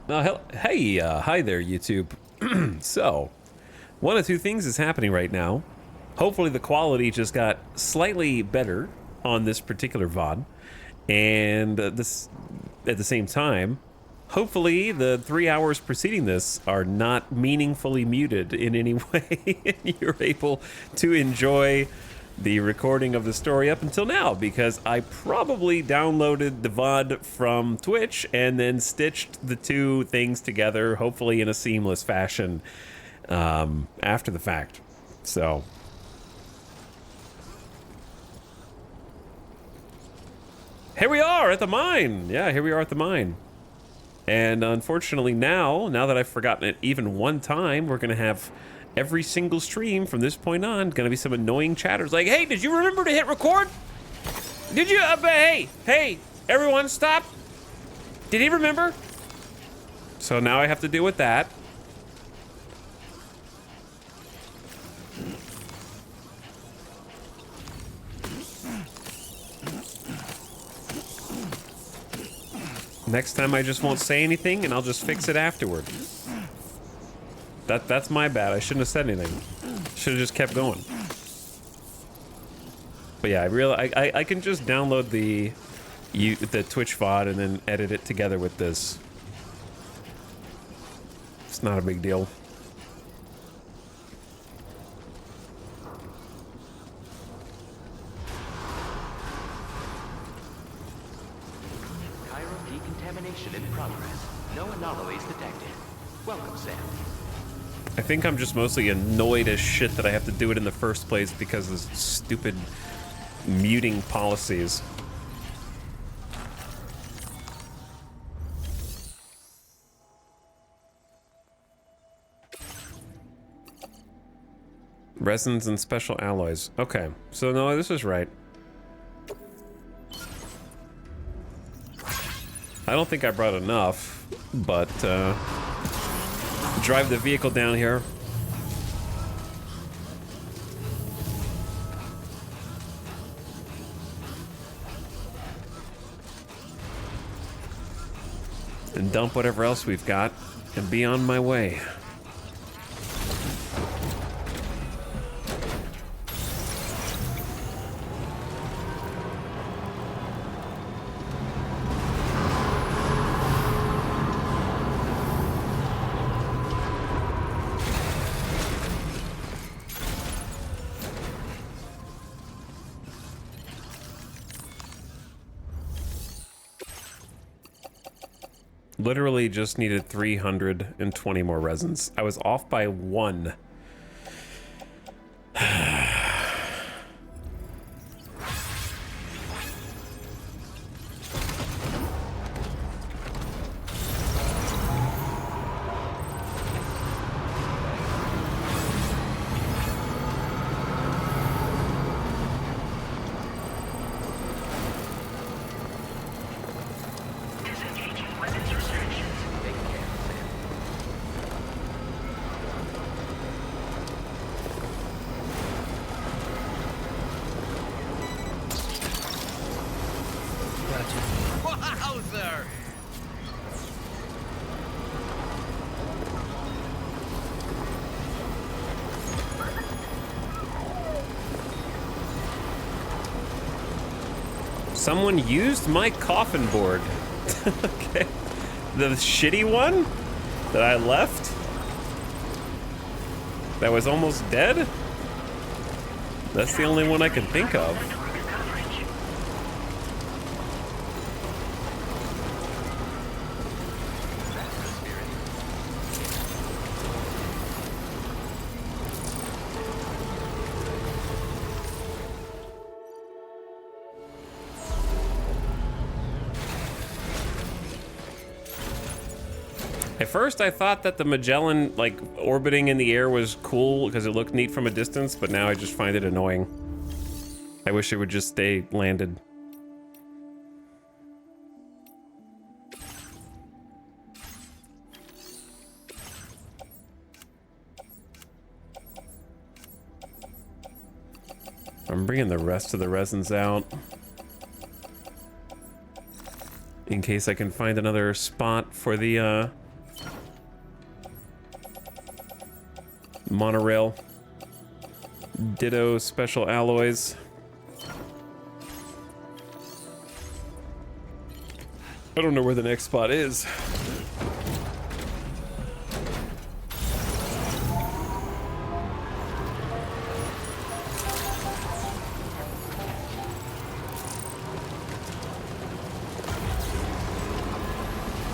Hey, hi there, YouTube. So, one of two things is happening right now. Hopefully, the quality just got slightly better on this particular VOD, and this at the same time, hopefully, the 3 hours preceding this are not meaningfully muted in any way, and you're able to enjoy the recording of the story up until now, because I probably downloaded the VOD from Twitch and then stitched the two things together, hopefully in a seamless fashion, after the fact. So, here we are at the mine. Yeah, here we are at the mine. And unfortunately now that I've forgotten it even one time, we're gonna have every single stream from this point on gonna be some annoying chatters like, hey, did you remember to hit record? Did you, hey, everyone stop. Did he remember? So now I have to deal with that. Next time I just won't say anything and I'll just fix it afterward. That's my bad. I shouldn't have said anything. Should have just kept going. But yeah, I can just download the Twitch VOD and then edit it together with this. It's not a big deal. Decontamination in progress. No anomalies detected. Welcome, Sam. I think I'm just mostly annoyed as shit that I have to do it in the first place because of stupid muting policies. Resins and special alloys. Okay, so no, this is right. I don't think I brought enough, but drive the vehicle down here. And dump whatever else we've got and be on my way. Literally just needed 320 more resins. I was off by one. Wowzer! Someone used my coffin board. Okay. The shitty one that I left? That was almost dead? That's the only one I can think of. At first I thought that the Magellan, like, orbiting in the air was cool because it looked neat from a distance, but now I just find it annoying. I wish it would just stay landed. I'm bringing the rest of the resins out in case I can find another spot for the Monorail. Ditto special alloys. I don't know where the next spot is.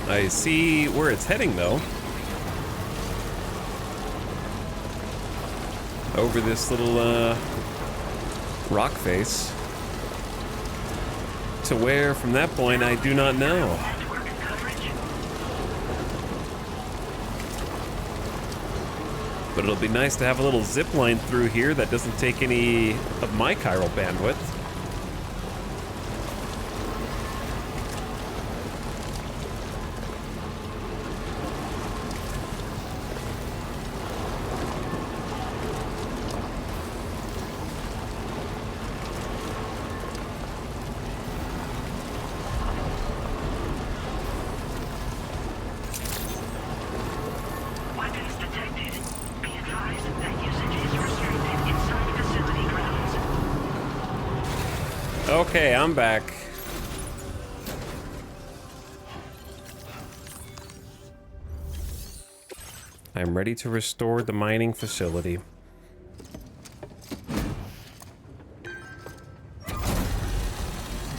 I see where it's heading, though. Over this little rock face. To where, from that point, I do not know. But it'll be nice to have a little zip line through here that doesn't take any of my chiral bandwidth. Okay, I'm back. I'm ready to restore the mining facility.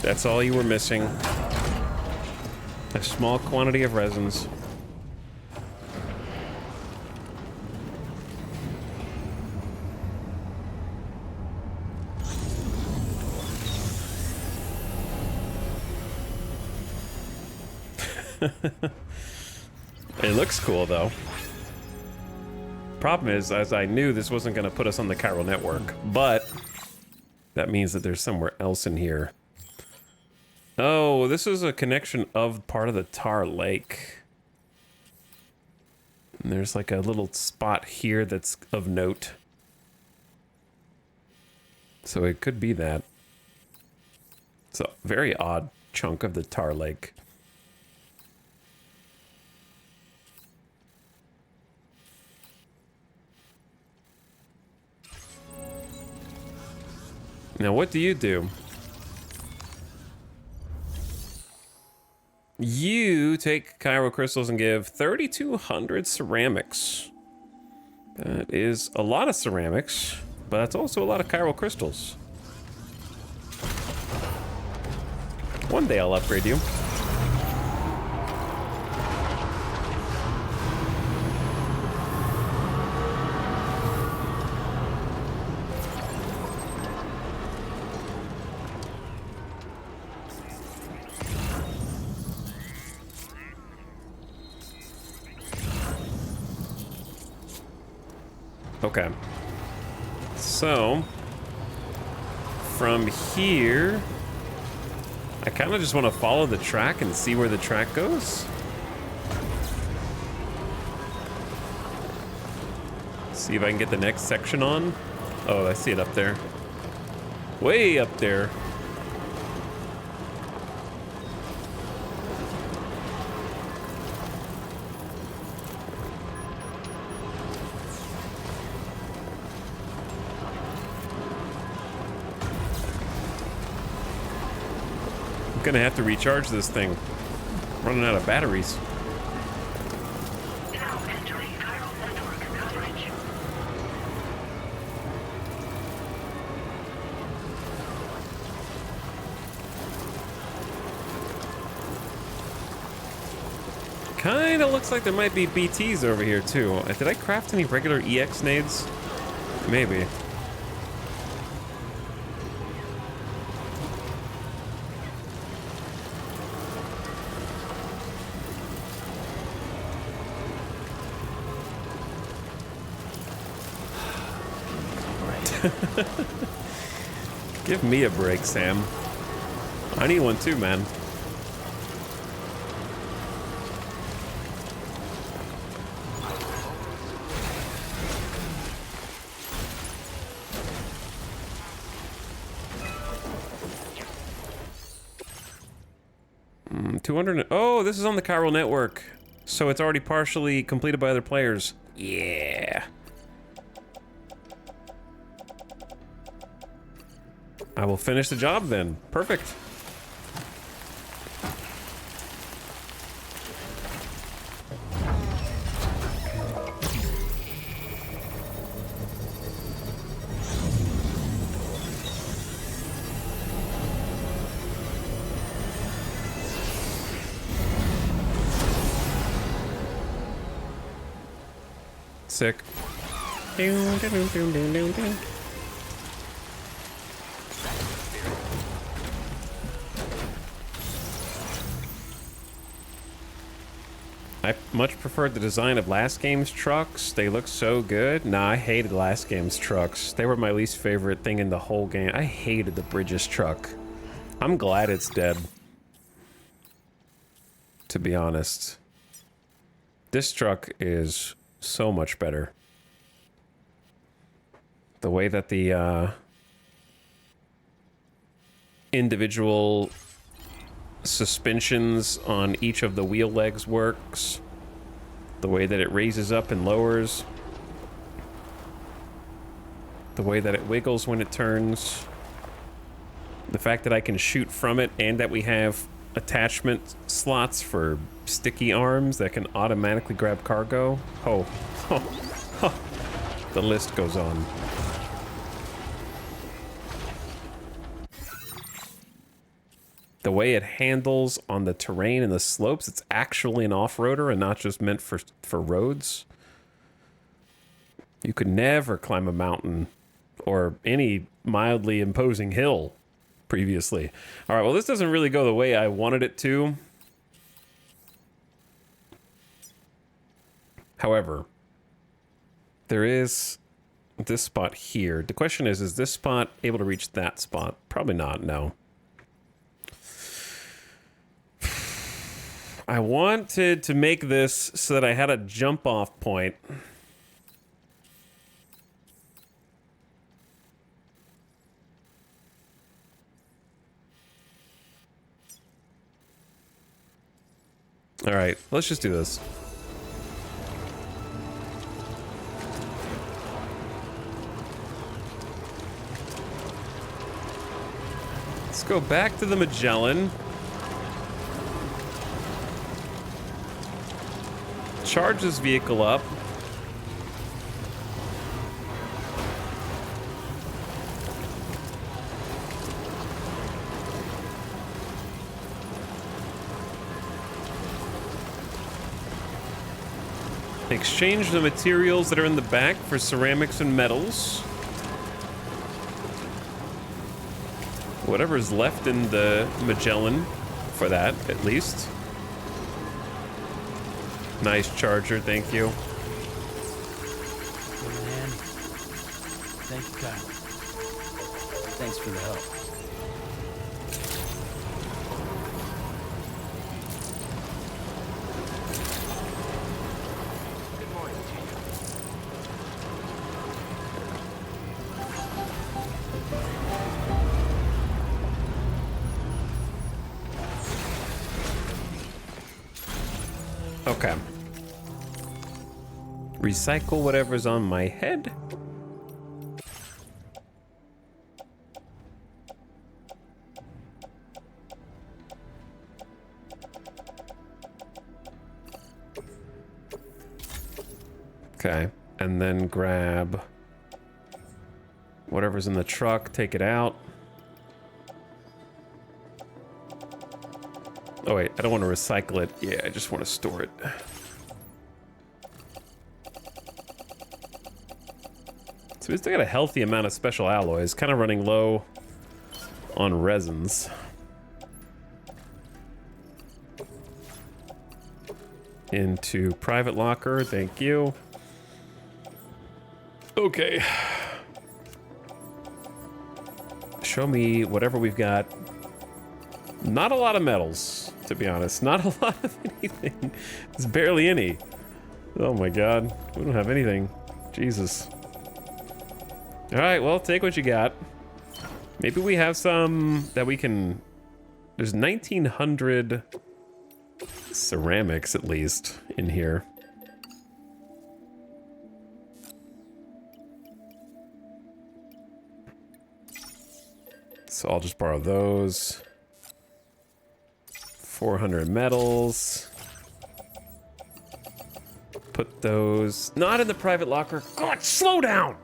That's all you were missing. A small quantity of resins. It looks cool, though. Problem is, as I knew, this wasn't going to put us on the chiral network, but that means that there's somewhere else in here. Oh, this is a connection of part of the Tar Lake. And there's like a little spot here that's of note. So it could be that. It's a very odd chunk of the Tar Lake. Now, what do? You take chiral crystals and give 3,200 ceramics. That is a lot of ceramics, but that's also a lot of chiral crystals. One day I'll upgrade you. Okay. So, from here, I kind of just want to follow the track and see where the track goes. See if I can get the next section on. Oh, I see it up there. Way up there. I'm gonna have to recharge this thing. I'm running out of batteries. Now entering chiral network coverage. Kinda looks like there might be BTs over here too. Did I craft any regular EX nades? Maybe. Give me a break, Sam. I need one too, man. Mm, 200. Oh, this is on the chiral network. So it's already partially completed by other players. Yeah. I will finish the job then. Perfect. Sick. I much preferred the design of last game's trucks. They look so good. Nah, I hated last game's trucks. They were my least favorite thing in the whole game. I hated the Bridges truck. I'm glad it's dead, to be honest. This truck is so much better. The way that the individual suspensions on each of the wheel legs works. The way that it raises up and lowers. The way that it wiggles when it turns. The fact that I can shoot from it and that we have attachment slots for sticky arms that can automatically grab cargo. Oh, the list goes on. The way it handles on the terrain and the slopes, it's actually an off-roader and not just meant for roads. You could never climb a mountain or any mildly imposing hill previously. All right, well, this doesn't really go the way I wanted it to. However, there is this spot here. The question is this spot able to reach that spot? Probably not, no. I wanted to make this so that I had a jump off point. All right, let's just do this. Let's go back to the Magellan. Charge this vehicle up. Exchange the materials that are in the back for ceramics and metals. Whatever's left in the Magellan for that, at least. Nice charger, thank you. Man. Thank you, Kyle. Thanks for the help. Good morning to you. Okay. Recycle whatever's on my head. Okay, and then grab whatever's in the truck, take it out. Oh wait, I don't want to recycle it. Yeah, I just want to store it. So we still got a healthy amount of special alloys, kind of running low on resins. Into private locker, thank you. Okay. Show me whatever we've got. Not a lot of metals, to be honest. Not a lot of anything. There's barely any. Oh my god. We don't have anything. Jesus. Alright, well, take what you got. Maybe we have some that we can... There's 1,900 ceramics, at least, in here. So I'll just borrow those. 400 metals. Put those not in the private locker. God, slow down!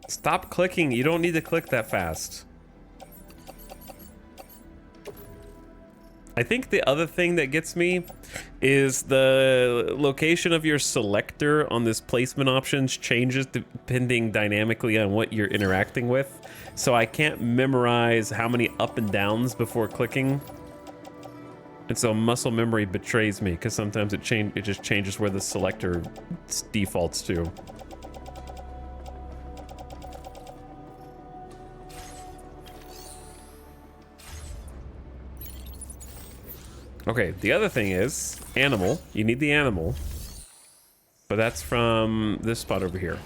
Stop clicking. You don't need to click that fast. I think the other thing that gets me is the location of your selector on this placement options changes depending dynamically on what you're interacting with. So I can't memorize how many up and downs before clicking. And so muscle memory betrays me because sometimes it just changes where the selector defaults to. Okay, the other thing is animal. You need the animal, but that's from this spot over here.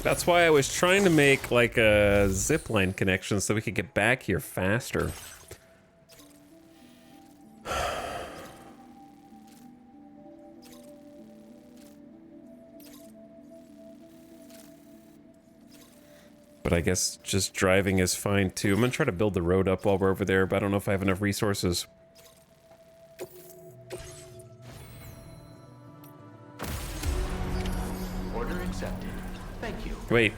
That's why I was trying to make like a zipline connection so we could get back here faster. But I guess just driving is fine too. I'm gonna try to build the road up while we're over there, but I don't know if I have enough resources. Order accepted. Thank you. Wait.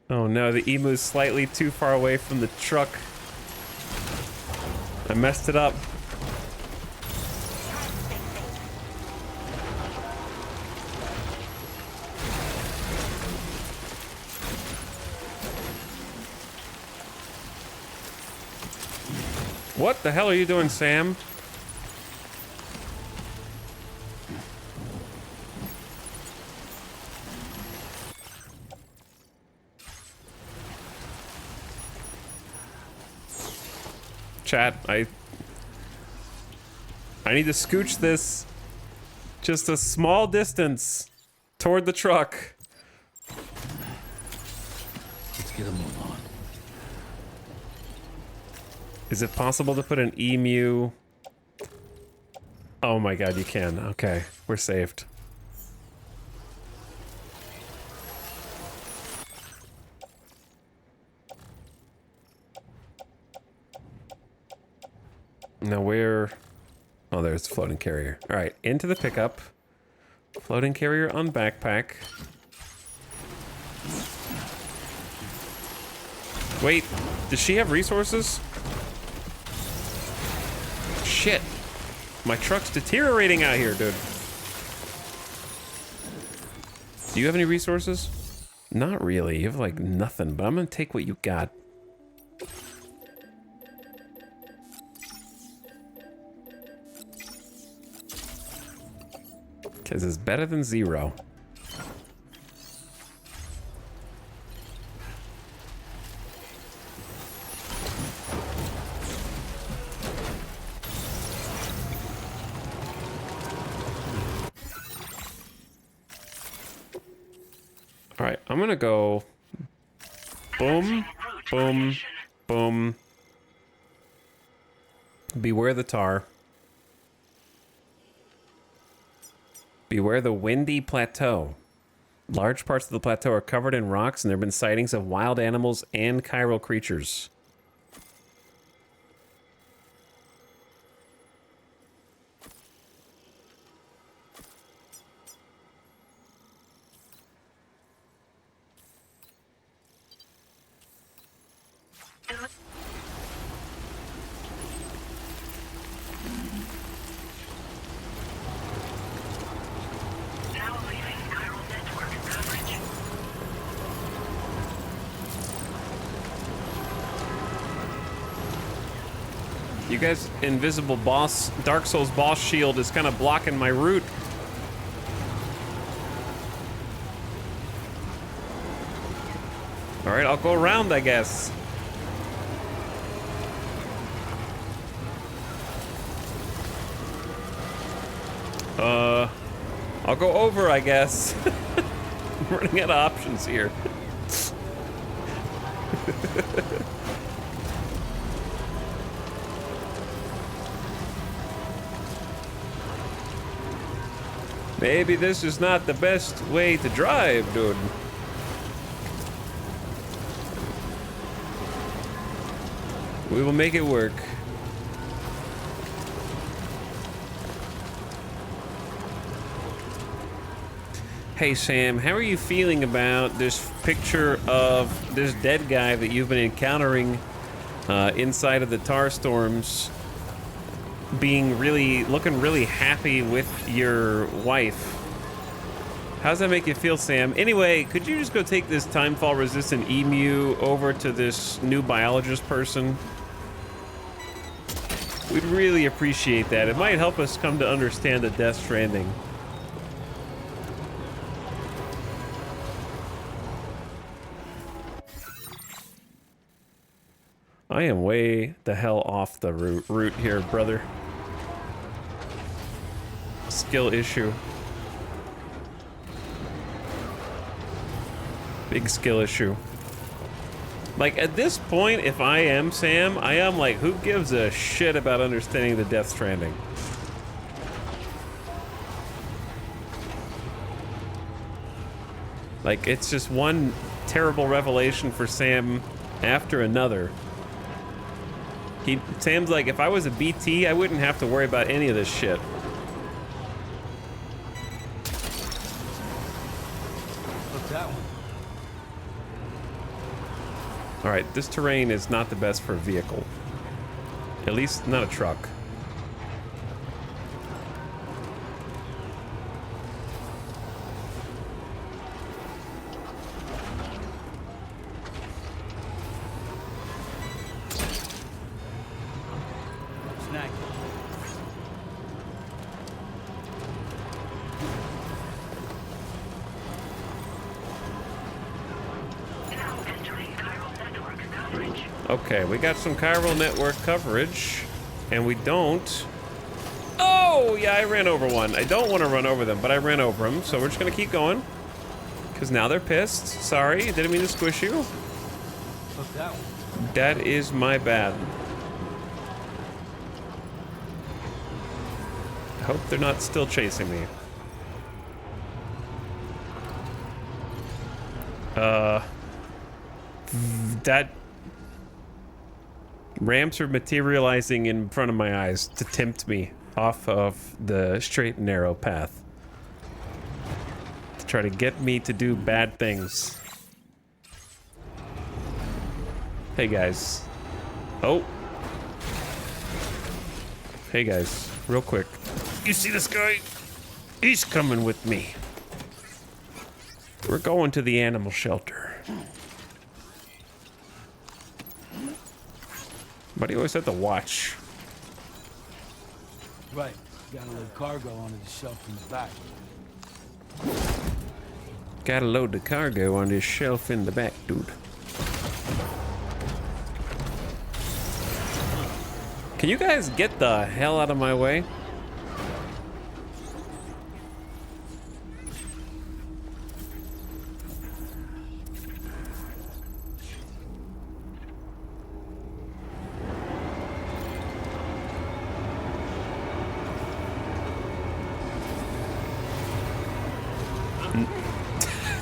Oh no, the emu's slightly too far away from the truck. I messed it up. What the hell are you doing, Sam? Chat, I need to scooch this just a small distance toward the truck. Let's get a move on. Is it possible to put an emu? Oh my god, you can. Okay, we're saved. Now where? Oh, there's the floating carrier. All right, into the pickup. Floating carrier on backpack. Wait, does she have resources? Shit. My truck's deteriorating out here, dude. Do you have any resources? Not really. You have like nothing, but I'm gonna take what you got. Because it's better than zero. All right, I'm gonna go boom, boom, boom. Beware the tar. Beware the windy plateau. Large parts of the plateau are covered in rocks, and there have been sightings of wild animals and chiral creatures. Now leaving chiral network coverage. You guys, invisible boss, Dark Souls boss shield is kind of blocking my route. All right, I'll go around, I guess. I'll go over, I guess. I'm running out of options here. Maybe this is not the best way to drive, dude. We will make it work. Hey Sam, how are you feeling about this picture of this dead guy that you've been encountering inside of the tar storms being looking really happy with your wife? How's that make you feel, Sam? Anyway, could you just go take this timefall resistant emu over to this new biologist person? We'd really appreciate that. It might help us come to understand the Death Stranding. I am way the hell off the route here, brother. Skill issue. Big skill issue. Like, at this point, if I am Sam, I am like, who gives a shit about understanding the Death Stranding? Like, it's just one terrible revelation for Sam after another. Sam's like, if I was a BT, I wouldn't have to worry about any of this shit. Look that one. All right, this terrain is not the best for a vehicle. At least not a truck. Snack. Now entering chiral network coverage. Okay, we got some chiral network coverage, and we don't. Oh, yeah, I ran over one. I don't want to run over them, but I ran over them, so we're just gonna keep going. Because now they're pissed. Sorry, didn't mean to squish you. Look that one. That is my bad. I hope they're not still chasing me. That ramps are materializing in front of my eyes to tempt me off of the straight and narrow path. To try to get me to do bad things. Hey guys. Oh. Hey guys, real quick. You see this guy? He's coming with me. We're going to the animal shelter. But he always had to watch. Right. Gotta load cargo onto the shelf in the back. Gotta load the cargo on this shelf in the back, dude. Can you guys get the hell out of my way?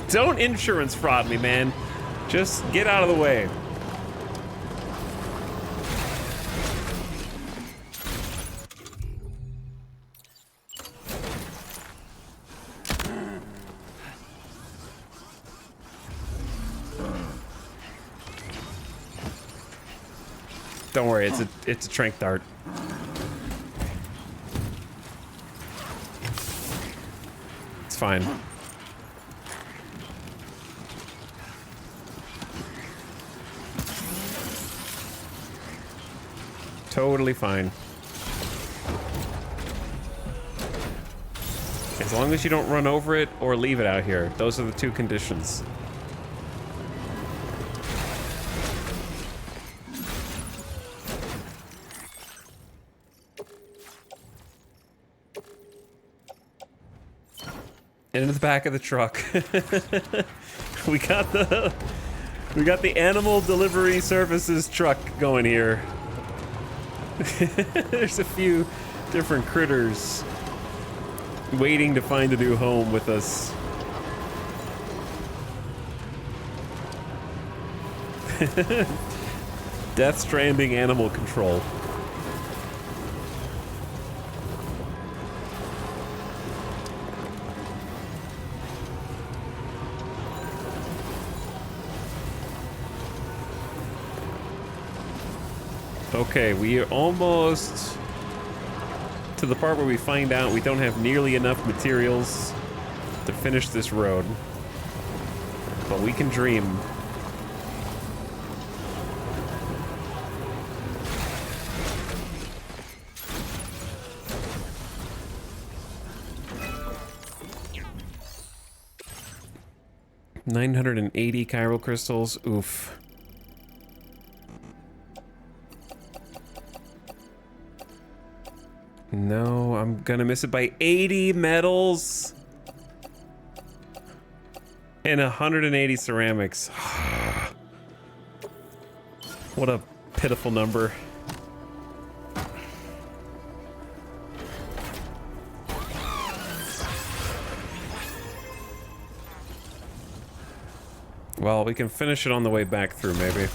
Don't insurance fraud me, man. Just get out of the way. Don't worry, it's a trank dart. It's fine. Totally fine. As long as you don't run over it or leave it out here. Those are the two conditions. into the back of the truck. we got the animal delivery services truck going here. There's a few different critters waiting to find a new home with us. Death Stranding animal control. Okay, we are almost to the part where we find out we don't have nearly enough materials to finish this road. But we can dream. $980 chiral crystals. Oof. No, I'm gonna miss it by 80 metals and 180 ceramics. What a pitiful number. Well, we can finish it on the way back through, maybe.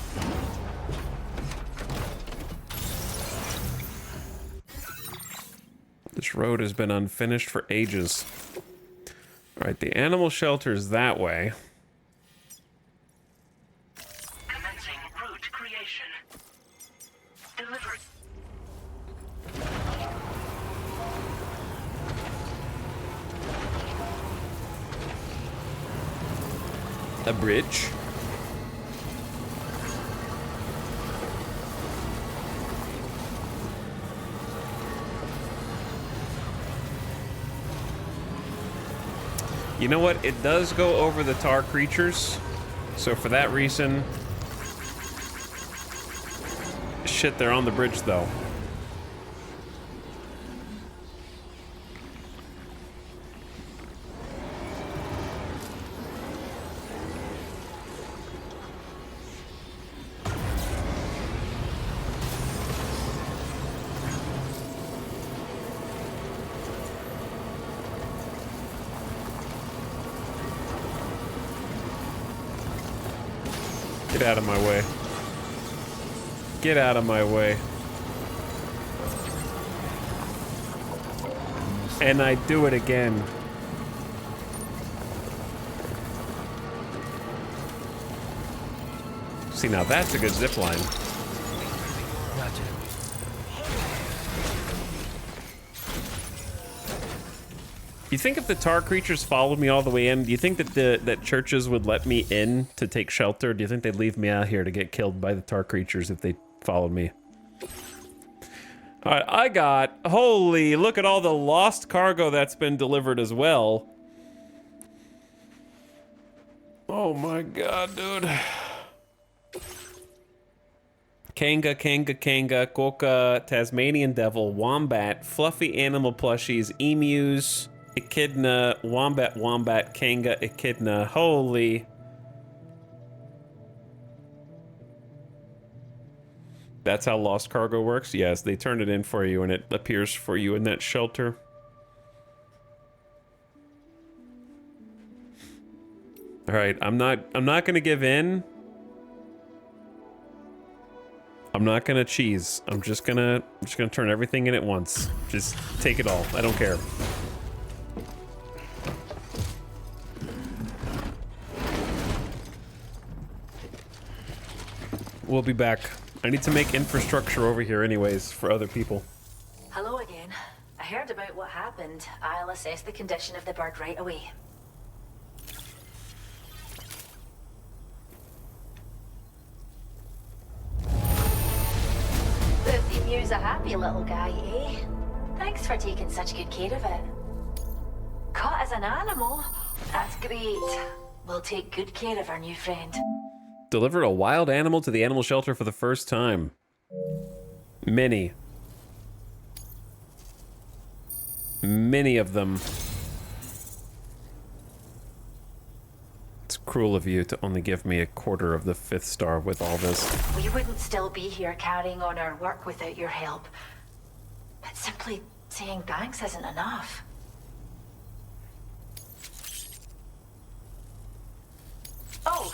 This road has been unfinished for ages. Alright, the animal shelter is that way. Commencing route creation. Delivery. A bridge. You know what? It does go over the tar creatures. So for that reason... Shit, they're on the bridge though. Get out of my way. Get out of my way. And I do it again. See, now that's a good zip line. Gotcha. You think if the tar creatures followed me all the way in, do you think that that churches would let me in to take shelter? Do you think they'd leave me out here to get killed by the tar creatures if they followed me? All right, I got, holy, look at all the lost cargo that's been delivered as well. Oh my God, dude. Kanga, Koka, Tasmanian Devil, Wombat, Fluffy Animal Plushies, Emus, Echidna, Wombat, Kanga, Echidna. Holy. That's how lost cargo works? Yes, they turn it in for you and it appears for you in that shelter. All right, I'm not going to give in. I'm not going to cheese. I'm just going to turn everything in at once. Just take it all. I don't care. We'll be back. I need to make infrastructure over here anyways for other people. Hello again. I heard about what happened. I'll assess the condition of the bird right away. The emu's a happy little guy, eh? Thanks for taking such good care of it. Caught as an animal? That's great. We'll take good care of our new friend. Delivered a wild animal to the animal shelter for the first time. Many of them. cruel of you to only give me a quarter of the 5th star with all this. We wouldn't still be here carrying on our work without your help. But simply saying thanks isn't enough. Oh,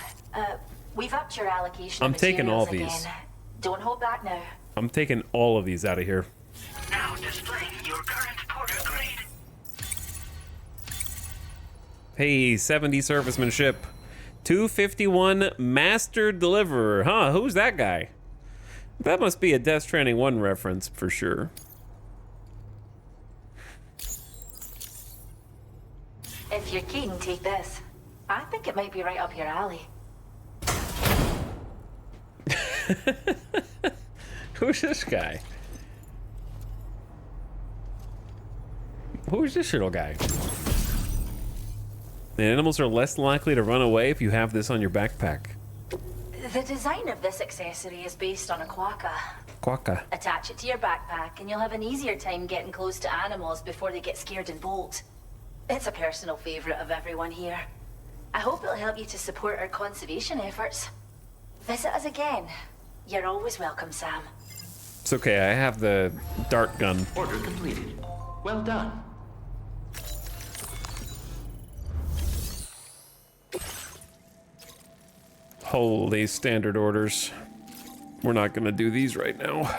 we've upped your allocation. I'm of taking all materials these. again. Don't hold back now. I'm taking all of these out of here. Now displaying your current porter grade. Hey, 70 servicemanship. 251 master deliverer. Huh, who's that guy? That must be a Death Stranding 1 reference for sure. If you're keen, take this. I think it might be right up your alley. Who's this guy? Who's this little guy? The animals are less likely to run away if you have this on your backpack. The design of this accessory is based on a quokka. Quokka. Attach it to your backpack and you'll have an easier time getting close to animals before they get scared and bolt. It's a personal favorite of everyone here. I hope it'll help you to support our conservation efforts. Visit us again. You're always welcome, Sam. It's okay, I have the dart gun. Order completed. Well done. Holy standard orders. We're not gonna do these right now.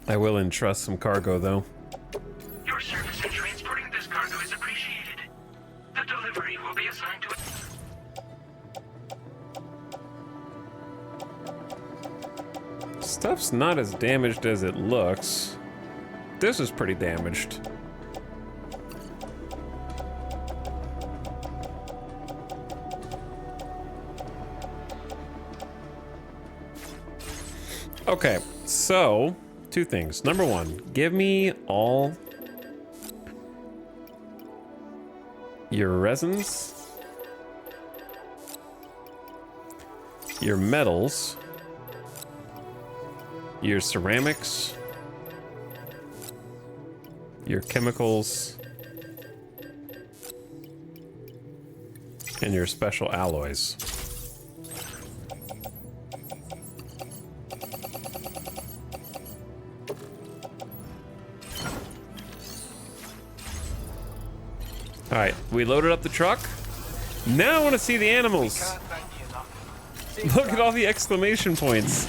I will entrust some cargo though. Your service in transporting this cargo is appreciated. The delivery will be assigned to Stuff's not as damaged as it looks. This is pretty damaged. Okay, so two things. Number one, give me all your resins, your metals, your ceramics, your chemicals, and your special alloys. All right, we loaded up the truck. Now I want to see the animals. Look at all the exclamation points.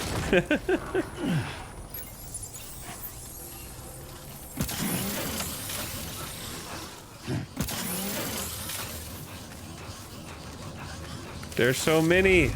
There's so many.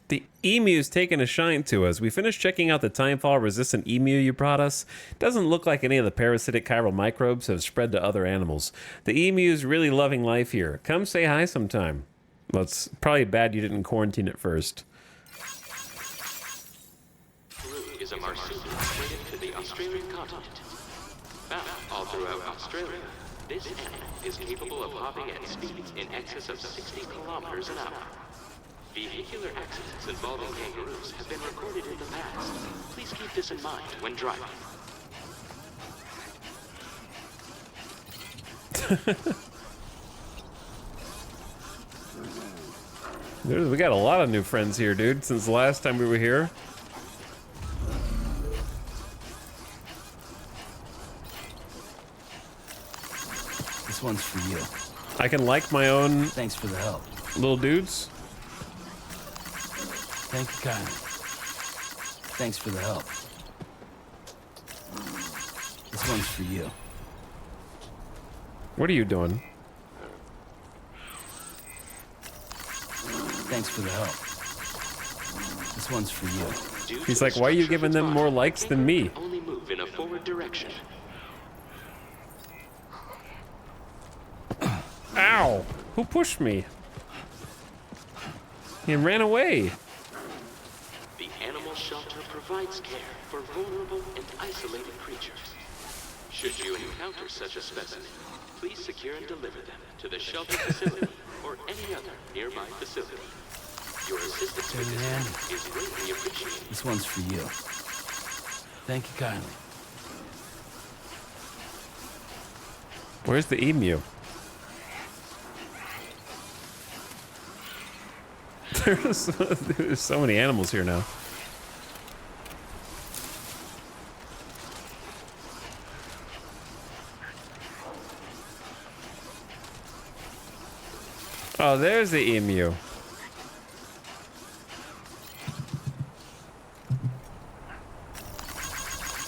The emu's taking a shine to us. We finished checking out the timefall resistant emu you brought us. Doesn't look like any of the parasitic chiral microbes have spread to other animals. The emu's really loving life here. Come say hi sometime. Well, it's probably bad you didn't quarantine it first. Peru is a marsupial native to the Australian continent. Found all throughout Australia, this animal is capable of hopping at speeds in excess of 60 kilometers an hour. Vehicular accidents involving kangaroos have been recorded in the past. Please keep this in mind when driving. We got a lot of new friends here, dude, since the last time we were here. This one's for you. I can like my own Thanks for the help. little dudes. Thank you kindly. Thanks for the help. This one's for you. What are you doing? Thanks for the help. This one's for you. Due He's to like, the why are you structure of giving its them body, more likes than me? kangaroos only move in a forward direction. Ow! Who pushed me? He ran away. The animal shelter provides care for vulnerable and isolated creatures. Should you encounter such a specimen, please secure and deliver them to the shelter facility or any other nearby facility. Your assistance Hey, with this man. task is greatly appreciated. This one's for you. Thank you kindly. Where's the emu? There's so many animals here now. Oh, there's the emu.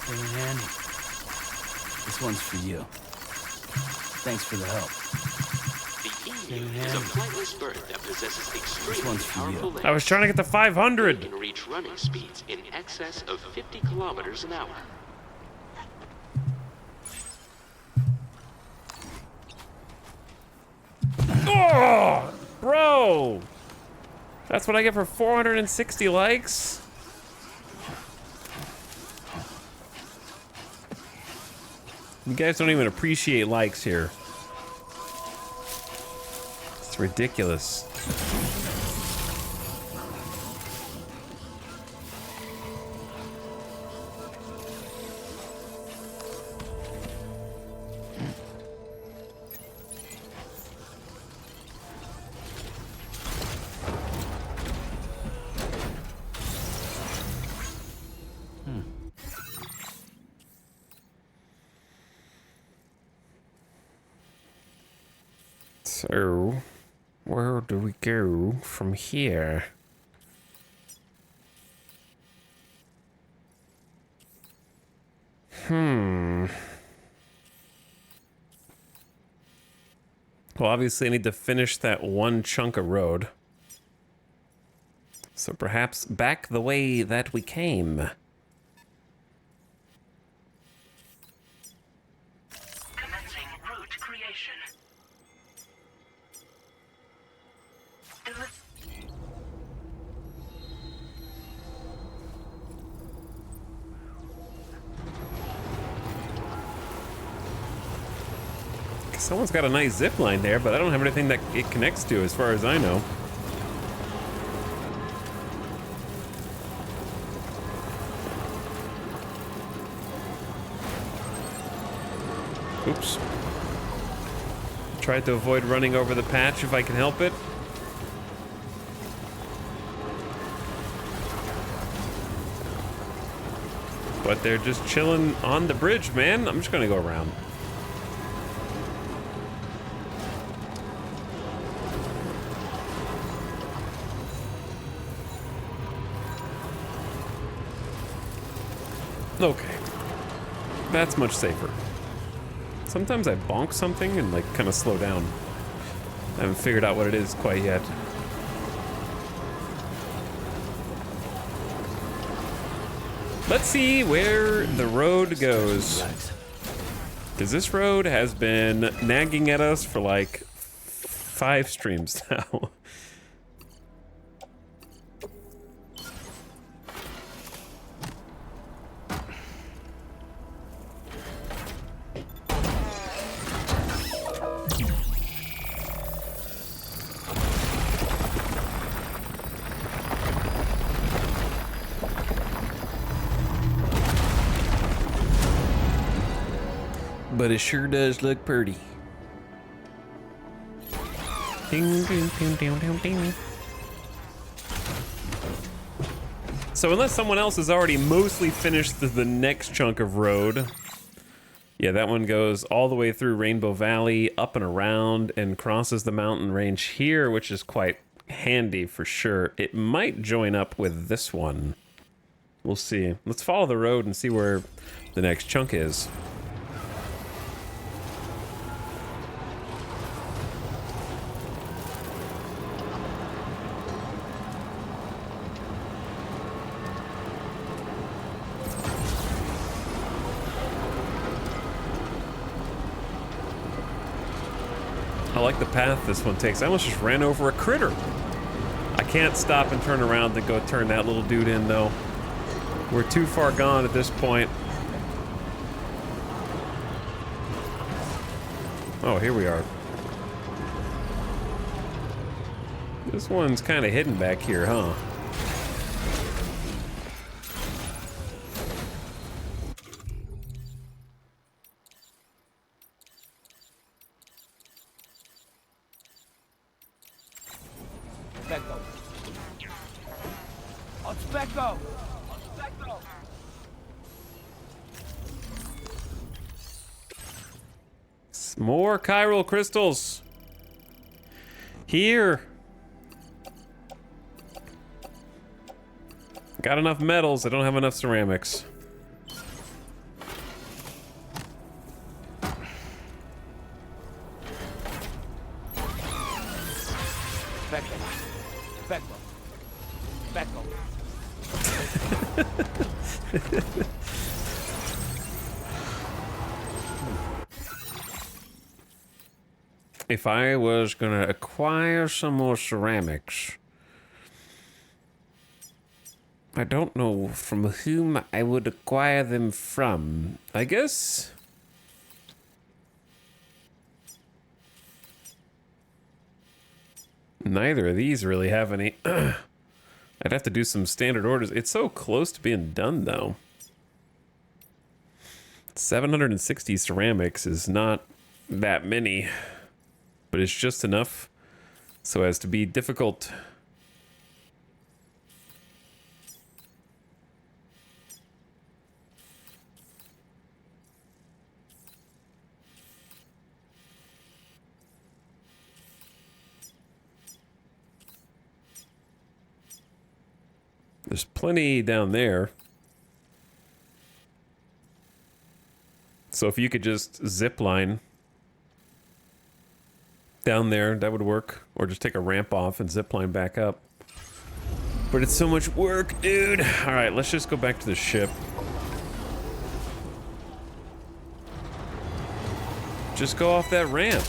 Hey, man. This one's for you. Thanks for the help. The emu is a flightless bird that possesses extremely one's for powerful you. legs. I was trying to get the It 500. can reach running speeds in excess of 50 kilometers an hour. Oh, bro. That's what I get for 460 likes. You guys don't even appreciate likes here. It's ridiculous. So, where do we go from here? Well, obviously I need to finish that one chunk of road. So perhaps back the way that we came. Commencing route creation. Someone's got a nice zip line there, but I don't have anything that it connects to as far as I know. Oops. Tried to avoid running over the patch if I can help it. But they're just chilling on the bridge, man. I'm just gonna go around. Okay. That's much safer. Sometimes I bonk something and like kind of slow down. I haven't figured out what it is quite yet. Let's see where the road goes. Because this road has been nagging at us for like 5 streams now. But it sure does look pretty. Ding, ding, ding, ding, ding, ding. So unless someone else has already mostly finished the next chunk of road, yeah, that one goes all the way through Rainbow Valley, up and around, and crosses the mountain range here, which is quite handy for sure. It might join up with this one. We'll see. Let's follow the road and see where the next chunk is. I like the path this one takes. I almost just ran over a critter. I can't stop and turn around and go turn that little dude in, though. We're too far gone at this point. Oh, here we are. This one's kind of hidden back here, huh? Specko. On Specko. On Specko. More chiral crystals. Here. Got enough metals. I don't have enough ceramics. Specko. Specko. Specko. If I was gonna acquire some more ceramics, I don't know from whom I would acquire them from. I guess neither of these really have any. I'd have to do some standard orders. It's so close to being done, though. 760 ceramics is not that many, but it's just enough so as to be difficult. There's plenty down there. So if you could just zip line down there, that would work. Or just take a ramp off and zip line back up. But it's so much work, dude. All right, let's just go back to the ship. Just go off that ramp.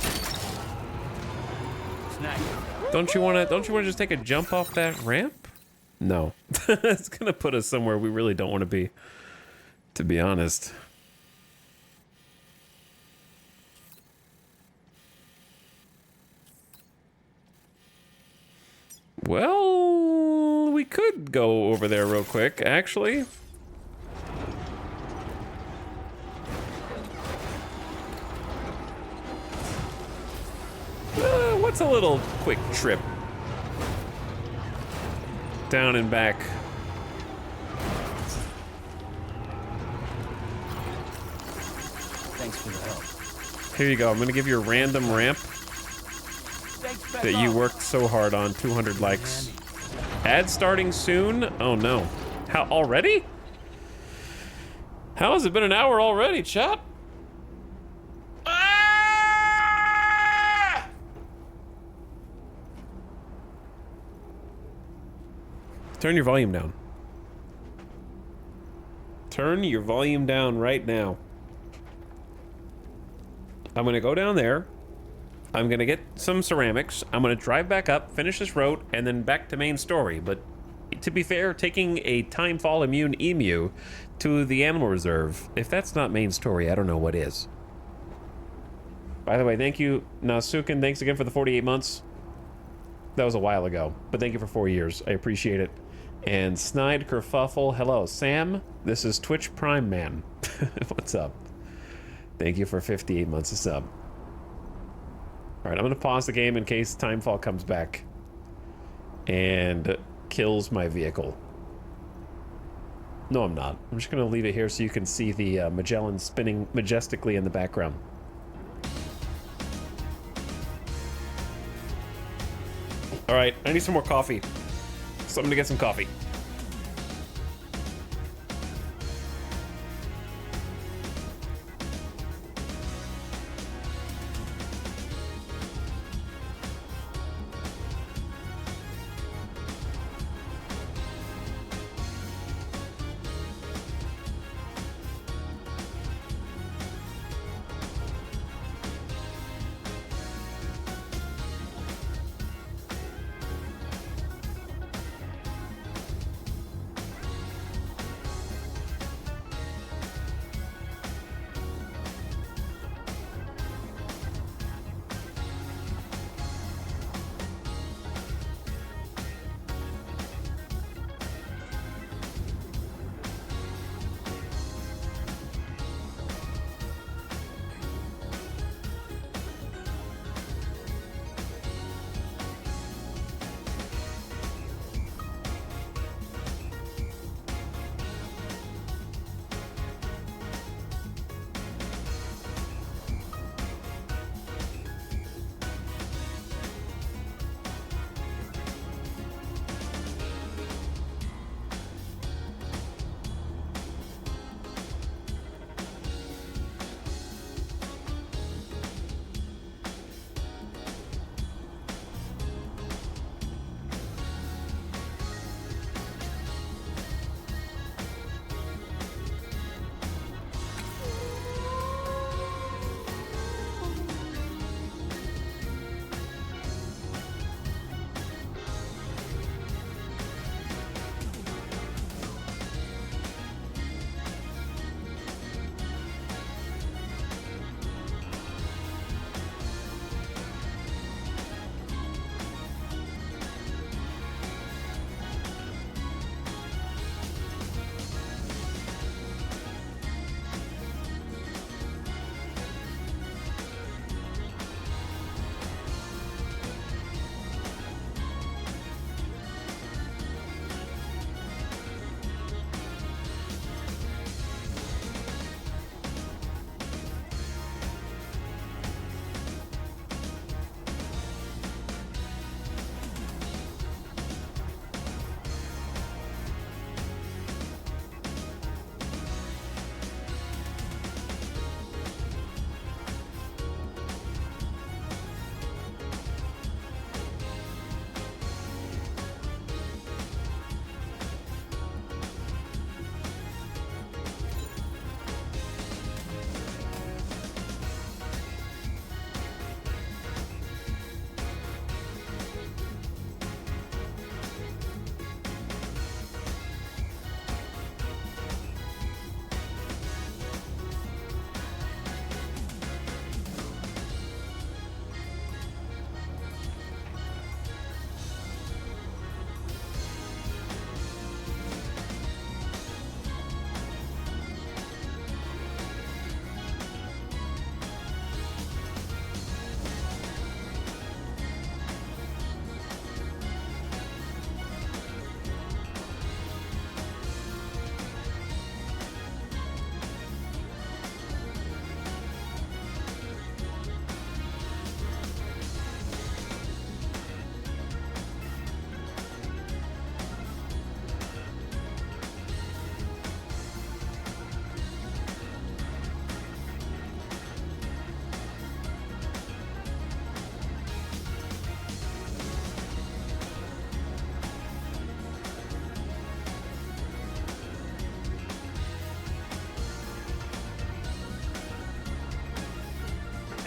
Snack. Don't you want to just take a jump off that ramp? No. It's going to put us somewhere we really don't want to be, to be honest. Well, we could go over there real quick, actually. What's a little quick trip? Down and back. Thanks for the help. Here you go. I'm gonna give you a random ramp Thanks, Specko. that you worked so hard on. 200 likes. Ad starting soon? Oh no. How already? How has it been an hour already, chat? Turn your volume down. Turn your volume down right now. I'm gonna go down there. I'm gonna get some ceramics. I'm gonna drive back up, finish this road, and then back to main story. But to be fair, taking a timefall immune emu to the animal reserve, if that's not main story, I don't know what is. By the way, thank you, Nasukin. Thanks again for the 48 months. That was a while ago, but thank you for 4 years. I appreciate it. And Snide Kerfuffle, hello. Sam, this is Twitch Prime Man. What's up? Thank you for 58 months of sub. All right, I'm going to pause the game in case Timefall comes back and kills my vehicle. No, I'm not. I'm just going to leave it here so you can see the Magellan spinning majestically in the background. All right, I need some more coffee. So I'm gonna get some coffee.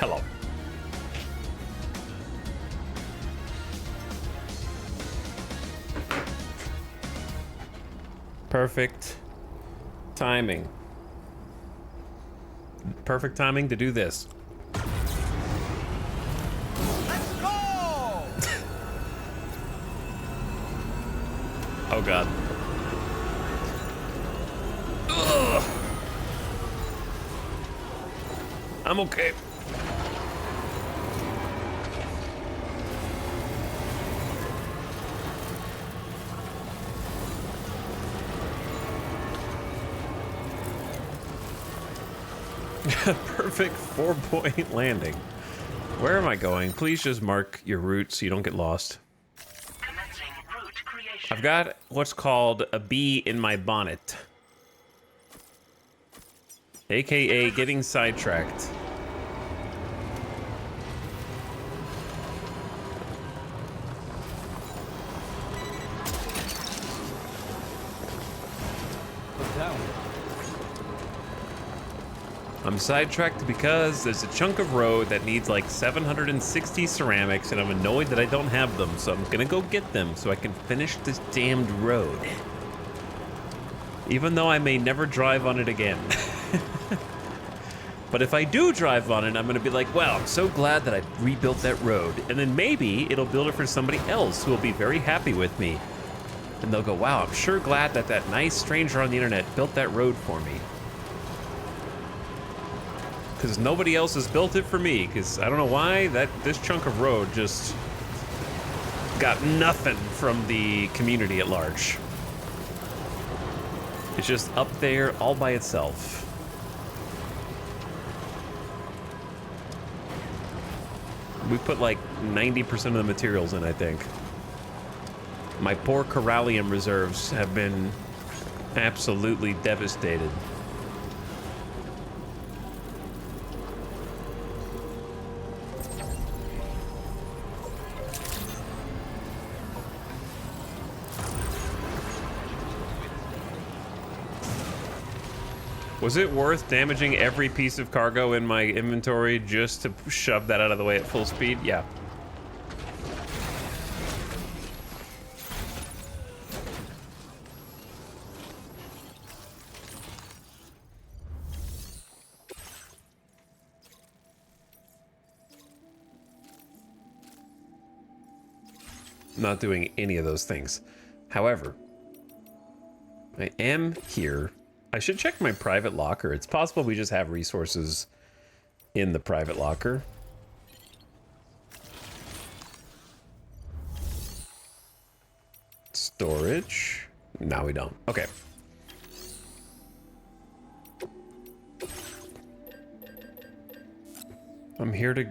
Hello. Perfect timing. Perfect timing to do this. Let's go! Oh god. Ugh. I'm okay. Perfect 4-point landing. Where am I going? Please just mark your route so you don't get lost. Commencing route creation. I've got what's called a bee in my bonnet. AKA getting sidetracked. Look down. I'm sidetracked because there's a chunk of road that needs like 760 ceramics and I'm annoyed that I don't have them, so I'm gonna go get them so I can finish this damned road. Even though I may never drive on it again. But if I do drive on it, I'm gonna be like, wow, I'm so glad that I rebuilt that road. And then maybe it'll build it for somebody else who will be very happy with me. And they'll go, wow, I'm sure glad that that nice stranger on the internet built that road for me. Because nobody else has built it for me, because I don't know why this chunk of road just got nothing from the community at large. It's just up there all by itself. We put like 90% of the materials in, I think. My poor Corallium reserves have been absolutely devastated. Was it worth damaging every piece of cargo in my inventory just to shove that out of the way at full speed? Yeah. Not doing any of those things. However, I am here. I should check my private locker. It's possible we just have resources in the private locker. Storage. No, we don't. Okay. I'm here to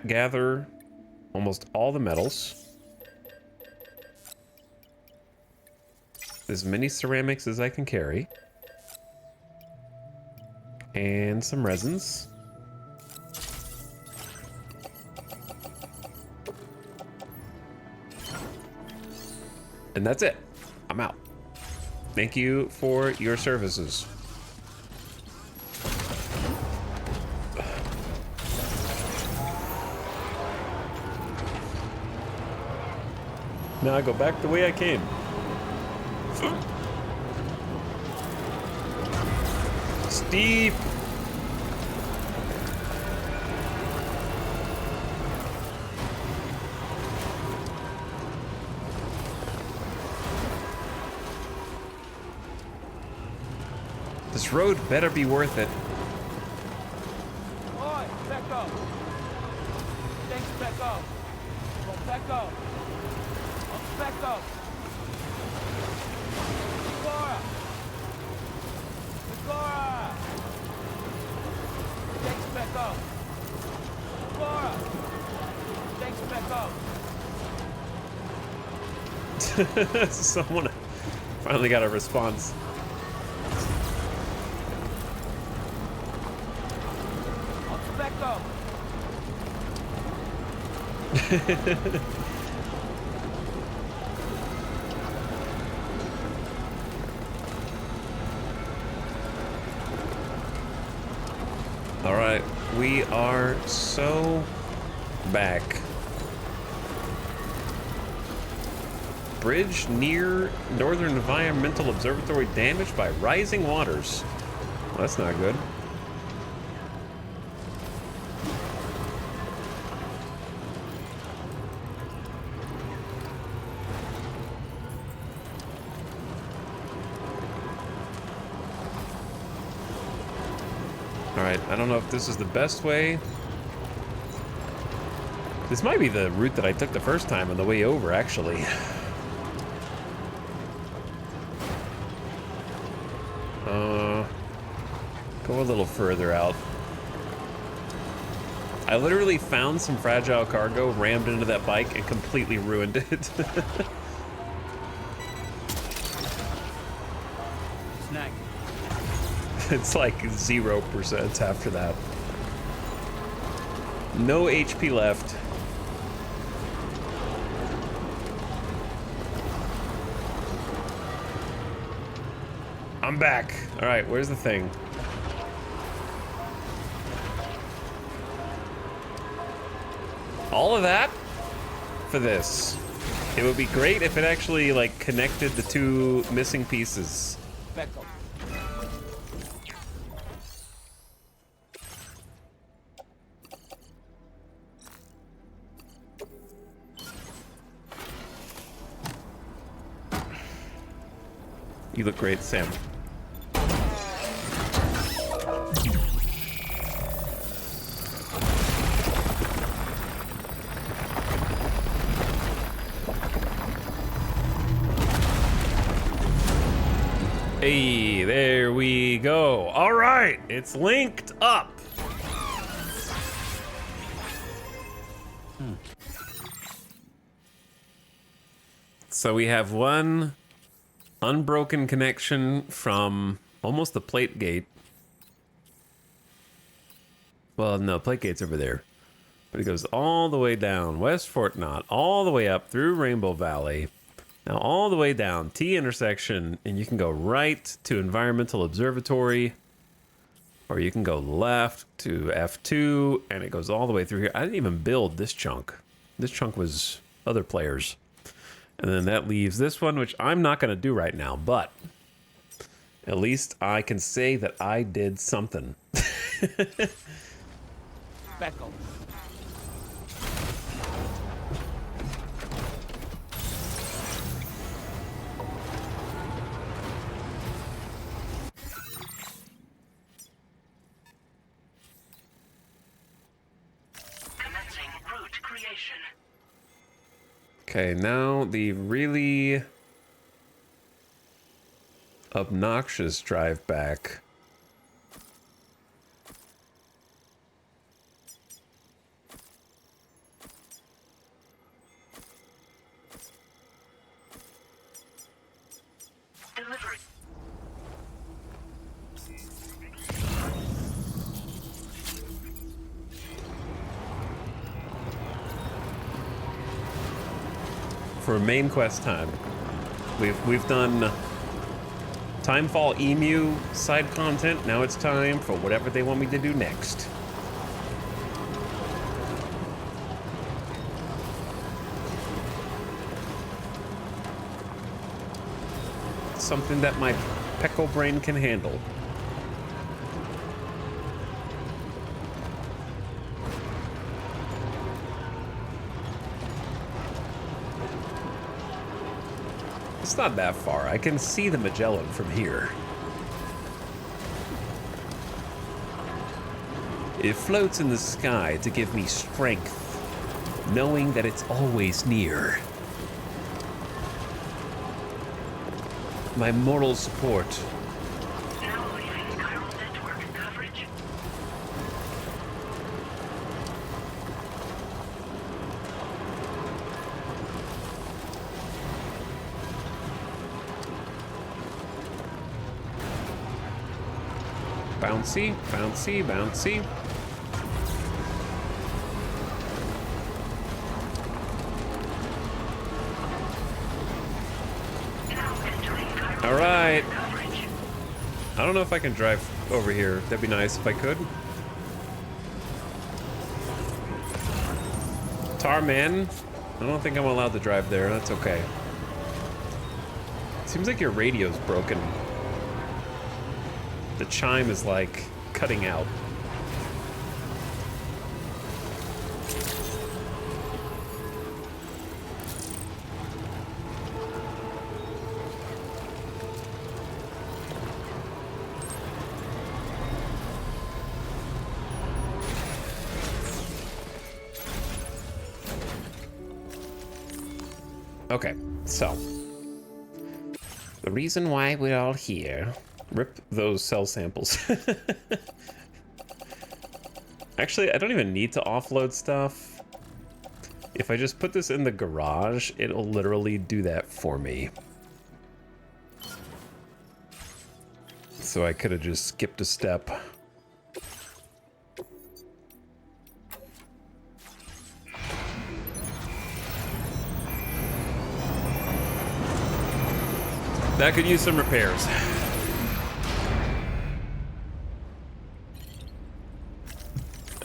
gather almost all the metals. As many ceramics as I can carry. And some resins. And that's it. I'm out. Thank you for your services. Now I go back the way I came. Steep. This road better be worth it. Oi, back up. Thanks, back up. Go back up. Back up. Laura. Laura. Thanks, back up. Laura. Thanks, back up. Someone finally got a response. Back up. All right. We are so back. Bridge near Northern Environmental Observatory damaged by rising waters. Well, that's not good. Alright, I don't know if this is the best way. This might be the route that I took the first time on the way over, actually. Go a little further out. I literally found some fragile cargo, rammed into that bike, and completely ruined it. Snag. It's like 0% after that. No HP left. I'm back. All right, where's the thing? All of that for this. It would be great if it actually like connected the two missing pieces. Back up. You look great, Sam. Hey, there we go. All right, it's linked up. So we have one unbroken connection from almost the plate gate. Well, no, plate gate's over there. But it goes all the way down West Fort Knott, all the way up through Rainbow Valley. Now all the way down T intersection, and you can go right to Environmental Observatory, or you can go left to F2, and it goes all the way through here. I didn't even build this chunk. This chunk was other players. And then that leaves this one, which I'm not going to do right now, but at least I can say that I did something. Back up. Commencing route creation. Okay, now the really obnoxious drive back. Delivery. For main quest time, we've done Timefall Emu side content. Now it's time for whatever they want me to do next. Something that my peckle brain can handle. It's not that far. I can see the Magellan from here. It floats in the sky to give me strength, knowing that it's always near. My moral support. Now leaving chiral network coverage. Bouncy, bouncy, bouncy. Now entering chiral All right. coverage. I don't know if I can drive over here. That'd be nice if I could. Tarman, I don't think I'm allowed to drive there. That's okay. Seems like your radio's broken. The chime is like cutting out. Okay, so the reason why we're all here, rip those cell samples. Actually, I don't even need to offload stuff. If I just put this in the garage, it'll literally do that for me. So I could have just skipped a step. That could use some repairs.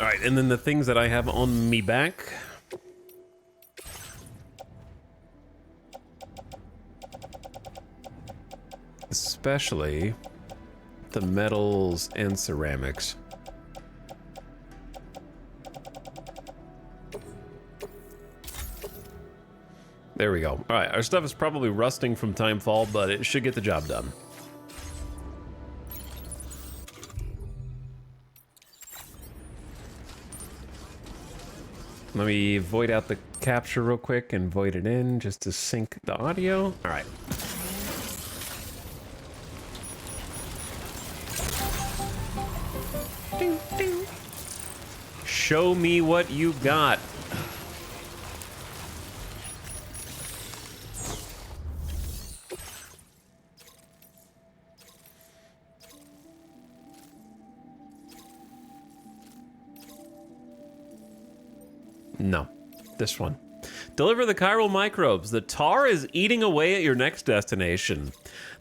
All right, and then the things that I have on me back. Especially the metals and ceramics. There we go. All right, our stuff is probably rusting from timefall, but it should get the job done. Let me void out the capture real quick and void it in just to sync the audio. All right. Ding, ding. Show me what you got. No, this one. Deliver the chiral microbes. The tar is eating away at your next destination.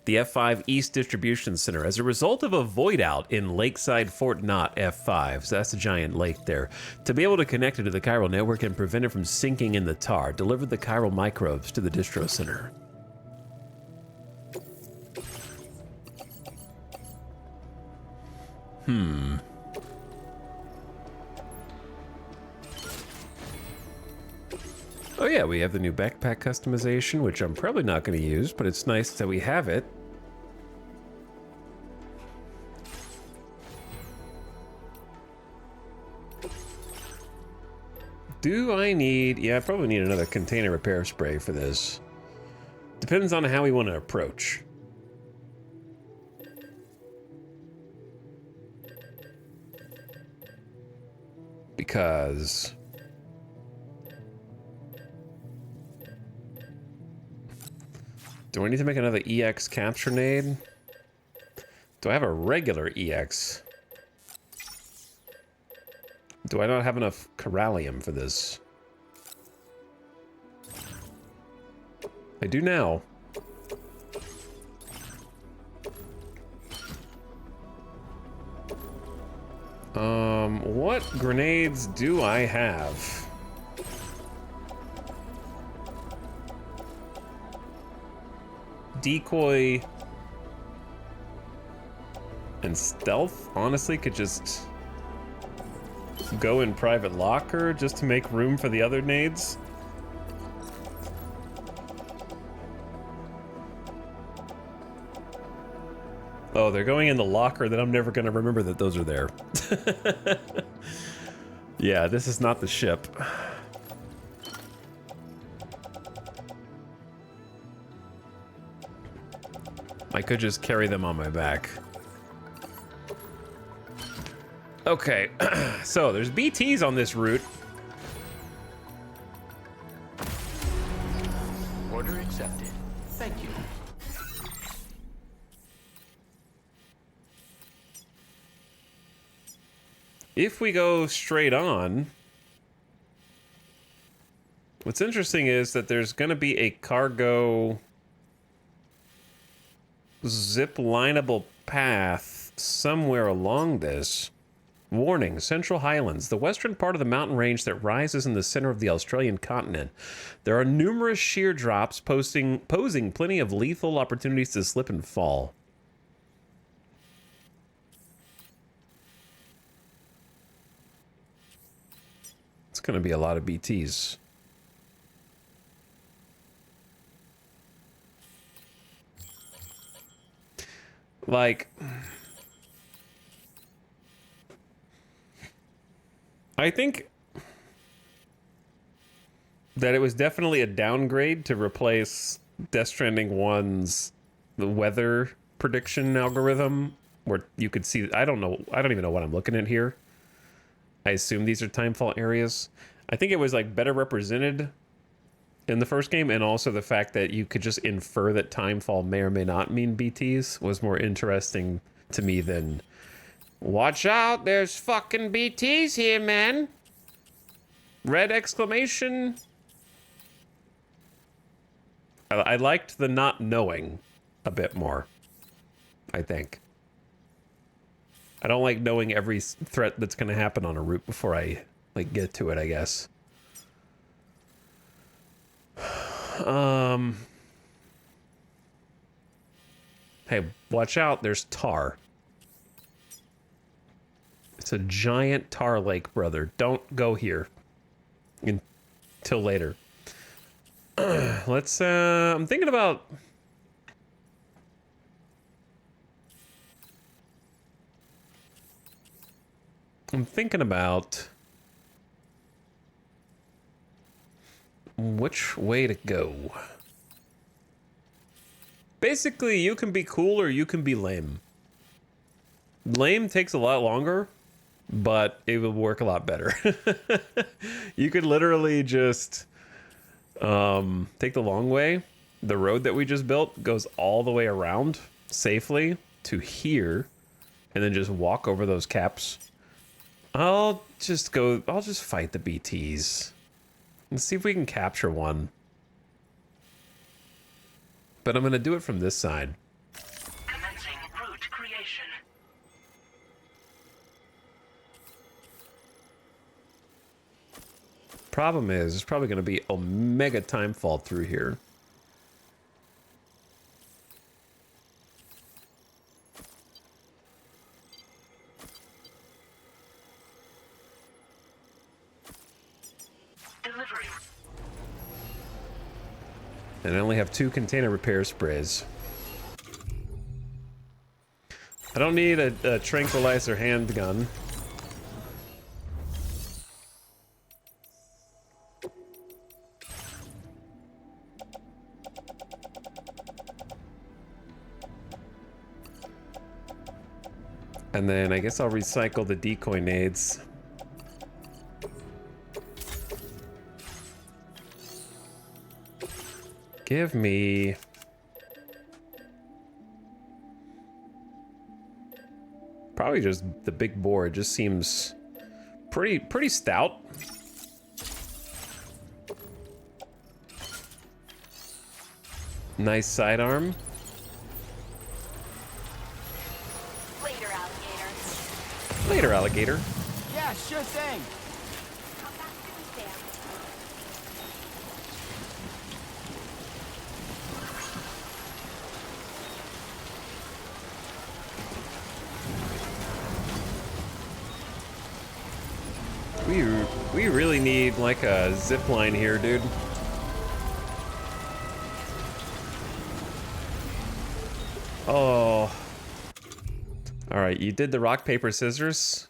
The F5 East Distribution Center. As a result of a void out in Lakeside Fort Knott F5, so that's a giant lake there. To be able to connect it to the chiral network and prevent it from sinking in the tar, deliver the chiral microbes to the distro center. Oh yeah, we have the new backpack customization, which I'm probably not going to use, but it's nice that we have it. Do I need... Yeah, I probably need another container repair spray for this. Depends on how we want to approach. Because... do I need to make another EX capture nade? Do I have a regular EX? Do I not have enough Corallium for this? I do now. What grenades do I have? Decoy and stealth honestly could just go in private locker just to make room for the other nades. Oh, they're going in the locker that I'm never going to remember that those are there. Yeah, this is not the ship. I could just carry them on my back. Okay, so there's BTs on this route. Order accepted. Thank you. If we go straight on, what's interesting is that there's going to be a cargo zip lineable path somewhere along this. Warning, Central Highlands, the western part of the mountain range that rises in the center of the Australian continent. There are numerous sheer drops posing plenty of lethal opportunities to slip and fall. It's going to be a lot of BTs. Like, I think that it was definitely a downgrade to replace Death Stranding 1's the weather prediction algorithm, where you could see, I don't even know what I'm looking at here. I assume these are timefall areas. I think it was like better represented in the first game, and also the fact that you could just infer that timefall may or may not mean BTs was more interesting to me than, watch out, there's fucking BTs here, man. Red exclamation. I liked the not knowing a bit more, I think. I don't like knowing every threat that's going to happen on a route before I like get to it, I guess. Hey, watch out, there's tar. It's a giant tar lake, brother. Don't go here until later. Let's, I'm thinking about... which way to go. Basically, you can be cool or you can be lame. Lame takes a lot longer, but it will work a lot better. You could literally just take the long way. The road that we just built goes all the way around safely to here, and then just walk over those caps. I'll just fight the BTs. Let's see if we can capture one. But I'm going to do it from this side. Commencing route creation. Problem is, there's probably going to be a mega time fall through here. Delivery. And I only have 2 container repair sprays. I don't need a tranquilizer handgun. And then I guess I'll recycle the decoy nades. Give me... probably just the big bore. It just seems pretty stout. Nice sidearm. Later, alligator. Later, alligator. Yeah, sure thing. Come back to me, Sam. We really need like a zip line here, dude. Oh. All right, you did the rock, paper, scissors.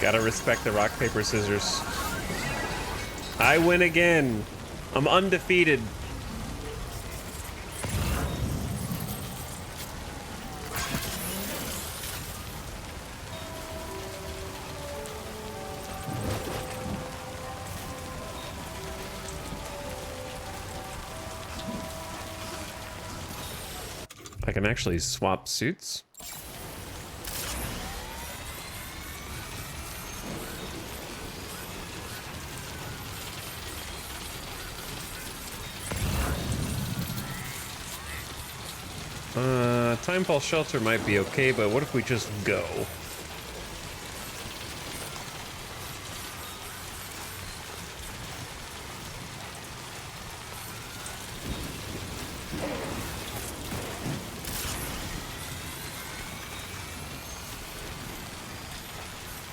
Gotta respect the rock, paper, scissors. I win again. I'm undefeated. I can actually swap suits. Timefall shelter might be okay, but what if we just go?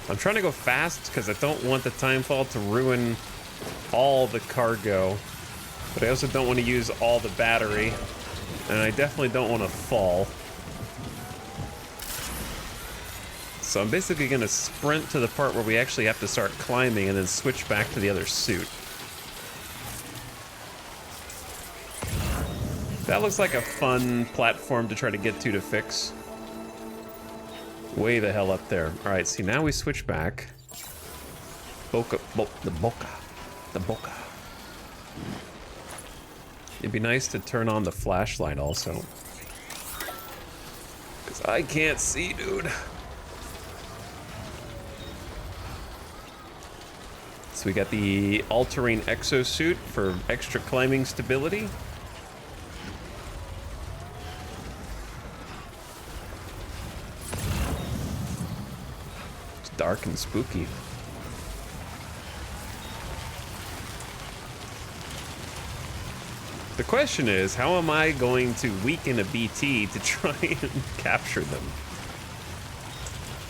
I'm trying to go fast because I don't want the timefall to ruin all the cargo, but I also don't want to use all the battery, and I definitely don't want to fall. So I'm basically going to sprint to the part where we actually have to start climbing and then switch back to the other suit. That looks like a fun platform to try to get to fix. Way the hell up there. All right, see, now we switch back. The Boca. It'd be nice to turn on the flashlight also. Because I can't see, dude. So we got the all-terrain exosuit for extra climbing stability. Dark and spooky. The question is, how am I going to weaken a BT to try and capture them?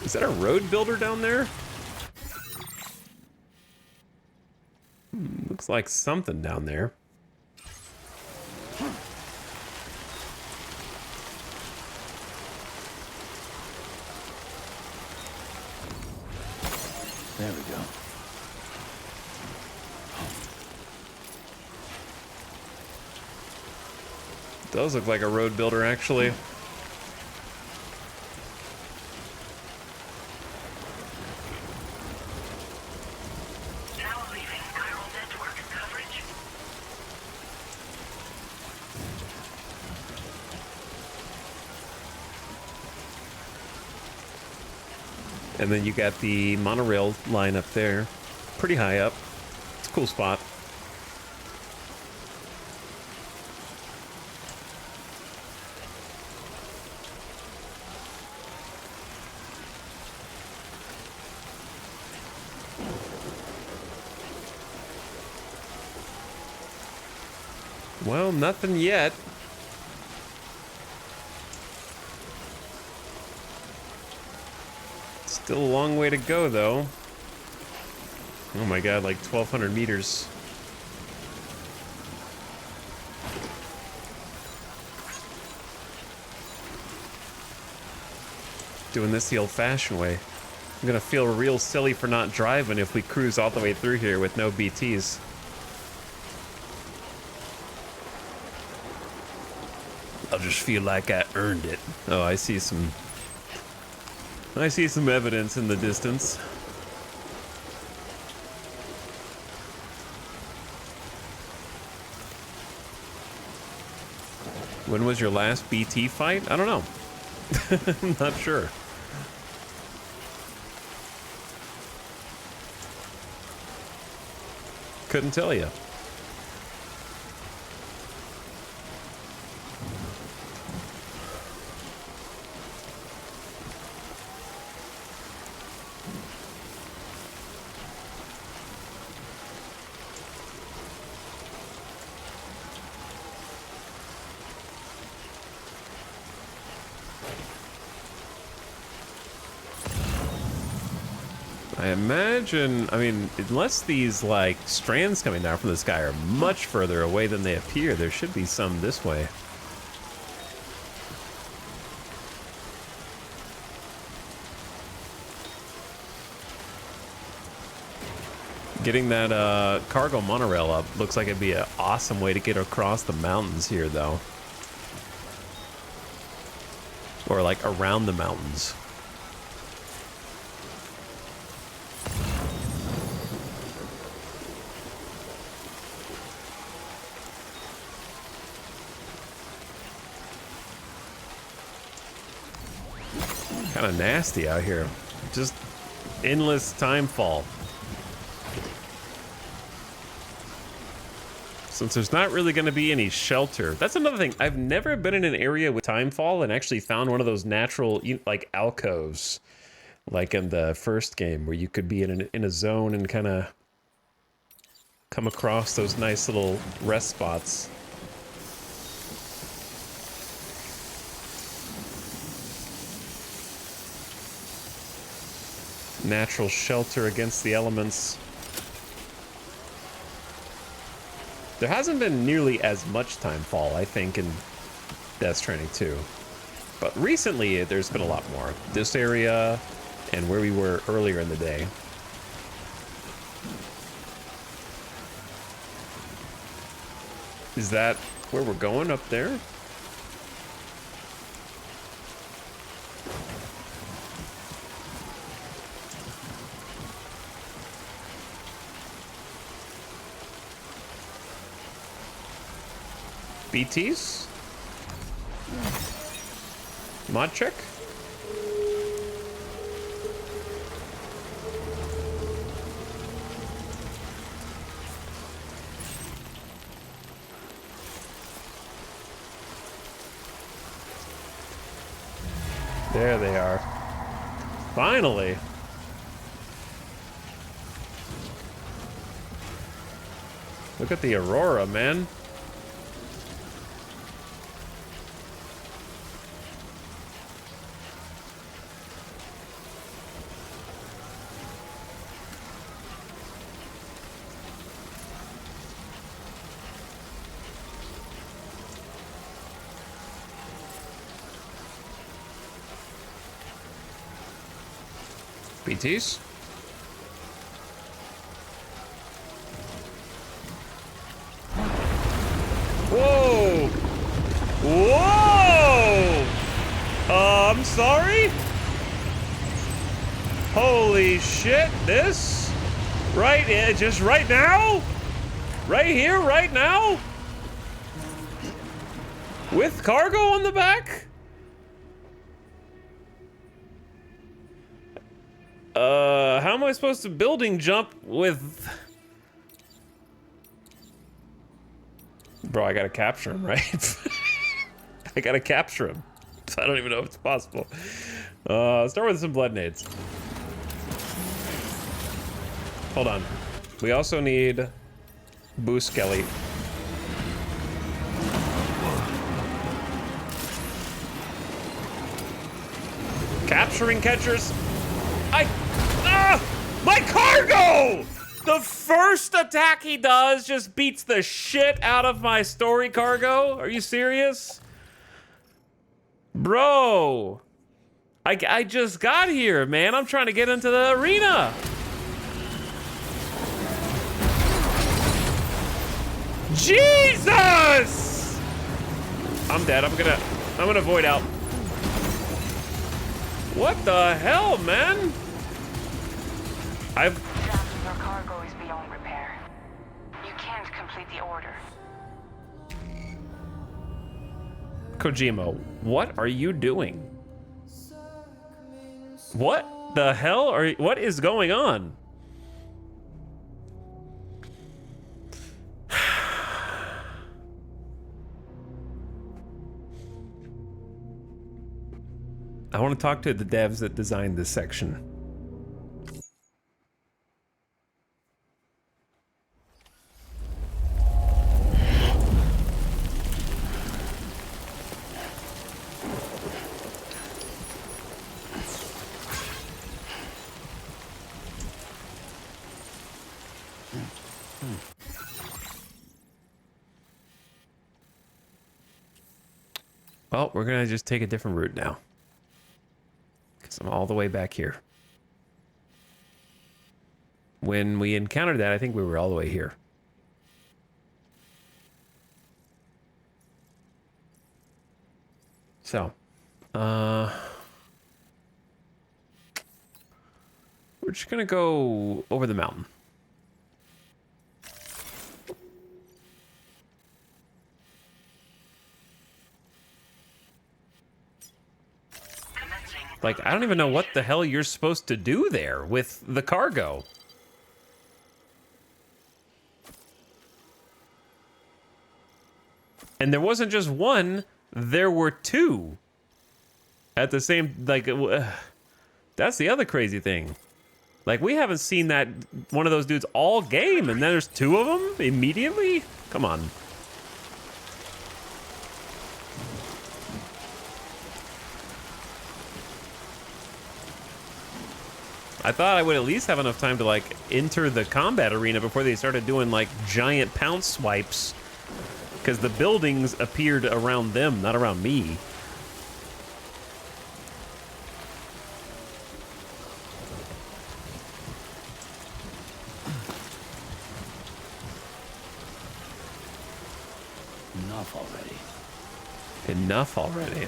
Is that a road builder down there? Looks like something down there. There we go. Does look like a road builder, actually. Now leaving chiral network coverage. And then you got the monorail line up there. Pretty high up. It's a cool spot. Well, nothing yet. Still a long way to go, though. Oh my god, like 1,200 meters. Doing this the old-fashioned way. I'm gonna feel real silly for not driving if we cruise all the way through here with no BTs. I'll just feel like I earned it. Oh, I see some evidence in the distance. When was your last BT fight? I don't know. I'm not sure. Couldn't tell you. I imagine, I mean, unless these, like, strands coming down from the sky are much further away than they appear, there should be some this way. Getting that cargo monorail up looks like it'd be an awesome way to get across the mountains here, though. Or, like, around the mountains. Kind of nasty out here. Just endless time fall. Since there's not really going to be any shelter. That's another thing. I've never been in an area with timefall and actually found one of those natural, like, alcoves. Like in the first game, where you could be in a zone and kind of come across those nice little rest spots. Natural shelter against the elements. There hasn't been nearly as much timefall, I think, in Death Stranding 2. But recently, there's been a lot more. This area, and where we were earlier in the day. Is that where we're going up there? BTs? Mod check? There they are. Finally. Look at the aurora, man. BTs? Whoa! Whoa! I'm sorry? Holy shit, this? Right, just right now? Right here, right now? With cargo on the back? How am I supposed to building jump with... Bro, I gotta capture him, right? I gotta capture him. So I don't even know if it's possible. Start with some blood nades. Hold on. We also need Boost Kelly. Capturing catchers. My cargo! The first attack he does just beats the shit out of my story cargo. Are you serious? Bro. I just got here, man. I'm trying to get into the arena. Jesus! I'm dead. I'm gonna void out. What the hell, man? Your cargo is beyond repair. You can't complete the order. Kojima, what are you doing? What the hell what is going on? I want to talk to the devs that designed this section. Well, we're gonna just take a different route now. Because I'm all the way back here. When we encountered that, I think we were all the way here. So, we're just gonna go over the mountain. Like, I don't even know what the hell you're supposed to do there with the cargo. And there wasn't just one, there were two. At the same, like, that's the other crazy thing. Like, we haven't seen that one of those dudes all game, and then there's two of them immediately? Come on. I thought I would at least have enough time to, like, enter the combat arena before they started doing, like, giant pounce swipes. Because the buildings appeared around them, not around me. Enough already. Enough already.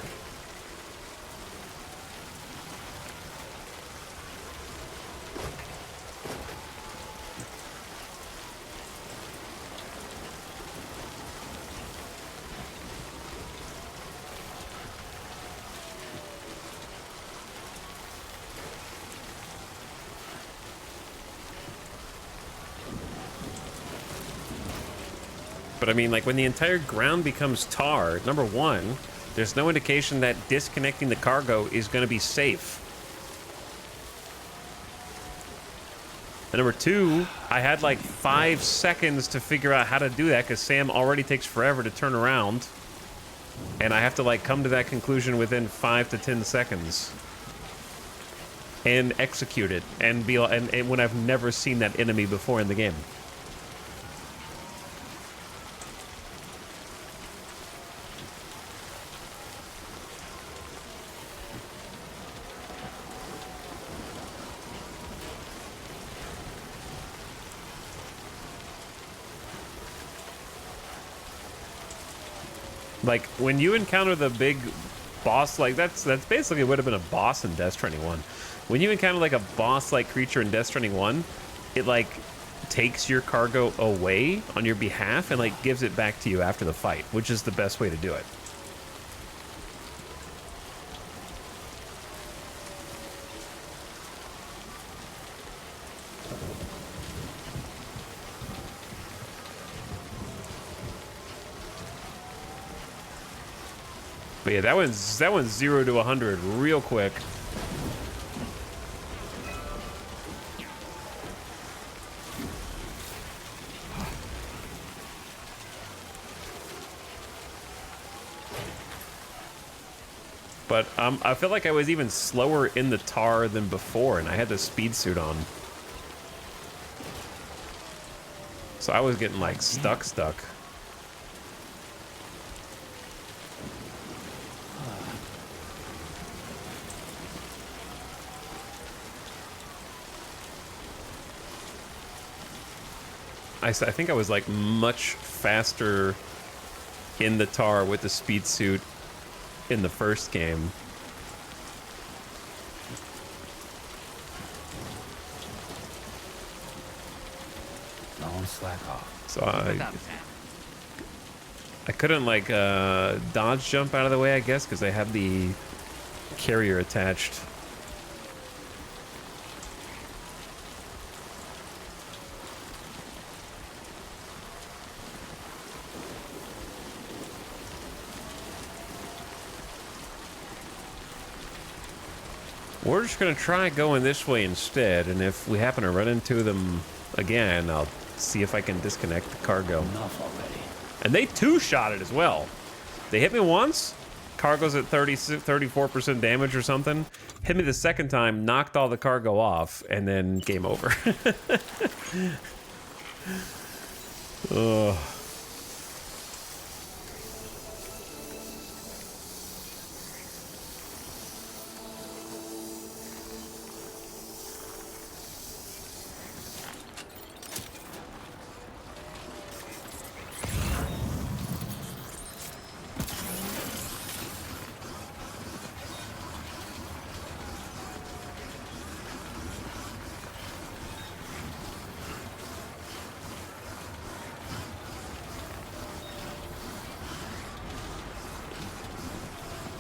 But I mean, like, when the entire ground becomes tar, number one, there's no indication that disconnecting the cargo is going to be safe. And number two, I had like 5 seconds to figure out how to do that because Sam already takes forever to turn around. And I have to, like, come to that conclusion within 5 to 10 seconds. And execute it. And be and when I've never seen that enemy before in the game. Like, when you encounter the big boss, like, that's basically would have been a boss in Death Stranding 1. When you encounter, like, a boss-like creature in Death Stranding 1, it, like, takes your cargo away on your behalf and, like, gives it back to you after the fight, which is the best way to do it. But yeah, that one's 0 to 100 real quick. But I feel like I was even slower in the tar than before, and I had the speed suit on. So I was getting, like, stuck. I think I was, like, much faster in the tar with the speed suit in the first game. Don't slack off. So I couldn't, like, dodge jump out of the way, I guess, because I had the carrier attached. We're just gonna try going this way instead, and if we happen to run into them again, I'll see if I can disconnect the cargo. Enough already. And they two-shot it as well. They hit me once, cargo's at 34% damage or something. Hit me the second time, knocked all the cargo off, and then game over. Ugh.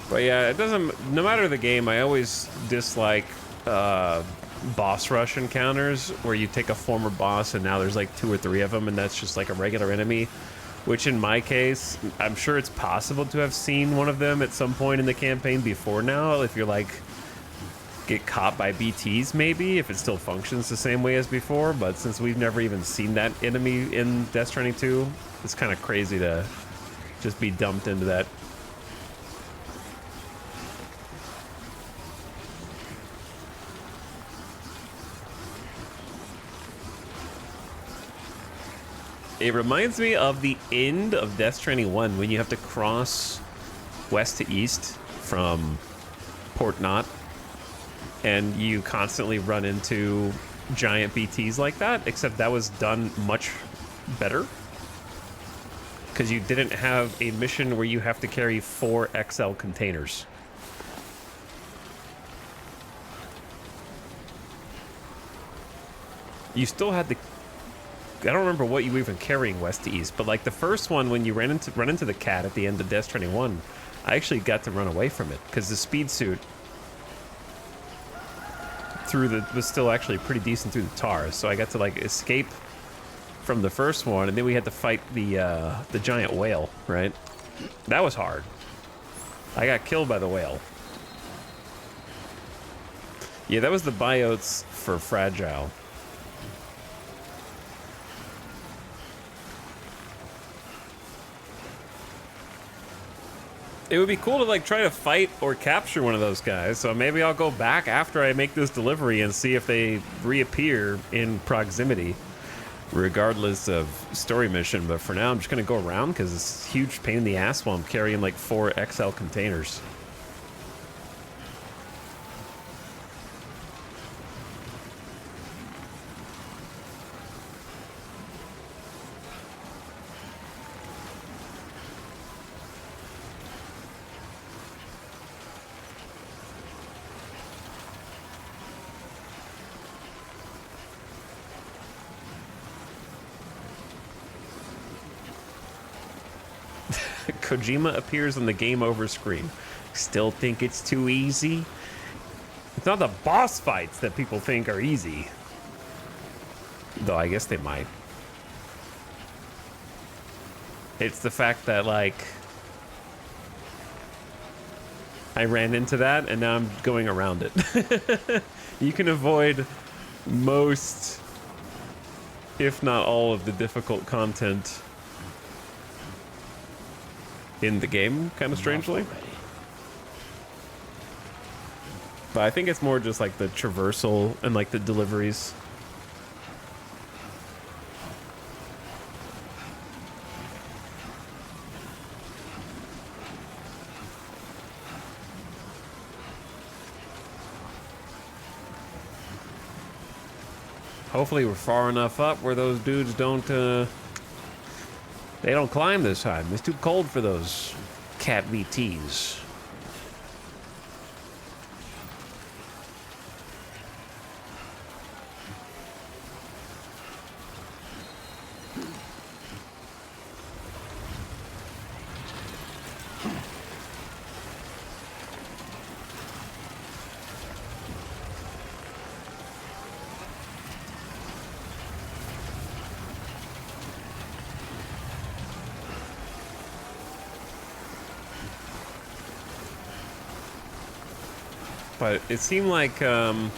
But yeah, it doesn't, no matter the game, I always dislike boss rush encounters where you take a former boss and now there's like 2 or 3 of them and that's just like a regular enemy. which in my case, I'm sure it's possible to have seen one of them at some point in the campaign before now, if you're like, get caught by BTs maybe, if it still functions the same way as before, but since we've never even seen that enemy in Death Stranding 2, it's kind of crazy to just be dumped into that. It reminds me of the end of Death Stranding 1 when you have to cross west to east from Port Knot, and you constantly run into giant BTs like that, except that was done much better because you didn't have a mission where you have to carry 4 XL containers. You still had to, I don't remember what you were even carrying west to east, but like the first one when you run into the cat at the end of Death Stranding 1, I actually got to run away from it because the speed suit was still actually pretty decent through the tar, so I got to like escape from the first one, and then we had to fight the giant whale, right? That was hard. I got killed by the whale. Yeah, that was the biotes for Fragile. It would be cool to like try to fight or capture one of those guys, so maybe I'll go back after I make this delivery and see if they reappear in proximity, regardless of story mission. But for now, I'm just gonna go around because it's a huge pain in the ass while I'm carrying like 4 XL containers. Kojima appears on the game over screen. Still think it's too easy? It's not the boss fights that people think are easy. Though I guess they might. It's the fact that, like, I ran into that and now I'm going around it. You can avoid most, if not all, of the difficult content in the game, kind of strangely. But I think it's more just like the traversal and like the deliveries. Hopefully we're far enough up where those dudes don't they don't climb this time. It's too cold for those cat VTs. But it seemed like that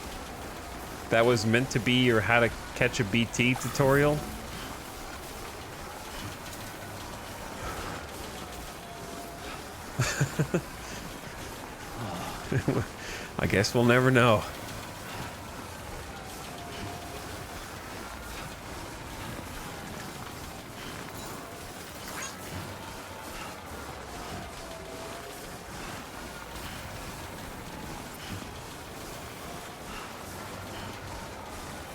was meant to be your how to catch a BT tutorial. I guess we'll never know.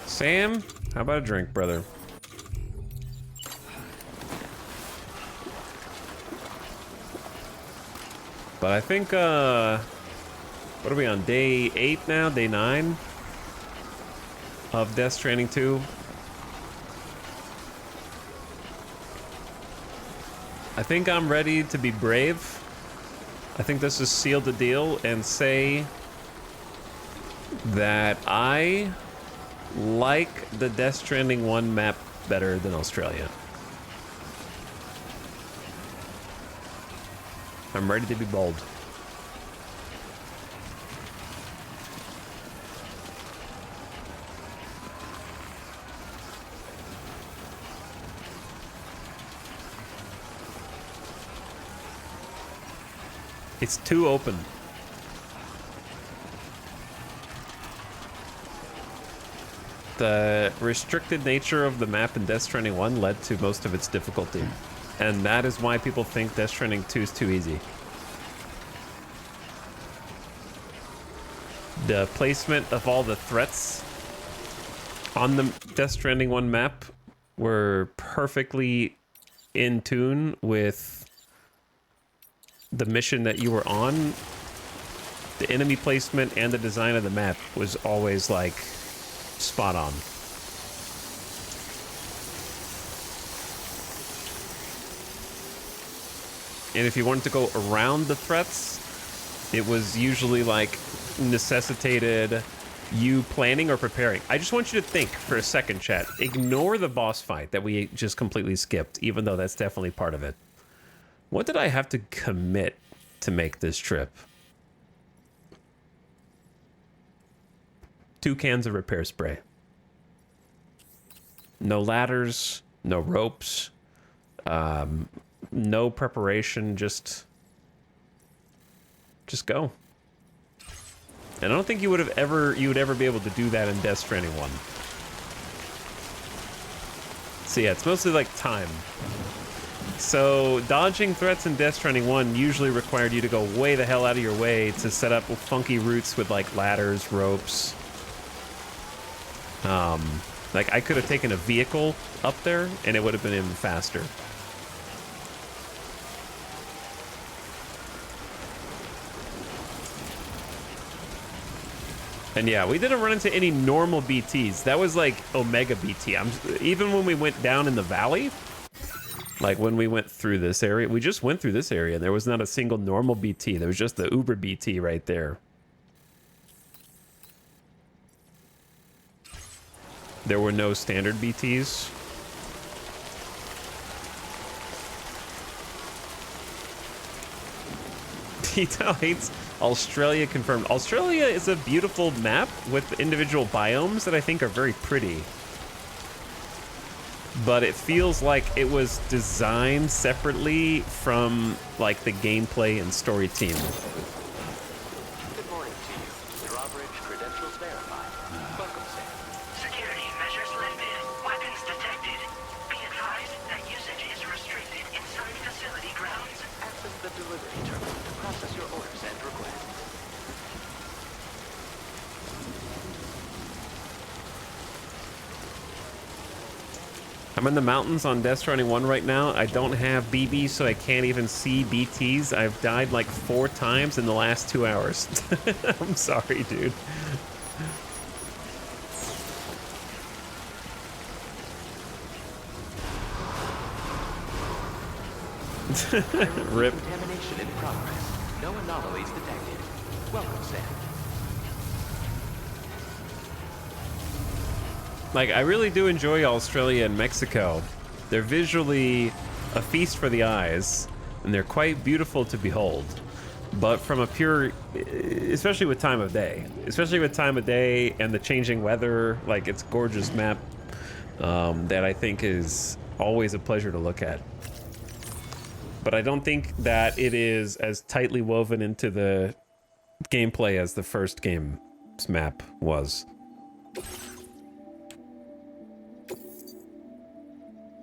Sam, how about a drink, brother? But I think, what are we on, day 8 now? Day 9 of Death Stranding 2? I think I'm ready to be brave. I think this is seal the deal and say that I like the Death Stranding 1 map better than Australia. I'm ready to be bold. It's too open. The restricted nature of the map in Death Stranding 1 led to most of its difficulty. And that is why people think Death Stranding 2 is too easy. The placement of all the threats on the Death Stranding 1 map were perfectly in tune with the mission that you were on. The enemy placement and the design of the map was always like spot on. And if you wanted to go around the threats, it was usually like necessitated you planning or preparing. I just want you to think for a second, chat. Ignore the boss fight that we just completely skipped, even though that's definitely part of it. What did I have to commit to make this trip? 2 cans of repair spray. No ladders, no ropes, no preparation, just go. And I don't think you would ever be able to do that in Death Stranding 1. So yeah, it's mostly like time. So dodging threats in Death Stranding 1 usually required you to go way the hell out of your way to set up funky routes with like ladders, ropes. Like I could have taken a vehicle up there and it would have been even faster. And yeah, we didn't run into any normal BTs. That was like Omega BT. Even when we went down in the valley, like when we went through this area, we just went through this area. There was not a single normal BT. There was just the Uber BT right there. There were no standard BTs. Etal hates Australia confirmed. Australia is a beautiful map with individual biomes that I think are very pretty. But it feels like it was designed separately from like the gameplay and story team. Good morning to you. Drawbridge credentials verified. Welcome, Sam. Security measures lifted. Weapons detected. Be advised that usage is restricted inside facility grounds. Access the delivery terminal to process your orders and requests. I'm in the mountains on Death Stranding 1 right now. I don't have BBs, so I can't even see BTs. I've died like 4 times in the last 2 hours. I'm sorry, dude. Rip. Contamination in progress. No anomalies detected. Welcome, Sam. Like, I really do enjoy Australia and Mexico. They're visually a feast for the eyes, and they're quite beautiful to behold. But from a pure, especially with time of day and the changing weather, like it's a gorgeous map that I think is always a pleasure to look at. But I don't think that it is as tightly woven into the gameplay as the first game's map was.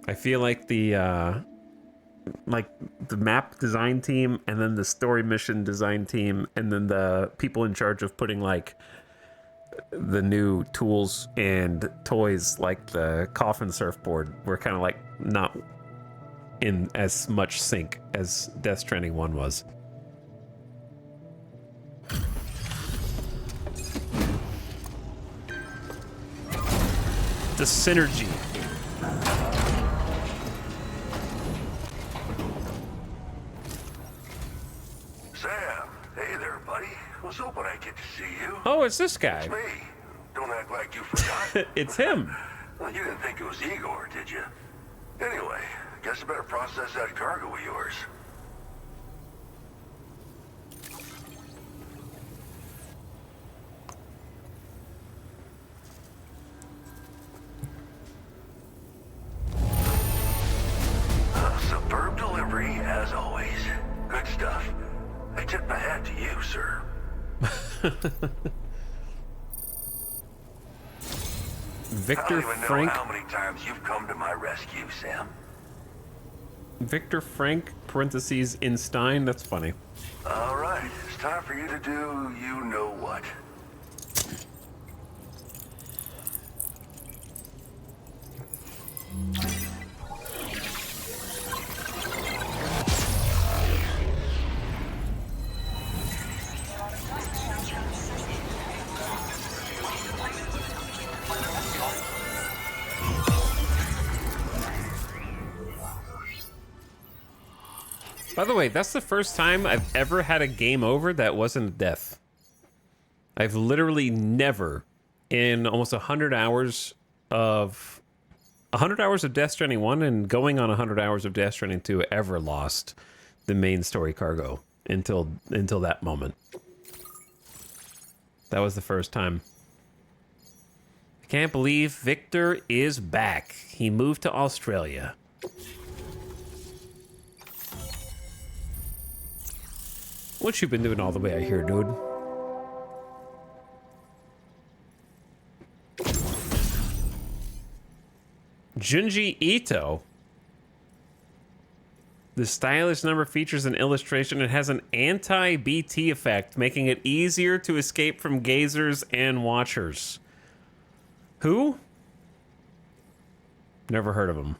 I feel like the map design team and then the story mission design team and then the people in charge of putting like the new tools and toys like the coffin surfboard were kind of like not in as much sync as Death Stranding 1 was. The synergy. Sam, hey there, buddy. Was hoping I'd get to see you. Oh, it's this guy. It's me. Don't act like you forgot. It's him. Well, you didn't think it was Igor, did you? Anyway, guess I better process that cargo of yours. Victor I don't even know Frank. how many times you've come to my rescue, Sam. Victor Frank, parentheses, in Stein. That's funny. All right, it's time for you to do you know what. By the way, that's the first time I've ever had a game over that wasn't a death. I've literally never, in almost 100 hours of 100 hours of Death Stranding 1 and going on 100 hours of Death Stranding 2, ever lost the main story cargo until that moment. That was the first time. I can't believe Victor is back. He moved to Australia. What you been doing all the way out here, dude? Junji Ito. The stylish number features an illustration. It has an anti-BT effect, making it easier to escape from gazers and watchers. Who? Never heard of him.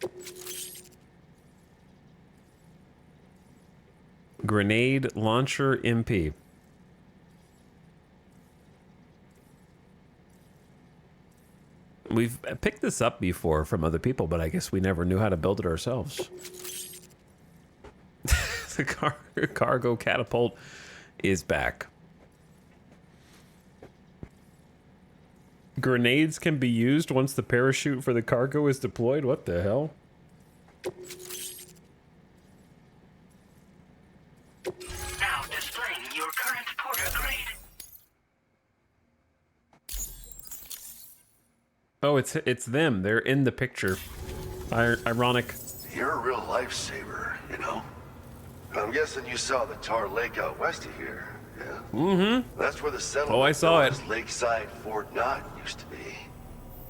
Grenade Launcher MP. We've picked this up before from other people, but I guess we never knew how to build it ourselves. The cargo catapult is back. Grenades can be used once the parachute for the cargo is deployed. What the hell? Now displaying your current porter grade. Oh, it's them. They're in the picture. Ironic. You're a real lifesaver, you know? I'm guessing you saw the tar lake out west of here, yeah? Mm-hmm. That's where the settlement Oh, I saw it. Lakeside Fort Knott used to be.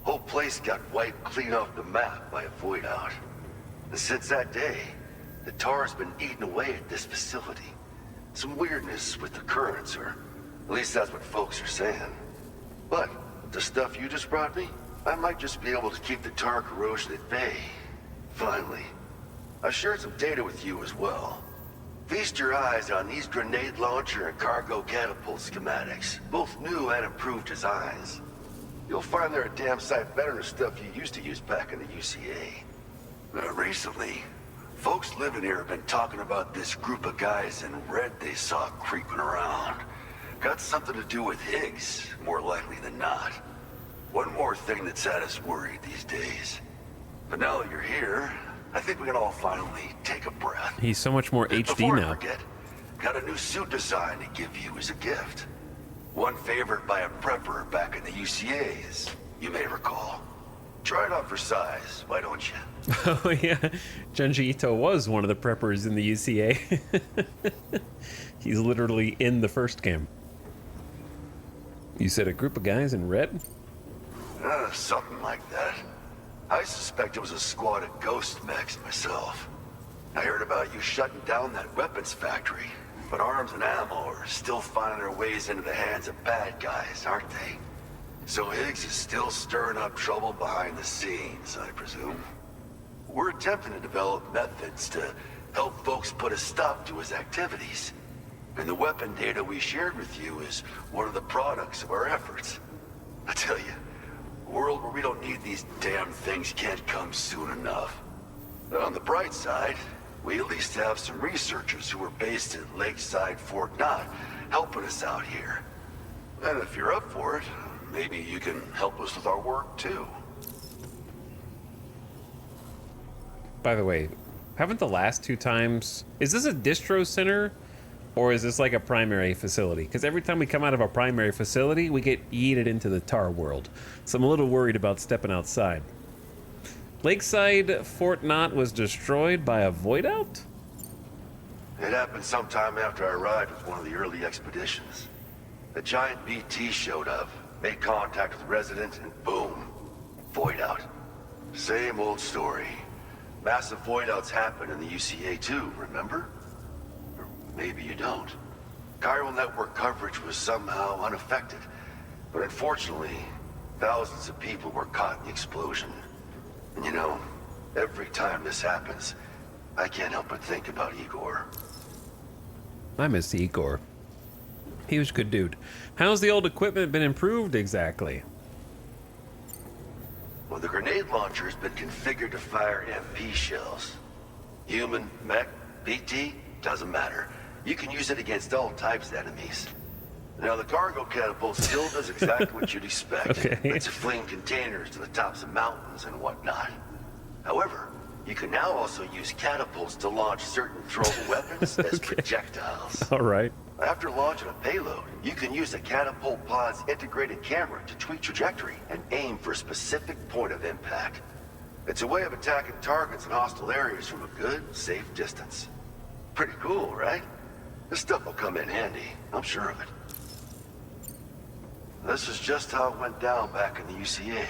Whole place got wiped clean off the map by a void out. And since that day, the tar's been eating away at this facility. Some weirdness with the currents, or at least that's what folks are saying. But the stuff you just brought me, I might just be able to keep the tar corrosion at bay. Finally. I shared some data with you as well. Feast your eyes on these grenade launcher and cargo catapult schematics, both new and improved designs. You'll find they're a damn sight better than stuff you used to use back in the UCA. Recently, folks living here have been talking about this group of guys in red they saw creeping around. Got something to do with Higgs, more likely than not. One more thing that's had us worried these days. But now that you're here, I think we can all finally take a breath. He's so much more HD Before now. I forget, got a new suit design to give you as a gift. One favored by a prepper back in the UCAs, you may recall. Try it out for size, why don't you? Oh yeah, Junji Ito was one of the preppers in the UCA. He's literally in the first game. You said a group of guys in red? Something like that. I suspect it was a squad of ghost mechs myself. I heard about you shutting down that weapons factory, but arms and ammo are still finding their ways into the hands of bad guys, aren't they? So Higgs is still stirring up trouble behind the scenes, I presume. We're attempting to develop methods to help folks put a stop to his activities. And the weapon data we shared with you is one of the products of our efforts. I tell you, a world where we don't need these damn things can't come soon enough. But on the bright side, we at least have some researchers who are based in Lakeside Fort Knott helping us out here. And if you're up for it, maybe you can help us with our work too. By the way, haven't the last two times... Is this a distro center? Or is this like a primary facility? Because every time we come out of a primary facility, we get yeeted into the tar world. So I'm a little worried about stepping outside. Lakeside Fort Knott was destroyed by a void out? It happened sometime after I arrived with one of the early expeditions. A giant BT showed up, made contact with residents, and boom, void out. Same old story. Massive void outs happen in the UCA too, remember? Or maybe you don't. Chiral network coverage was somehow unaffected, but unfortunately, thousands of people were caught in the explosion. And you know, every time this happens, I can't help but think about Igor. I miss Igor. He was a good dude. How's the old equipment been improved exactly? Well, the grenade launcher has been configured to fire MP shells. Human, mech, BT, doesn't matter. You can use it against all types of enemies. Now, the cargo catapult still does exactly what you'd expect. Okay. It's fling containers to the tops of mountains and whatnot. However, you can now also use catapults to launch certain throwable weapons as projectiles. All right. After launching a payload, you can use a catapult pod's integrated camera to tweak trajectory and aim for a specific point of impact. It's a way of attacking targets in hostile areas from a good, safe distance. Pretty cool, right? This stuff will come in handy, I'm sure of it. This is just how it went down back in the UCA.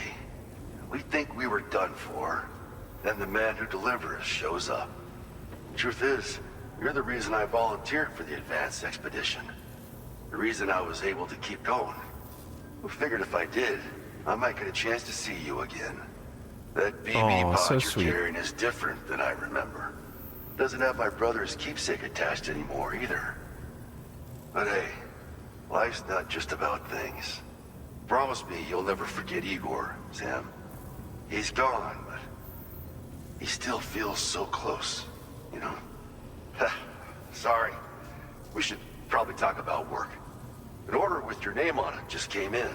We think we were done for. Then the man who delivers shows up. Truth is, you're the reason I volunteered for the advanced expedition. The reason I was able to keep going. We figured if I did, I might get a chance to see you again. That BB Aw, pod so you're sweet. carrying is different than I remember. Doesn't have my brother's keepsake attached anymore either. But hey, life's not just about things. Promise me you'll never forget Igor, Sam. He's gone, but he still feels so close, you know? Sorry. We should probably talk about work. An order with your name on it just came in.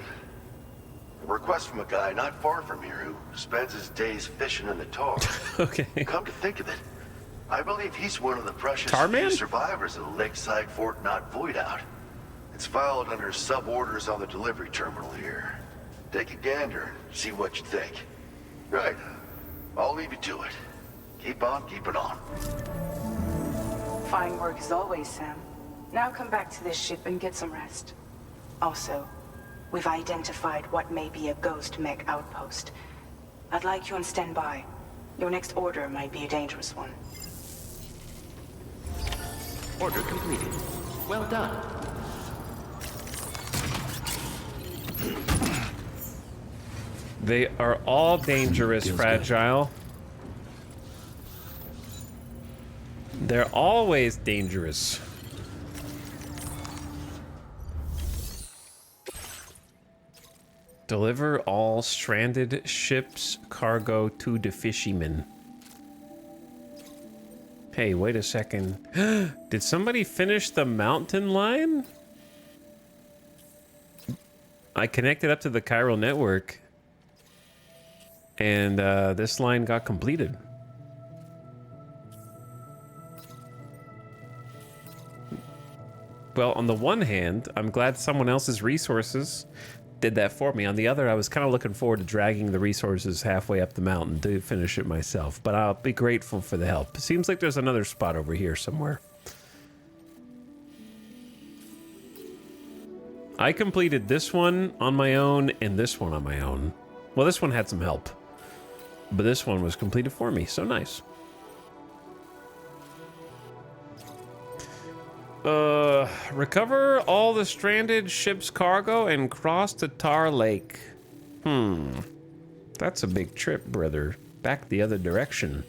A request from a guy not far from here who spends his days fishing in the tar. Okay. Come to think of it, I believe he's one of the precious Tarman? few survivors of the Lakeside Fort Knot void out. It's filed under sub-orders on the delivery terminal here. Take a gander and see what you think. Right. I'll leave you to it. Keep on keeping on. Fine work as always, Sam. Now come back to this ship and get some rest. Also, we've identified what may be a ghost mech outpost. I'd like you on standby. Your next order might be a dangerous one. Order completed. Well done. They are all dangerous, Feels fragile. They're always dangerous. Deliver all stranded ships' cargo to the fishermen. Hey, wait a second. Did somebody finish the mountain line? I connected up to the chiral network, and this line got completed. Well, on the one hand, I'm glad someone else's resources did that for me. On the other, I was kind of looking forward to dragging the resources halfway up the mountain to finish it myself, but I'll be grateful for the help. It seems like there's another spot over here somewhere. I completed this one on my own and this one on my own. Well, this one had some help, but this one was completed for me, so nice. Recover all the stranded ship's cargo and cross to Tar Lake. That's a big trip, brother. Back the other direction.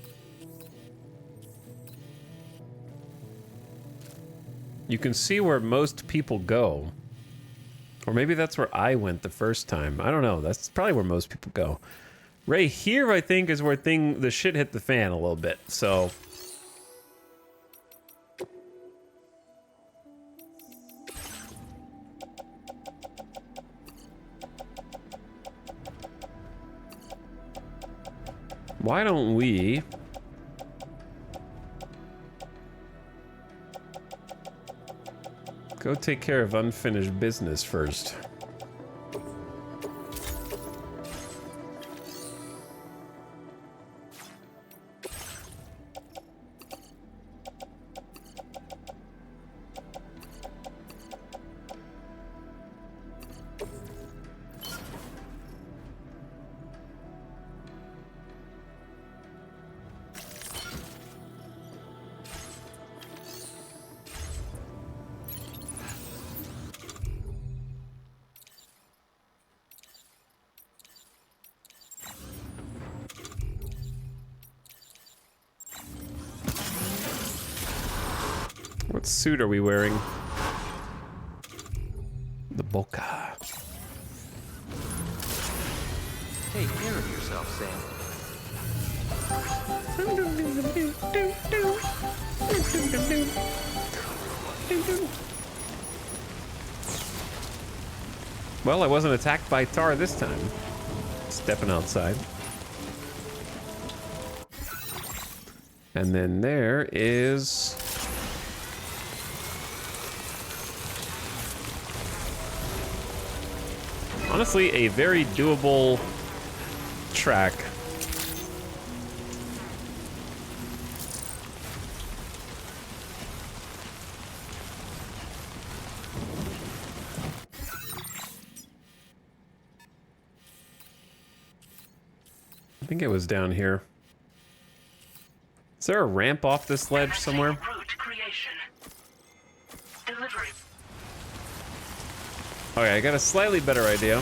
You can see where most people go. Or maybe that's where I went the first time. I don't know. That's probably where most people go. Right here, I think, is where the shit hit the fan a little bit. So... why don't we go take care of unfinished business first? What suit are we wearing? The Boca. Take care of yourself, Sam. Well, I wasn't attacked by tar this time. Stepping outside. And then there is... honestly, a very doable track. I think it was down here. Is there a ramp off this ledge somewhere? Route creation. Delivery. Okay, I got a slightly better idea.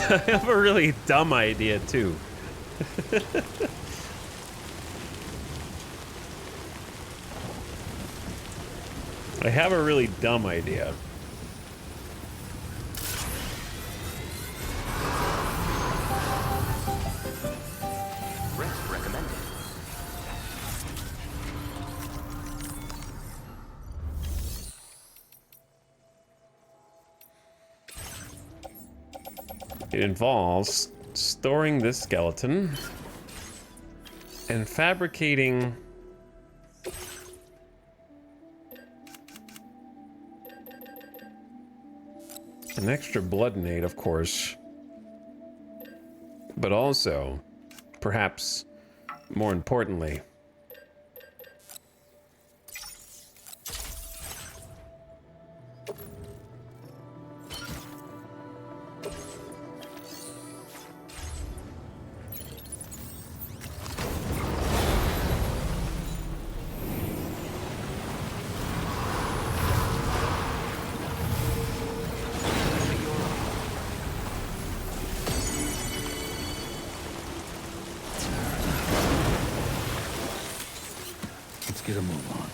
I have a really dumb idea, too. I have a really dumb idea. Rest recommended. It involves storing this skeleton and fabricating an extra blood nade, of course, but also, perhaps more importantly, Let's get a move on.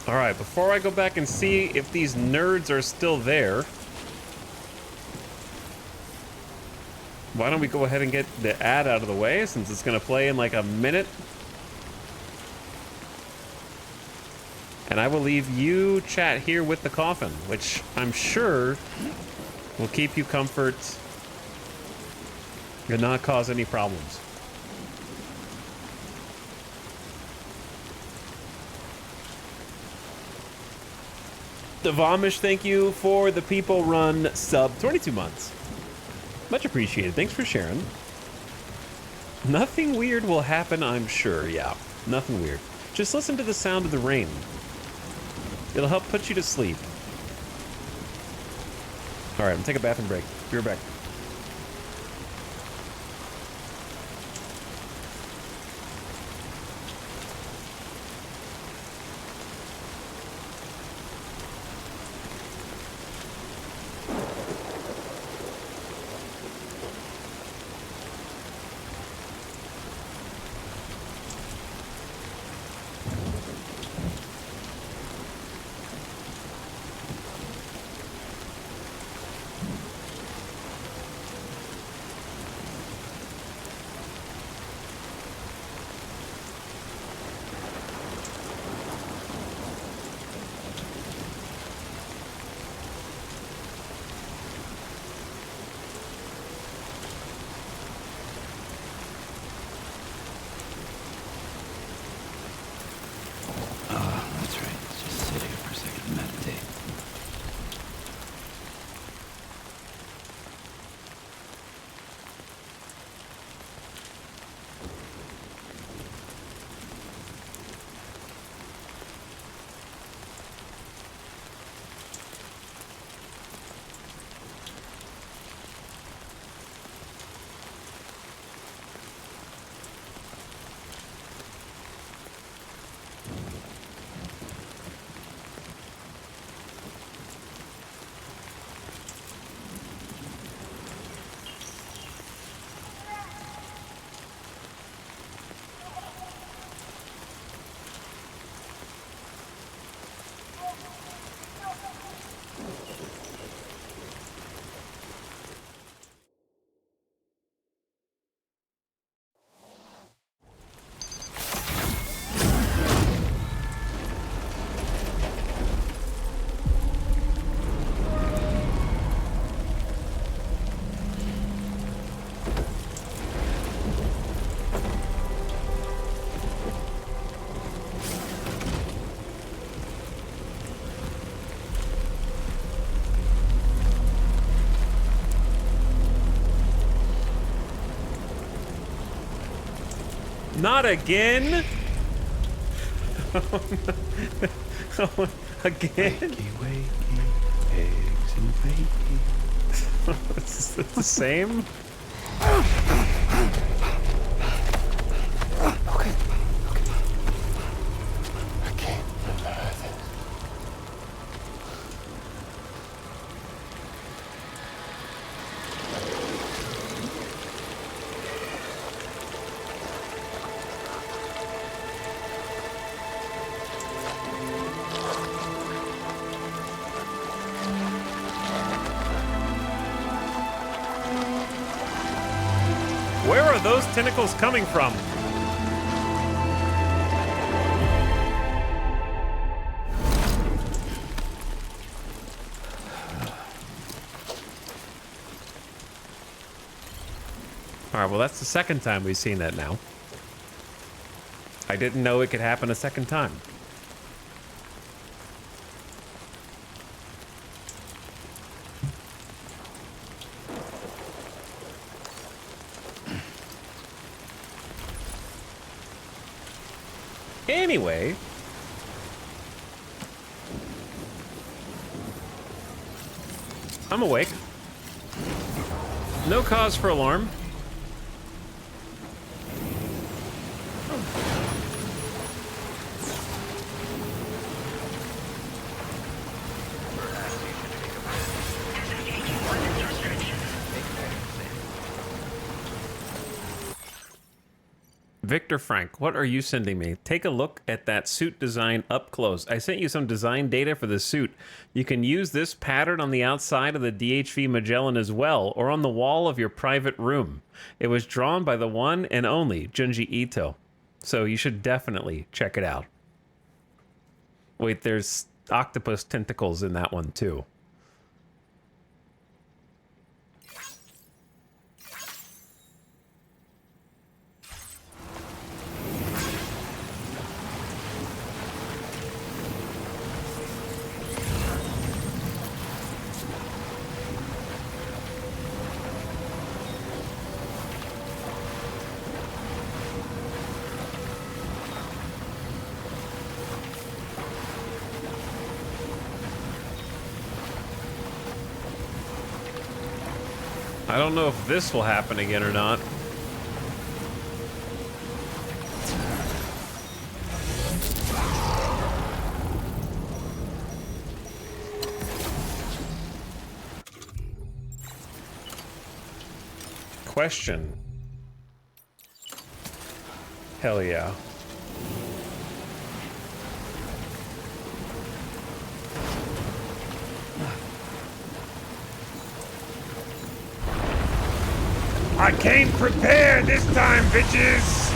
all right, before I go back and see if these nerds are still there, why don't we go ahead and get the ad out of the way since it's going to play in like a minute? And I will leave you chat here with the coffin, which I'm sure will keep you comfort and not cause any problems. The Vomish, thank you for the People Run sub 22 months. Much appreciated. Thanks for sharing. Nothing weird will happen, I'm sure. Yeah, nothing weird. Just listen to the sound of the rain. It'll help put you to sleep. All right, I'm gonna take a bathroom break. Be right back. Not again! Oh, again? Wakey, wakey, eggs and bacon. Is it the same? Okay. I can't remember this. Where are those tentacles coming from? Alright, well that's the second time we've seen that now. I didn't know it could happen a second time. Anyway, I'm awake. No cause for alarm. Victor Frank, what are you sending me? Take a look at that suit design up close. I sent you some design data for the suit. You can use this pattern on the outside of the DHV Magellan as well, or on the wall of your private room. It was drawn by the one and only Junji Ito. So you should definitely check it out. Wait, there's octopus tentacles in that one too. I don't know if this will happen again or not. Question. Hell yeah. I came prepared this time, bitches!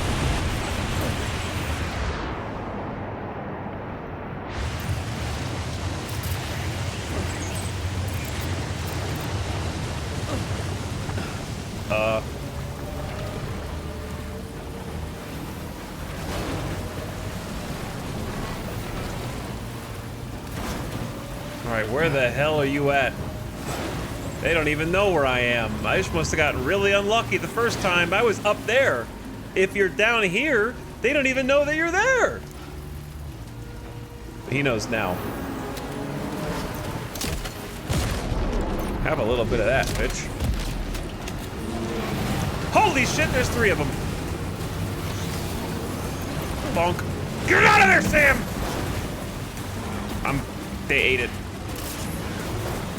Alright, where the hell are you at? They don't even know where I am. I just must have gotten really unlucky the first time. I was up there. If you're down here, they don't even know that you're there. He knows now. Have a little bit of that, bitch. Holy shit, there's 3 of them. Bonk. Get out of there, Sam! They ate it.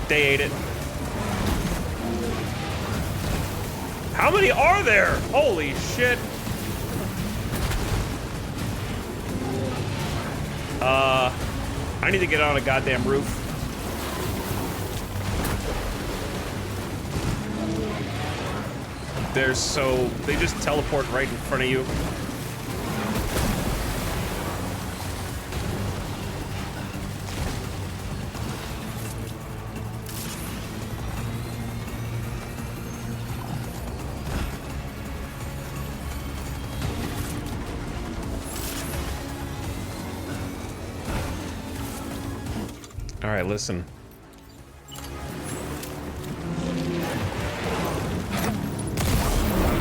They ate it. How many are there? Holy shit. I need to get on a goddamn roof. They just teleport right in front of you. All right, listen.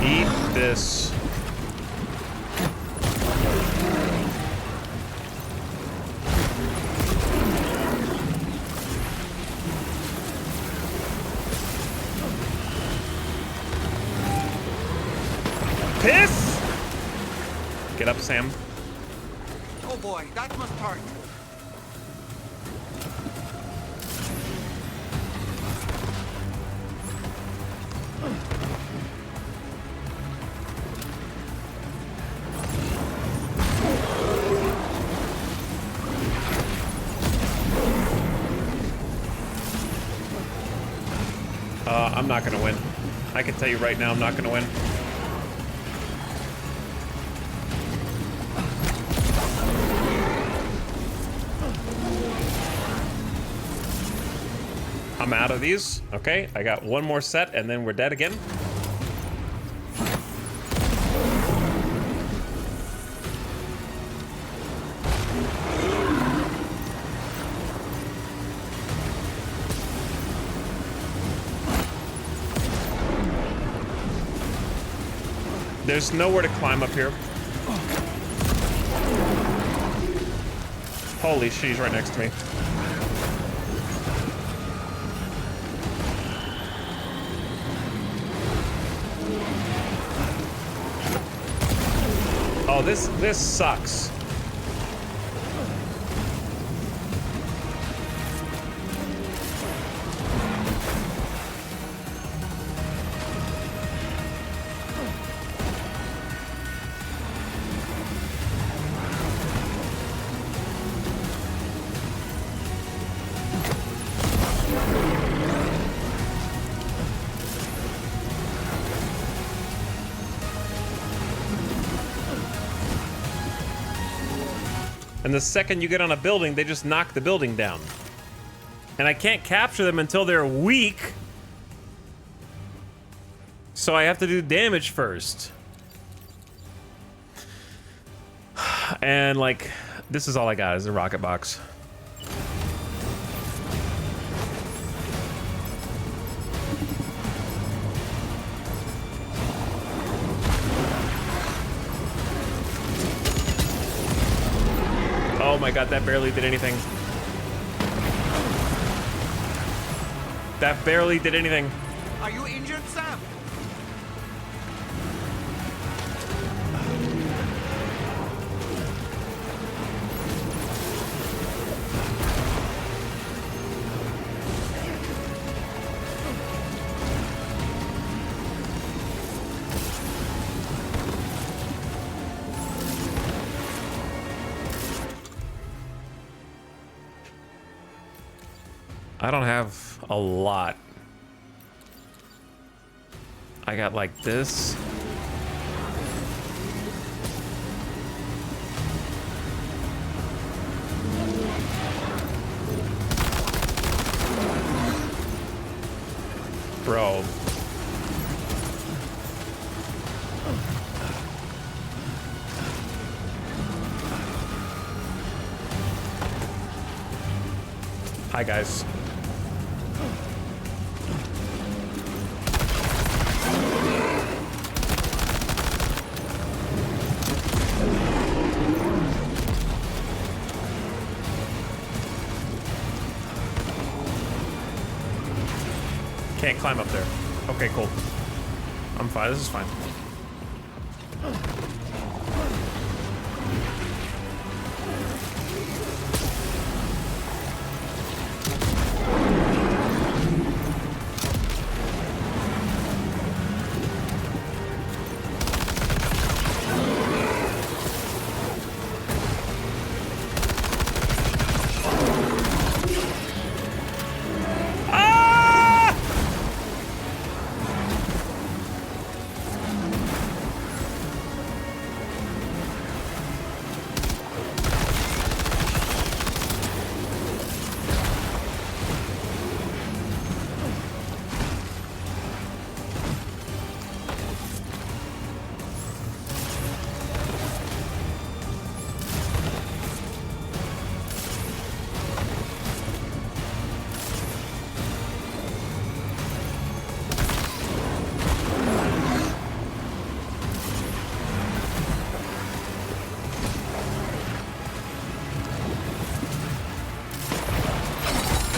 Eat this. piss! Get up, Sam. Oh boy, that must hurt. I'm not gonna win. I can tell you right now, I'm not gonna win. I'm out of these. Okay, I got one more set and then we're dead again. There's nowhere to climb up here. Holy shit, he's right next to me. Oh, this sucks. And the second you get on a building, they just knock the building down. And I can't capture them until they're weak. So I have to do damage first. And like, this is all I got is a rocket box. Oh my god, that barely did anything. That barely did anything. Are you injured, Sam? I don't have a lot. I got like this. Bro. Hi, guys. Can't climb up there. Okay, cool. I'm fine. This is fine.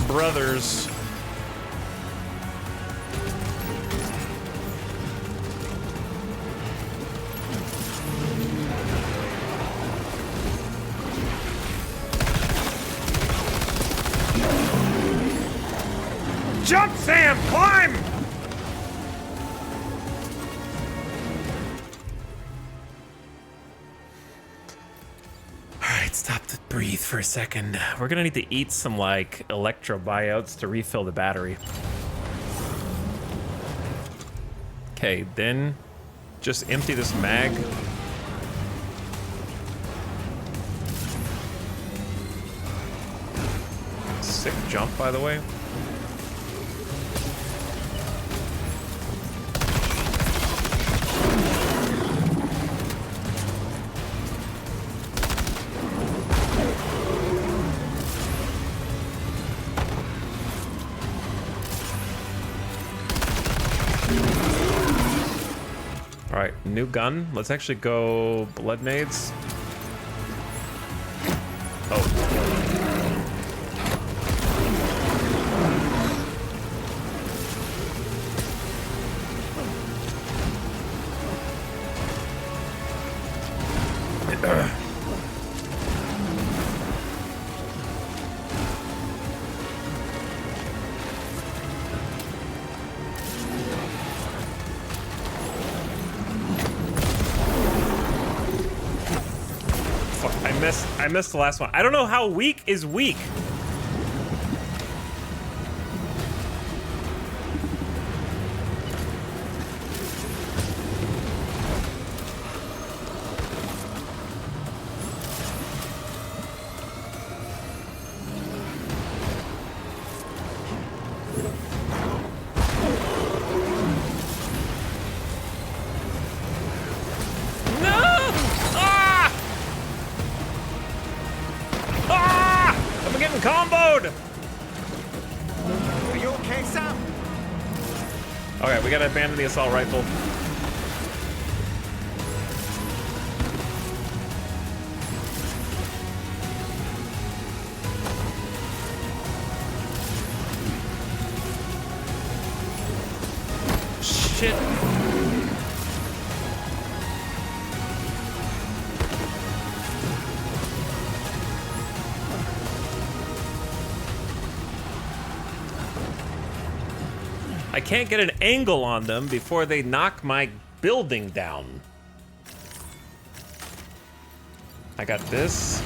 Brothers. Jump, Sam! Climb! Alright, stop to breathe for a second. We're gonna need to eat some, like, electro buyouts to refill the battery. Okay, then just empty this mag. Sick jump, by the way. All right, new gun. Let's actually go blood nades. Oh. I missed the last one. I don't know how weak is weak. Gotta abandon the assault rifle. Shit. I can't get an angle on them before they knock my building down. I got this.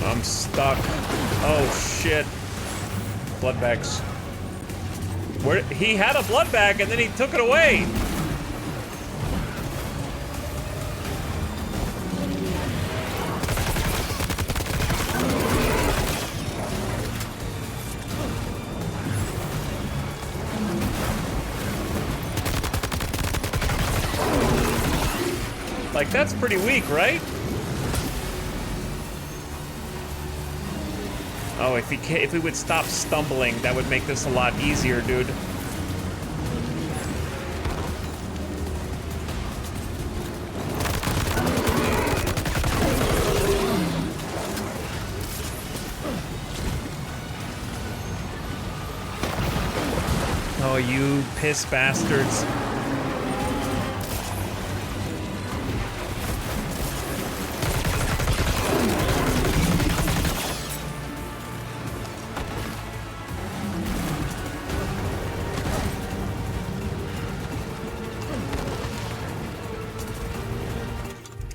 I'm stuck. Oh shit. Blood bags. Where he had a blood bag and then he took it away. Like, that's pretty weak, right? Oh, if we would stop stumbling, that would make this a lot easier, dude. Oh, you piss bastards.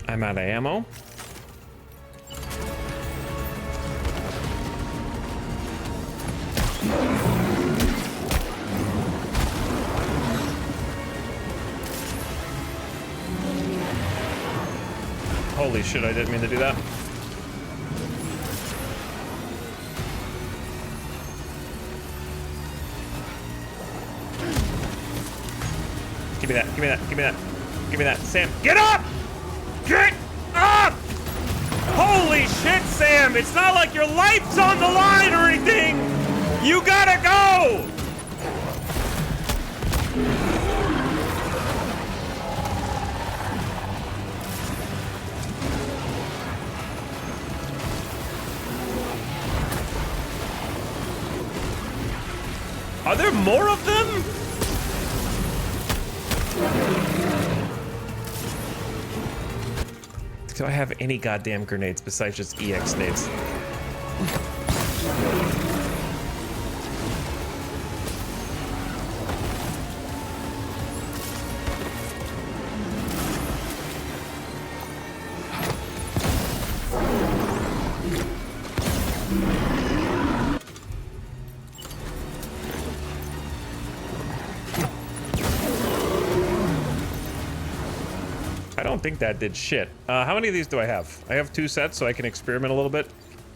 I'm out of ammo. Holy shit, I didn't mean to do that. Give me that, give me that, give me that, give me that. Sam, get up! Get up! Holy shit, Sam! It's not like your life's on the line or anything! You gotta go! Are there more of them? Do I have any goddamn grenades besides just EX nades? I don't think that did shit. How many of these do I have? I have 2 sets, so I can experiment a little bit.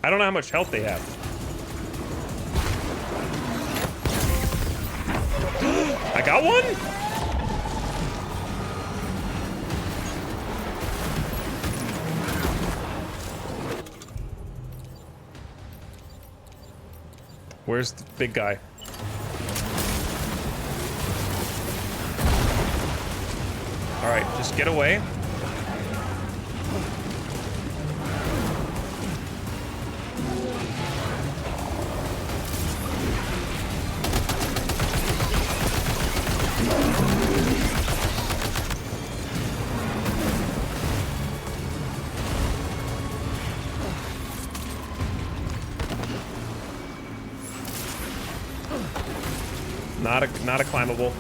I don't know how much health they have. I got one? Where's the big guy? All right, just get away. Not a climbable.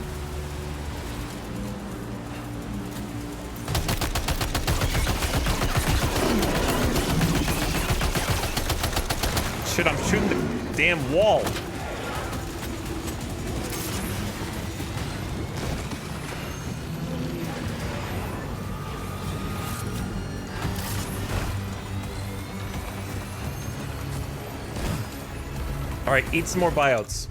Shit, I'm shooting the damn wall. All right, eat some more buyouts.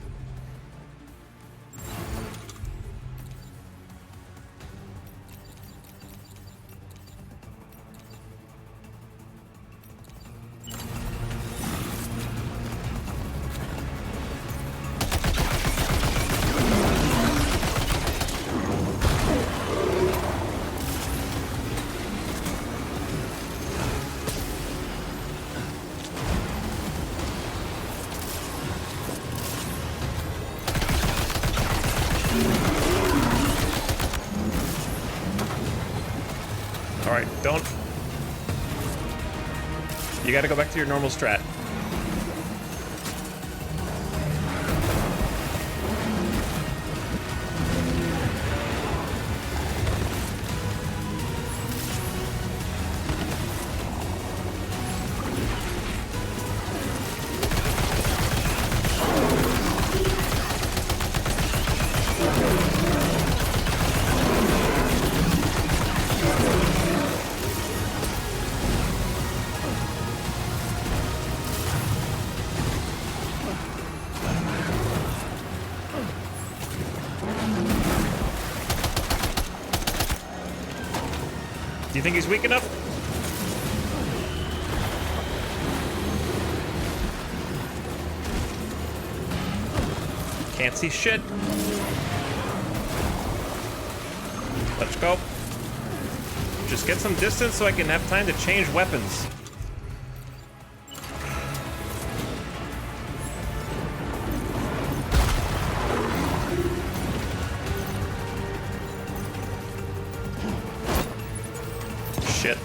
Don't. You gotta go back to your normal strat. Do you think he's weak enough? Can't see shit. Let's go. Just get some distance so I can have time to change weapons. Shit.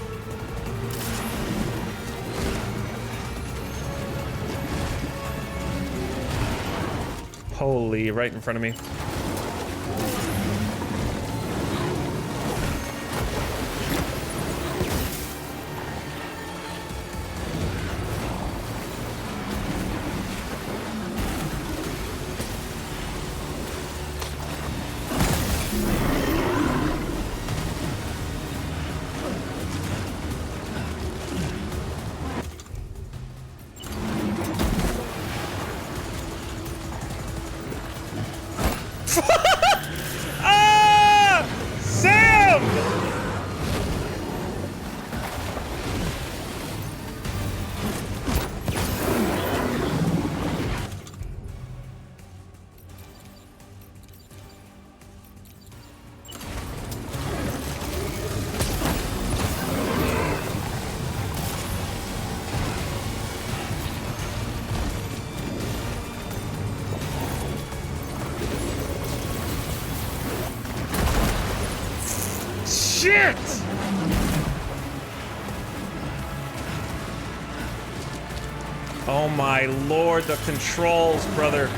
Holy, right in front of me. Ah! Sam! shit! Oh my lord, the controls, brother.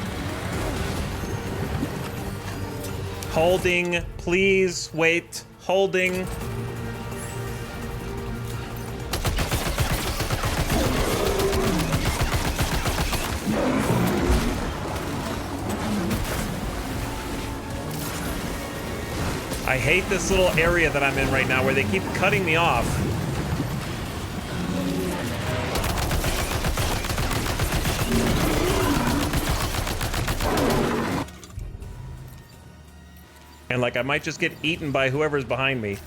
Holding, please, wait, holding. I hate this little area that I'm in right now where they keep cutting me off. And like I might just get eaten by whoever's behind me.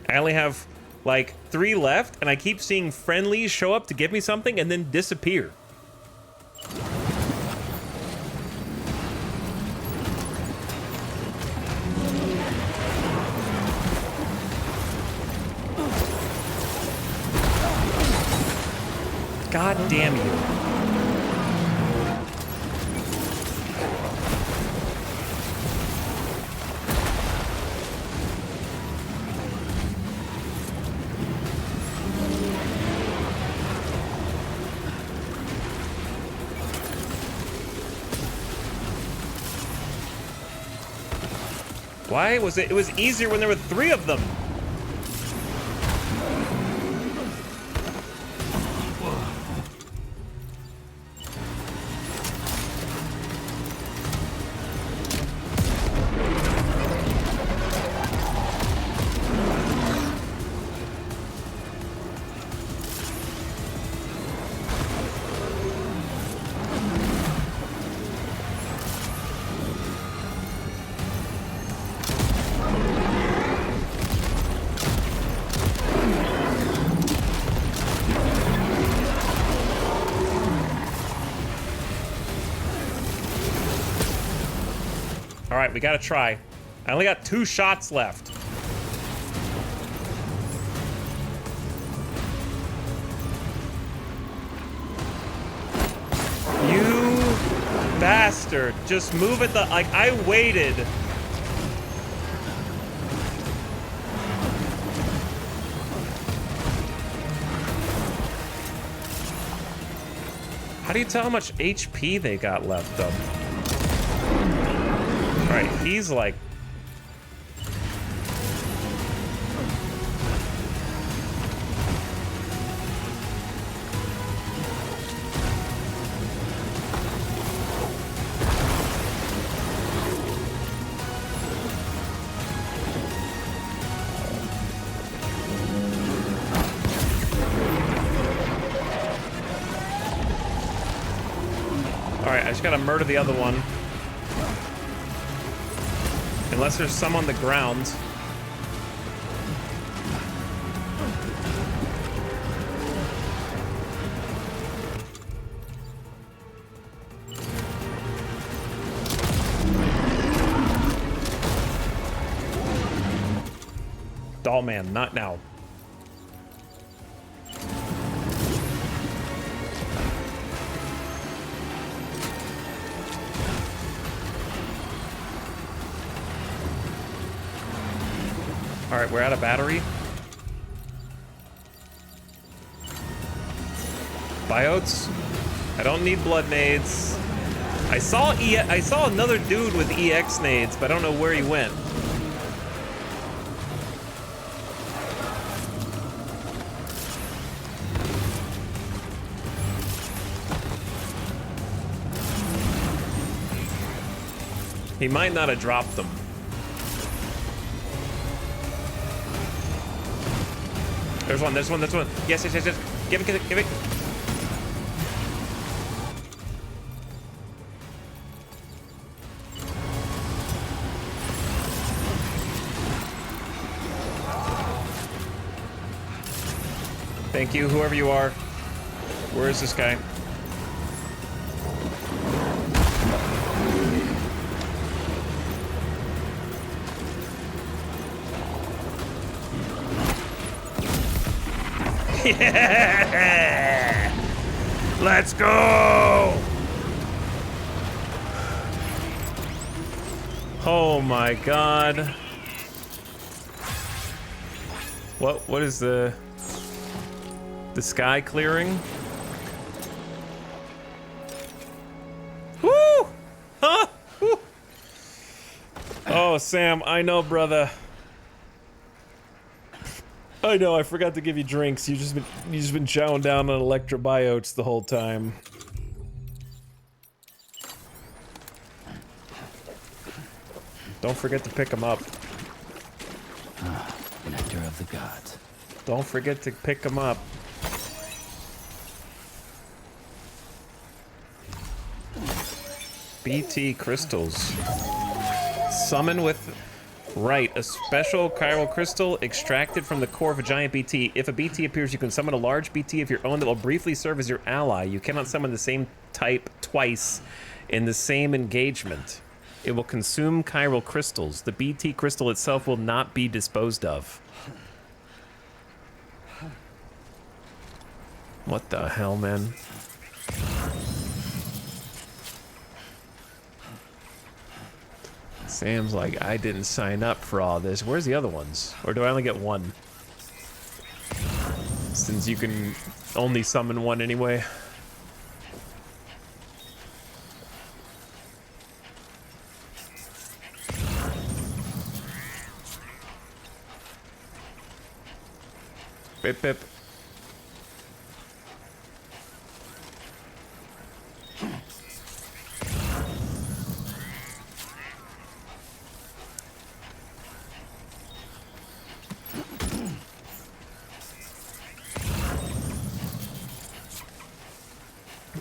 I only have like 3 left and I keep seeing friendlies show up to give me something and then disappear. God damn you. Why was it? It was easier when there were 3 of them. All right, we gotta try. I only got 2 shots left. You bastard. Just move it like, I waited. How do you tell how much HP they got left, though? Alright, he's like... Alright, I just gotta murder the other one. Unless there's some on the ground. Doll man, not now. All right, we're out of battery. Biotes. I don't need blood nades. I saw another dude with EX nades, but I don't know where he went. He might not have dropped them. There's one, there's one, there's one. Yes, yes, yes, yes. Give it, give it, give it. Thank you, whoever you are. Where is this guy? Yeah! Let's go! Oh my god. What is the sky clearing? Woo! Huh? Woo! Oh, Sam, I know, brother. I know, I forgot to give you drinks. You just been chowing down on electrobiotes the whole time. Don't forget to pick them up. Nectar of the gods. Don't forget to pick them up. BT crystals. Summon with... Right, a special chiral crystal extracted from the core of a giant BT. If a BT appears, you can summon a large BT of your own that will briefly serve as your ally. You cannot summon the same type twice in the same engagement. It will consume chiral crystals. The BT crystal itself will not be disposed of. What the hell, man? Sam's like, I didn't sign up for all this. Where's the other ones? Or do I only get one? Since you can only summon one anyway. Bip bip.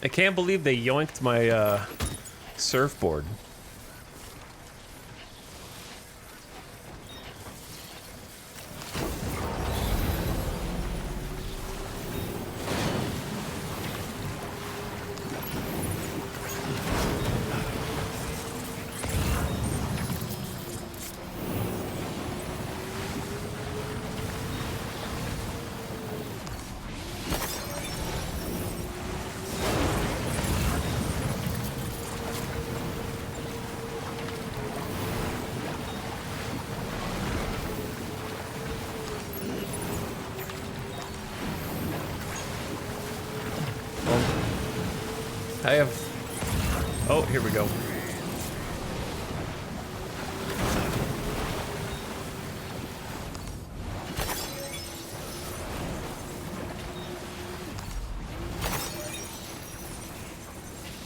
I can't believe they yoinked my surfboard. I have... Oh, here we go.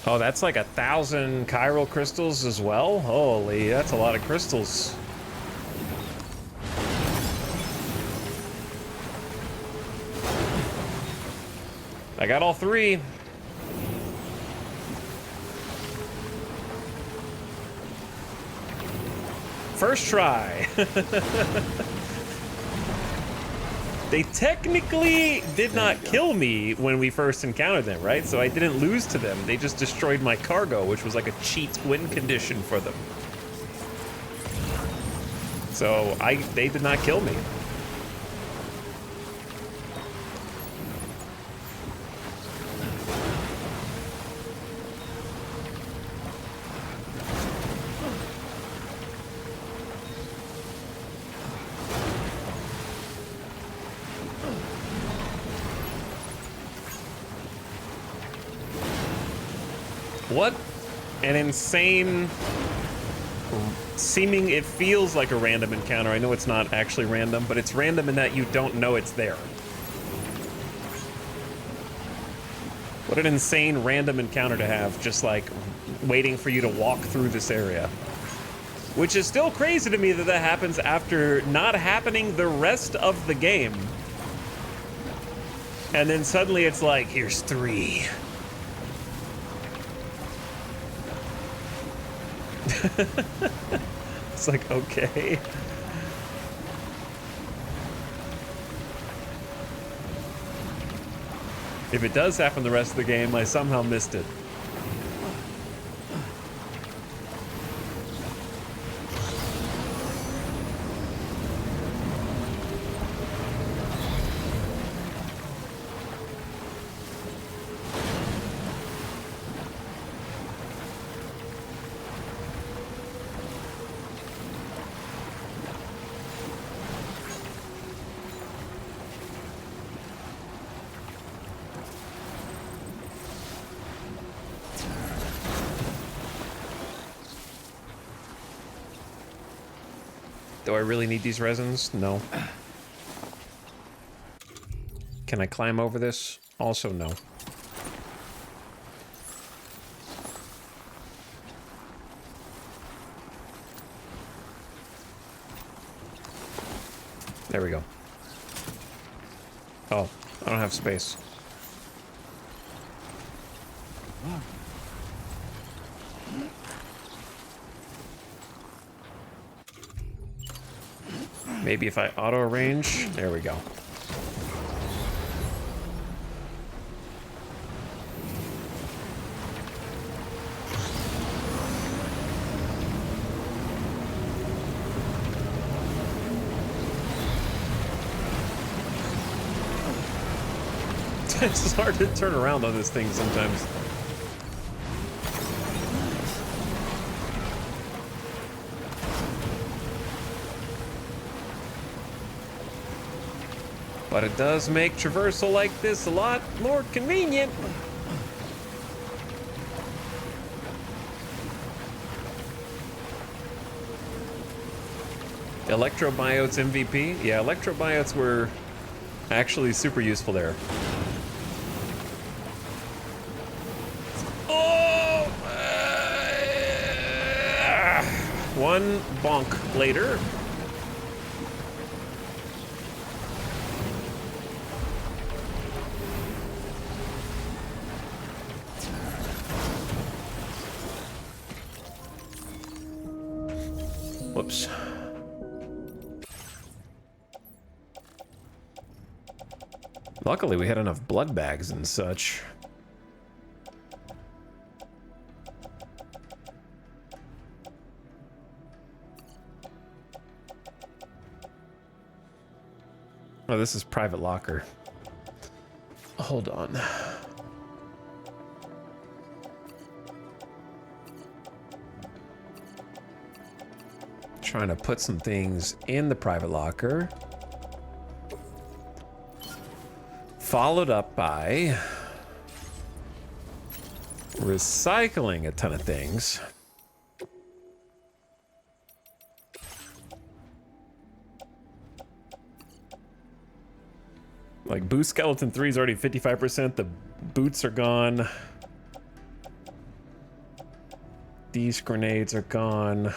Oh, that's like 1,000 chiral crystals as well? Holy, that's a lot of crystals. I got all 3. First try. They technically did not kill me when we first encountered them, right? So I didn't lose to them. They just destroyed my cargo, which was like a cheat win condition for them. So they did not kill me. What an insane seeming, it feels like a random encounter. I know it's not actually random, but it's random in that you don't know it's there. What an insane random encounter to have, just like waiting for you to walk through this area. Which is still crazy to me that that happens after not happening the rest of the game. And then suddenly it's like, here's 3. It's like, okay. If it does happen the rest of the game, I somehow missed it. Do I really need these resins? No. Can I climb over this? Also, no. There we go. Oh, I don't have space. Maybe if I auto-arrange, there we go. It's hard to turn around on this thing sometimes. But it does make traversal like this a lot more convenient. Electrobiotes MVP? Yeah, electrobiotes were actually super useful there. Oh! One bonk later. Whoops. Luckily, we had enough blood bags and such. Oh, this is private locker. Hold on. Trying to put some things in the private locker. Followed up by recycling a ton of things. Like Boost Skeleton 3 is already 55%. The boots are gone. These grenades are gone.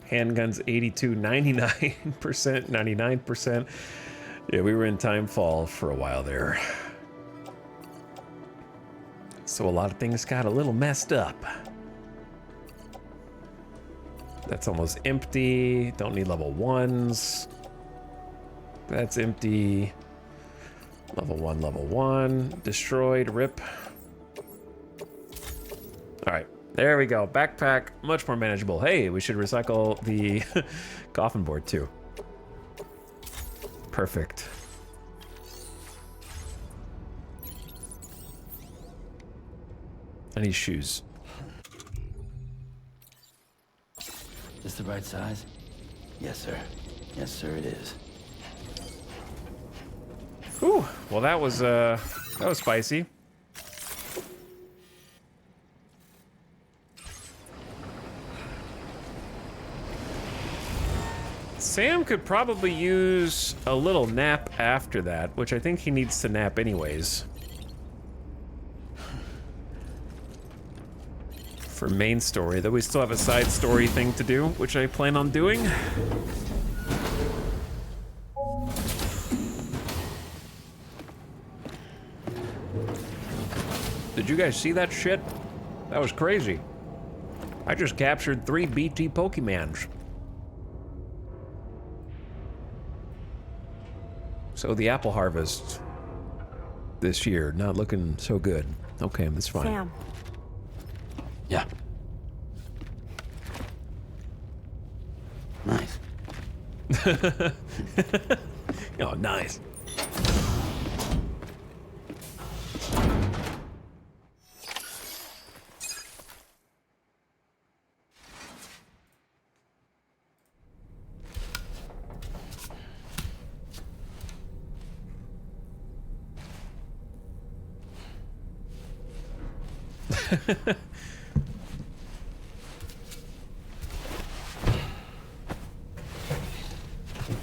Handguns 82, 99%, 99%. Yeah, we were in Timefall for a while there. So a lot of things got a little messed up. That's almost empty. Don't need level 1s. That's empty. Level 1. Destroyed, rip. All right. There we go. Backpack, much more manageable. Hey, we should recycle the coffin board too. Perfect. I need shoes. This the right size? Yes, sir. Yes, sir, it is. Ooh, well that was spicy. Sam could probably use a little nap after that, which I think he needs to nap anyways. For main story, though we still have a side story thing to do, which I plan on doing. Did you guys see that shit? That was crazy. I just captured 3 BT Pokemons. So the apple harvest this year, not looking so good. Okay, that's fine. Sam. Yeah. Nice. Oh, nice.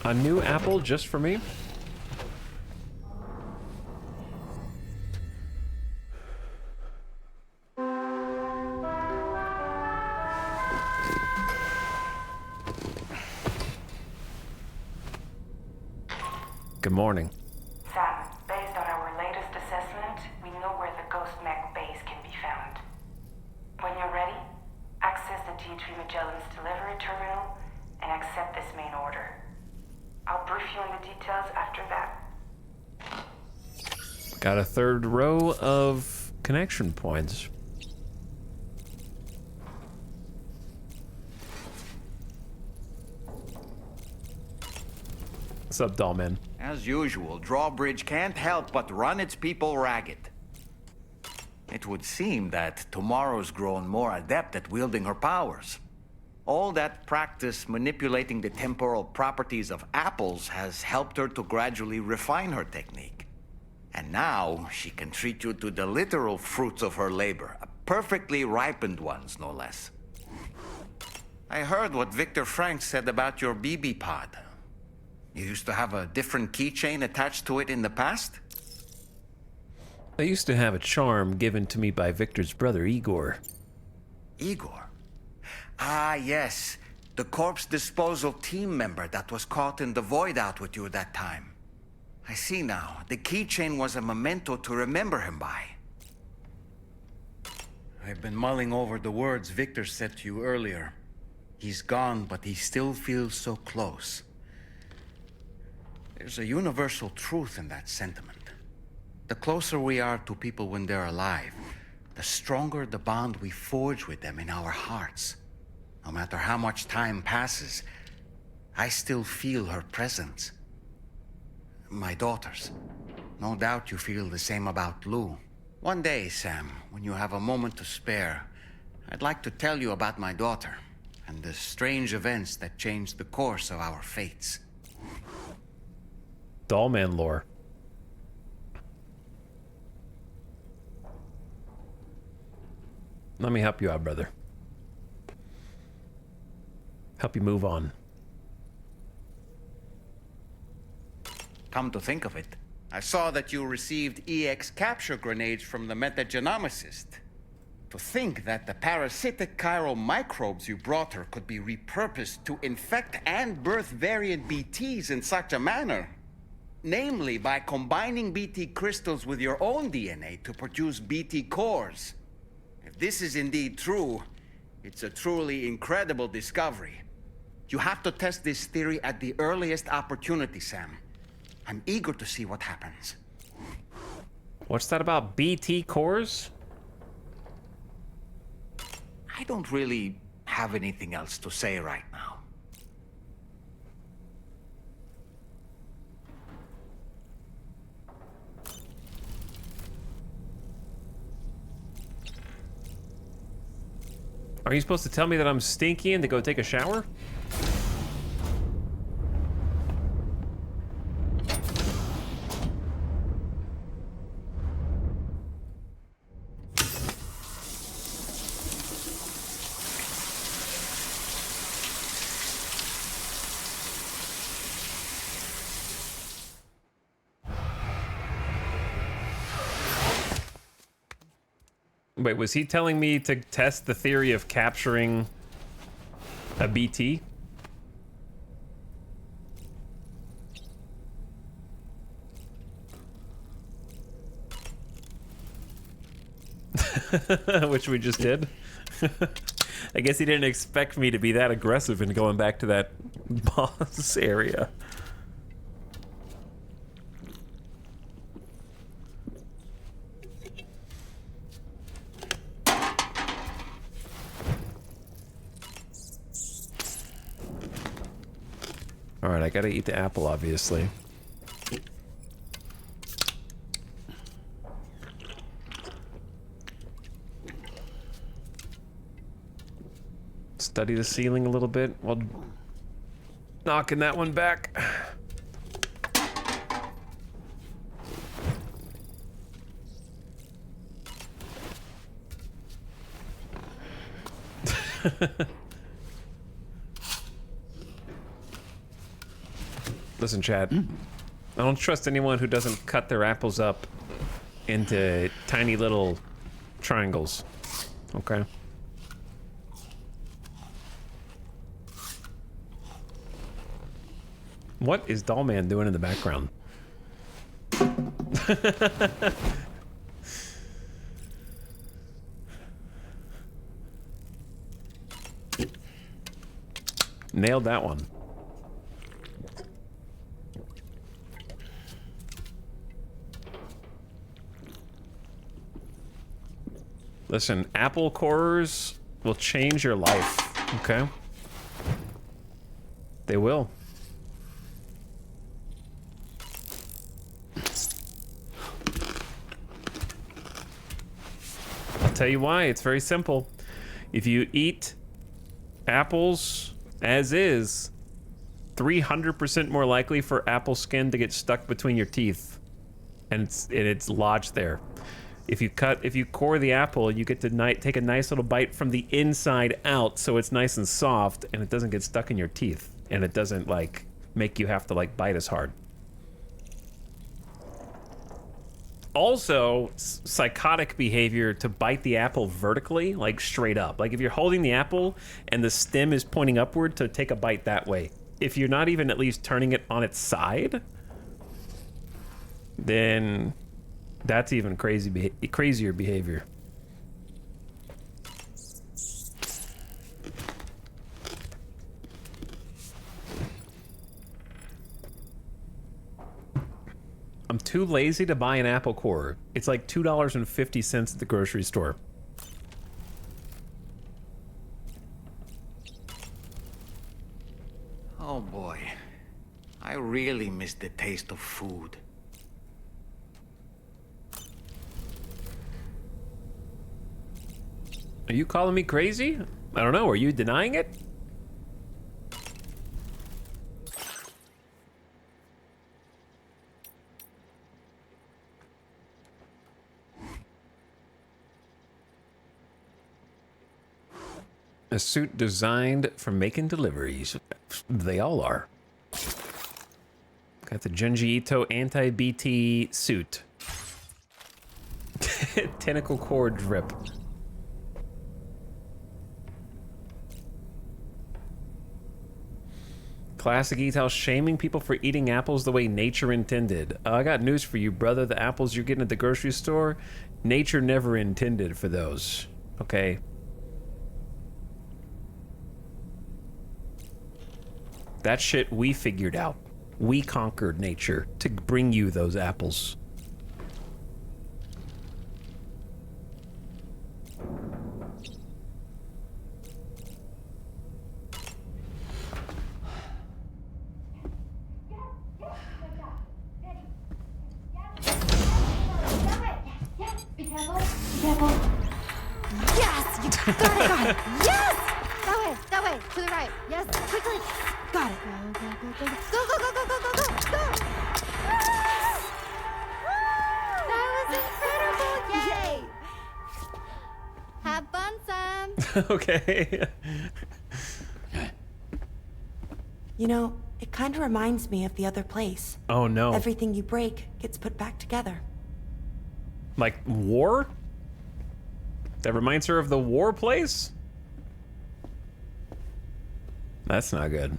A new apple just for me? Good morning. Sam, based on our latest assessment, we know where the Ghost Mech base can be found. When you're ready, access the T3 Magellan's delivery terminal and accept this main order. I'll brief you on the details after that. Got a third row of connection points. What's up, Dollman? As usual, Drawbridge can't help but run its people ragged. It would seem that Tomorrow's grown more adept at wielding her powers. All that practice manipulating the temporal properties of apples has helped her to gradually refine her technique. And now, she can treat you to the literal fruits of her labor, perfectly ripened ones, no less. I heard what Victor Frank said about your BB pod. You used to have a different keychain attached to it in the past? I used to have a charm given to me by Victor's brother, Igor. Igor? Ah, yes. The corpse disposal team member that was caught in the void out with you that time. I see now. The keychain was a memento to remember him by. I've been mulling over the words Victor said to you earlier. He's gone, but he still feels so close. There's a universal truth in that sentiment. The closer we are to people when they're alive, the stronger the bond we forge with them in our hearts. No matter how much time passes, I still feel her presence. My daughters. No doubt you feel the same about Lou. One day, Sam, when you have a moment to spare, I'd like to tell you about my daughter and the strange events that changed the course of our fates. Dollman lore. Let me help you out, brother. Help you move on. Come to think of it, I saw that you received EX capture grenades from the metagenomicist. To think that the parasitic chiral microbes you brought her could be repurposed to infect and birth variant BTs in such a manner. Namely, by combining BT crystals with your own DNA to produce BT cores. If this is indeed true, it's a truly incredible discovery. You have to test this theory at the earliest opportunity, Sam. I'm eager to see what happens. What's that about BT cores? I don't really have anything else to say right now. Are you supposed to tell me that I'm stinky and to go take a shower? Wait, was he telling me to test the theory of capturing a BT? Which we just did. I guess he didn't expect me to be that aggressive in going back to that boss area. All right, I gotta eat the apple, obviously. Study the ceiling a little bit while knocking that one back. Listen, Chad. I don't trust anyone who doesn't cut their apples up into tiny little triangles. Okay? What is Dollman doing in the background? Nailed that one. Listen, apple cores will change your life, okay? They will. I'll tell you why. It's very simple. If you eat apples as is, 300% more likely for apple skin to get stuck between your teeth, and it's lodged there. If you core the apple, you get to take a nice little bite from the inside out, so it's nice and soft, and it doesn't get stuck in your teeth, and it doesn't like make you have to like bite as hard. Also, psychotic behavior to bite the apple vertically, like straight up. Like if you're holding the apple and the stem is pointing upward, to take a bite that way. If you're not even at least turning it on its side, then that's even crazier behavior. I'm too lazy to buy an apple core. It's like $2.50 at the grocery store. Oh boy, I really miss the taste of food. Are you calling me crazy? I don't know, are you denying it? A suit designed for making deliveries. They all are. Got the Junji Ito anti-BT suit. Tentacle cord drip. Classic Etal shaming people for eating apples the way nature intended. I got news for you, brother. The apples you're getting at the grocery store, nature never intended for those. Okay? That shit we figured out. We conquered nature to bring you those apples. Yes! You got it! Yes! That way! To the right! Yes! Quickly! Got it! Go! That was incredible! Yay! Have fun, Sam! Okay. You know, it kind of reminds me of the other place. Oh no. Everything you break gets put back together. Like war? That reminds her of the war place? That's not good.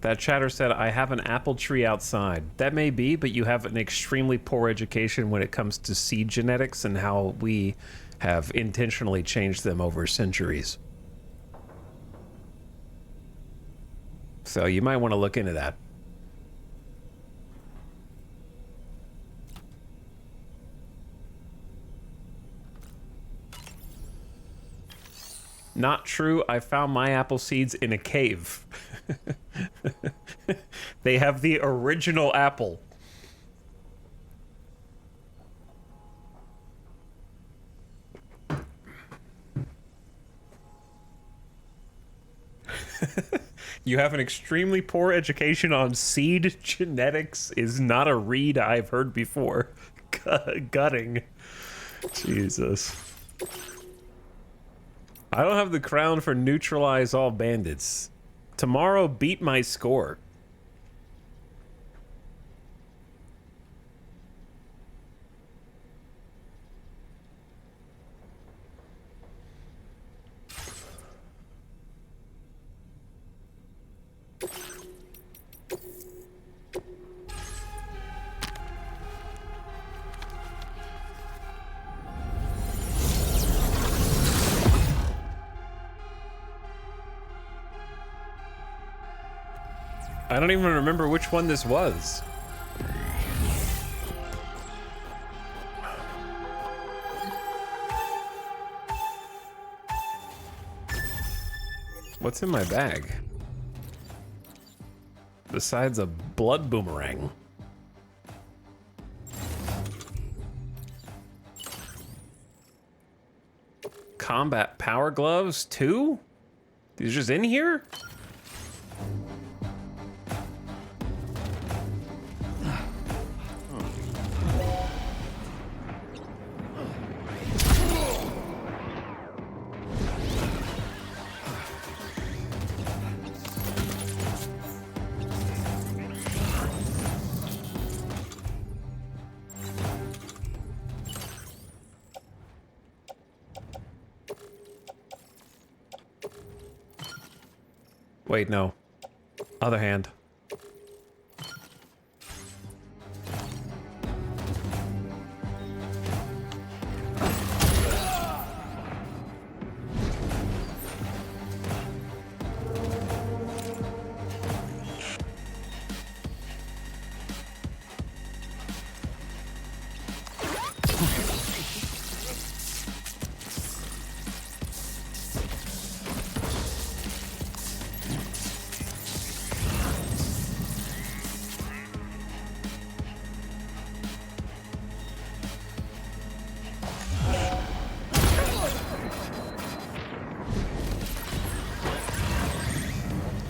That chatter said, I have an apple tree outside. That may be, but you have an extremely poor education when it comes to seed genetics and how we have intentionally changed them over centuries. So you might want to look into that. Not true. I found my apple seeds in a cave. They have the original apple. You have an extremely poor education on seed genetics is not a read I've heard before. Gutting. Jesus. I don't have the crown for neutralize all bandits. Tomorrow, beat my score. I don't even remember which one this was. What's in my bag? Besides a blood boomerang. Combat power gloves, too? These are just in here? Wait, no. Other hand.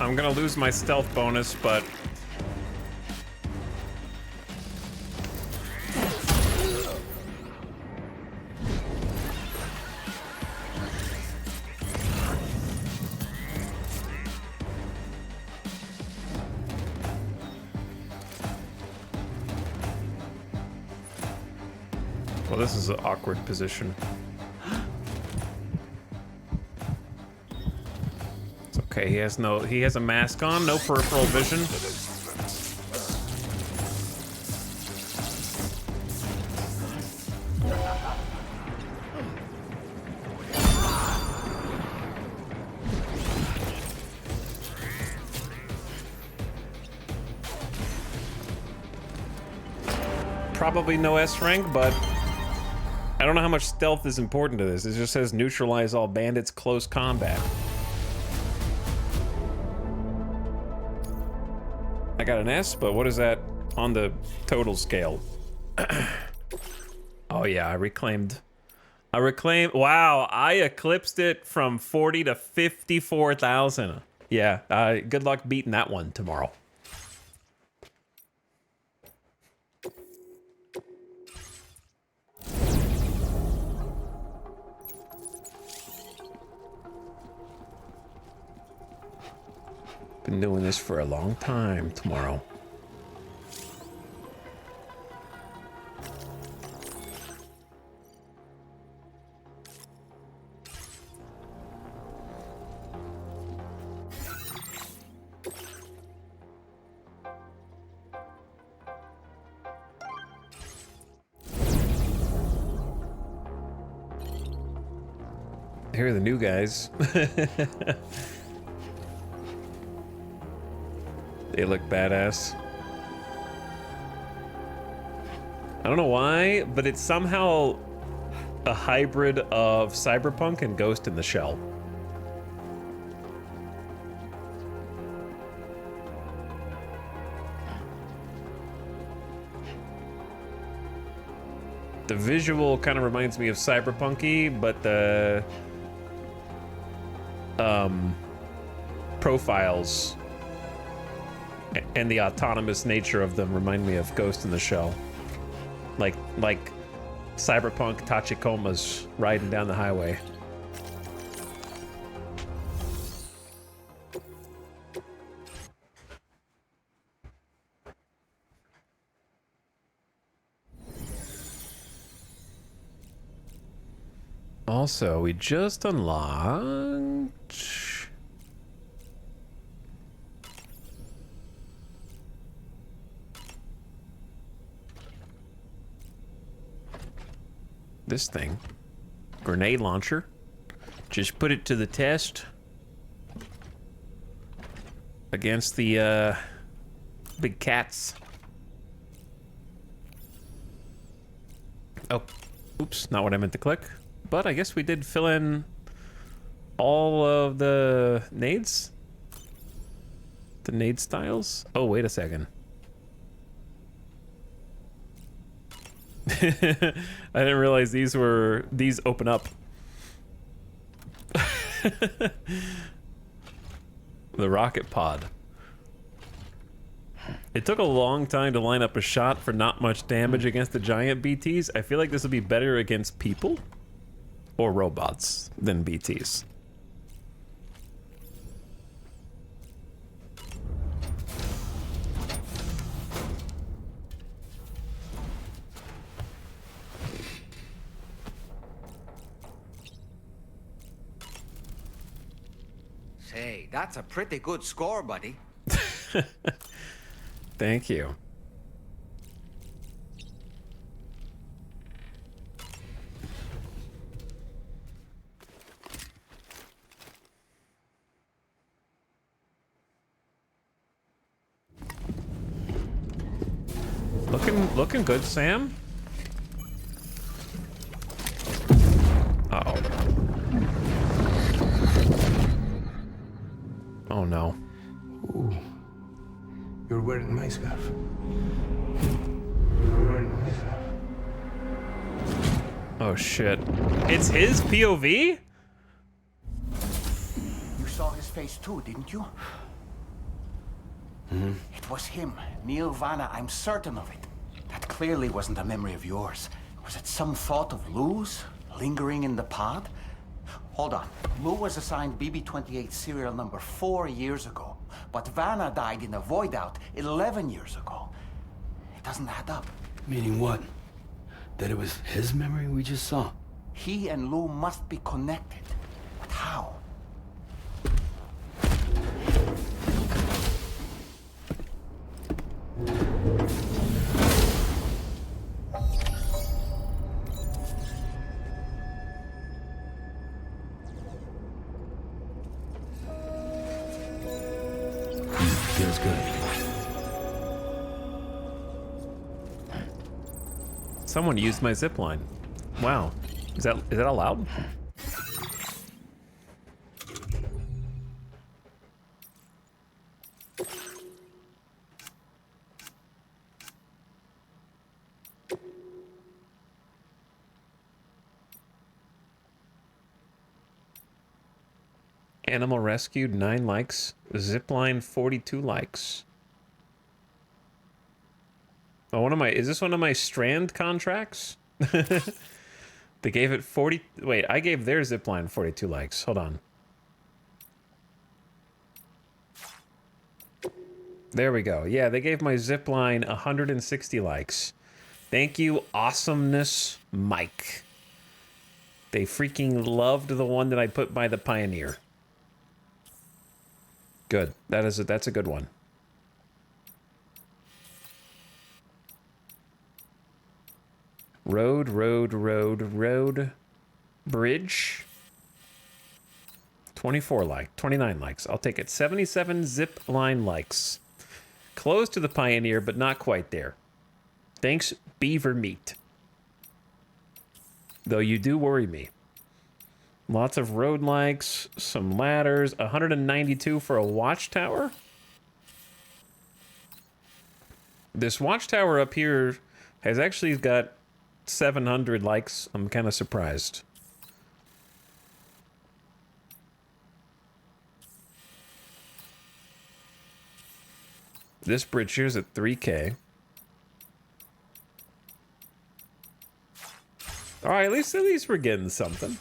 I'm gonna lose my stealth bonus, but... Well, this is an awkward position. Okay, he has a mask on, no peripheral vision. Probably no S rank, but I don't know how much stealth is important to this. It just says neutralize all bandits close combat. I got an S, but what is that on the total scale? Oh yeah, I reclaimed. Wow, I eclipsed it from 40 to 54,000. Yeah, good luck beating that one tomorrow. Been doing this for a long time tomorrow. Here are the new guys. They look badass. I don't know why, but it's somehow a hybrid of Cyberpunk and Ghost in the Shell. The visual kind of reminds me of Cyberpunk-y, but the profiles and the autonomous nature of them remind me of Ghost in the Shell. Like Cyberpunk Tachikoma's riding down the highway. Also, we just unlocked... this thing. Grenade launcher. Just put it to the test. Against the, big cats. Oh, oops, not what I meant to click. But I guess we did fill in all of the nades. The nade styles. Oh, wait a second. I didn't realize these open up. The rocket pod. It took a long time to line up a shot for not much damage against the giant BTs. I feel like this will be better against people or robots than BTs. Say, that's a pretty good score, buddy. Thank you. Looking good, Sam. Uh-oh. Oh no. Ooh. You're wearing my scarf. You're wearing my scarf. Oh shit. It's his POV? You saw his face too, didn't you? Mm-hmm. It was him, Neil Vanna, I'm certain of it. That clearly wasn't a memory of yours. Was it some thought of Lou's, lingering in the pod? Hold on. Lou was assigned BB-28 serial number 4 years ago, but Vanna died in a void out 11 years ago. It doesn't add up. Meaning what? That it was his memory we just saw? He and Lou must be connected. But how? Feels good. Someone used my zip line. Wow. Is that allowed? Animal rescued 9 likes. Zipline 42 likes. Oh, is this one of my Strand contracts? They gave it 40. Wait, I gave their zipline 42 likes. Hold on. There we go. Yeah, they gave my zipline 160 likes. Thank you, Awesomeness Mike. They freaking loved the one that I put by the Pioneer. Good. That's a good one. Road. Bridge. 29 likes. I'll take it. 77 zip line likes. Close to the Pioneer, but not quite there. Thanks, Beaver Meat. Though you do worry me. Lots of road likes, some ladders, 192 for a watchtower. This watchtower up here has actually got 700 likes. I'm kind of surprised. This bridge here's at 3K. All right, at least we're getting something.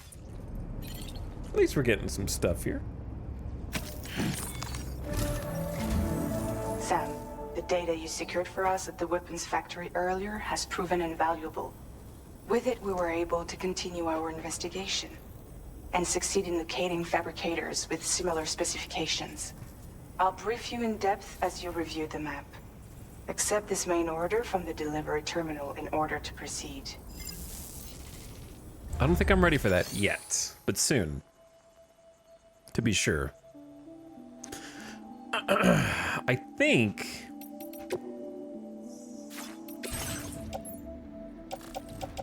At least we're getting some stuff here. Sam, the data you secured for us at the weapons factory earlier has proven invaluable. With it, we were able to continue our investigation and succeed in locating fabricators with similar specifications. I'll brief you in depth as you review the map. Accept this main order from the delivery terminal in order to proceed. I don't think I'm ready for that yet, but soon. To be sure. I think...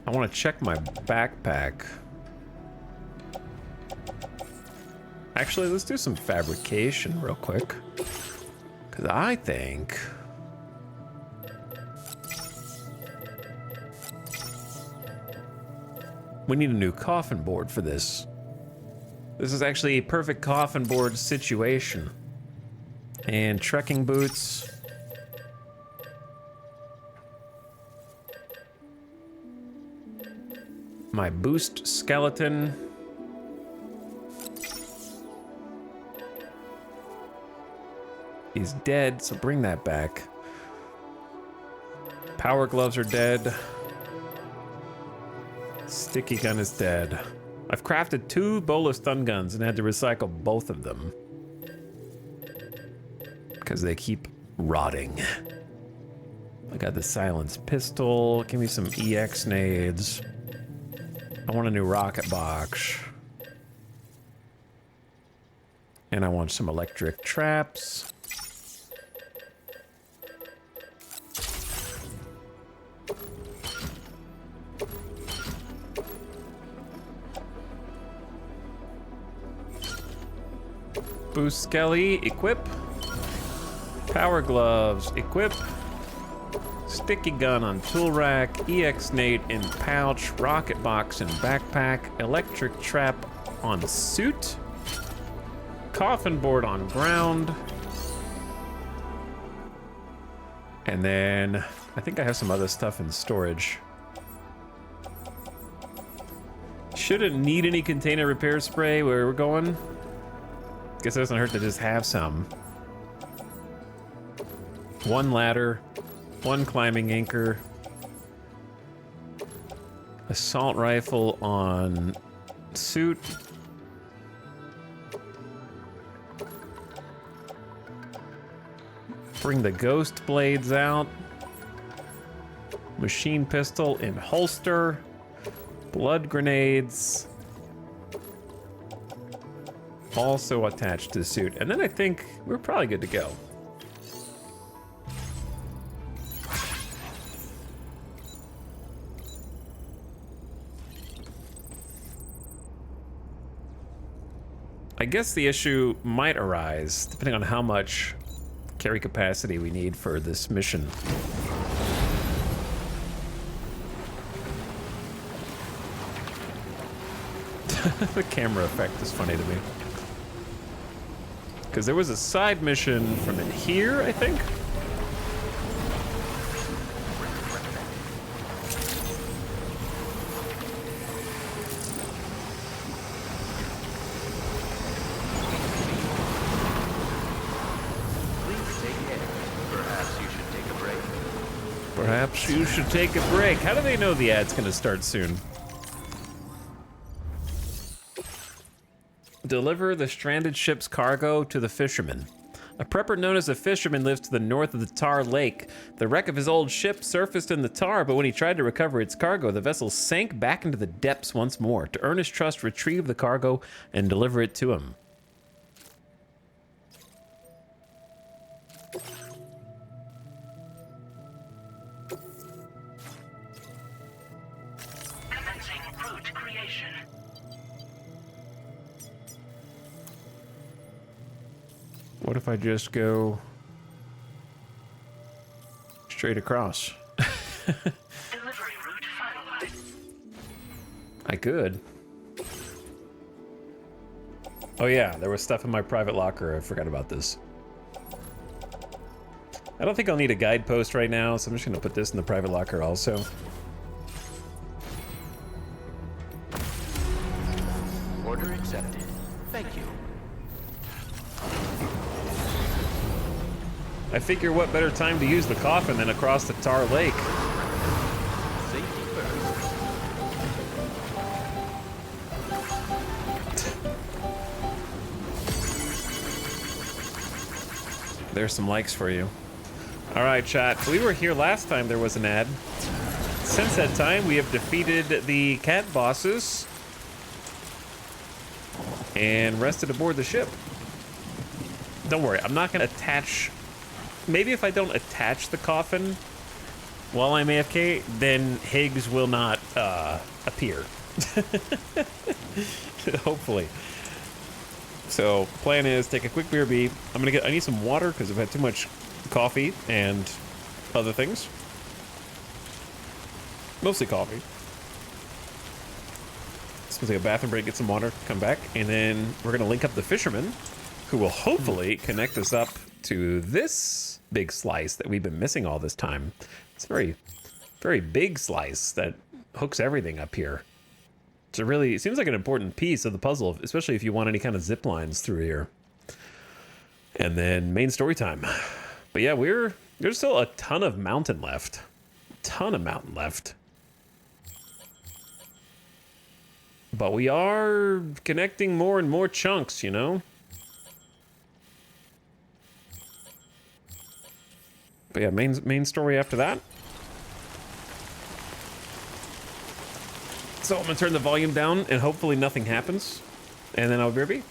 I want to check my backpack. Actually, let's do some fabrication real quick. Because I think... we need a new coffin board for this. This is actually a perfect coffin board situation. And trekking boots. My boost skeleton. He's dead, so bring that back. Power gloves are dead. Sticky gun is dead. I've crafted 2 bola stun guns and had to recycle both of them. Because they keep rotting. I got the silenced pistol. Give me some EX nades. I want a new rocket box. And I want some electric traps. Boost Skelly, equip. Power gloves, equip. Sticky gun on tool rack, EX nade in pouch, rocket box in backpack, electric trap on suit, coffin board on ground, and then I think I have some other stuff in storage. Shouldn't need any container repair spray where we're going. Guess it doesn't hurt to just have some. 1 ladder. 1 climbing anchor. Assault rifle on suit. Bring the ghost blades out. Machine pistol in holster. Blood grenades. Also attached to the suit. And then I think we're probably good to go. I guess the issue might arise, depending on how much carry capacity we need for this mission. The camera effect is funny to me. Because there was a side mission from in here, I think? Perhaps you should take a break. How do they know the ad's gonna start soon? Deliver the stranded ship's cargo to the fisherman. A prepper known as the fisherman lives to the north of the Tar Lake. The wreck of his old ship surfaced in the tar, but when he tried to recover its cargo, the vessel sank back into the depths once more. To earn his trust, retrieve the cargo and deliver it to him. Commencing route creation. What if I just go straight across? Delivery route finalized. I could. Oh yeah, there was stuff in my private locker. I forgot about this. I don't think I'll need a guidepost right now, so I'm just gonna put this in the private locker also. Order accepted. Thank you. I figure what better time to use the coffin than across the Tar Lake. Safety first. There's some likes for you. All right, chat. We were here last time there was an ad. Since that time, we have defeated the cat bosses and rested aboard the ship. Don't worry, I'm not going to attach... Maybe if I don't attach the coffin while I'm AFK, then Higgs will not appear. Hopefully. So, plan is take a quick BRB. I need some water because I've had too much coffee and other things. Mostly coffee. Just gonna take a bathroom break, get some water, come back, and then we're gonna link up the fisherman, who will hopefully connect us up to this big slice that we've been missing all this time. It's a very, very big slice that hooks everything up here. It seems like an important piece of the puzzle, especially if you want any kind of zip lines through here. And then main story time. But yeah, there's still a ton of mountain left. Ton of mountain left. But we are connecting more and more chunks, you know? But yeah, main story after that. So I'm gonna turn the volume down and hopefully nothing happens. And then I'll be.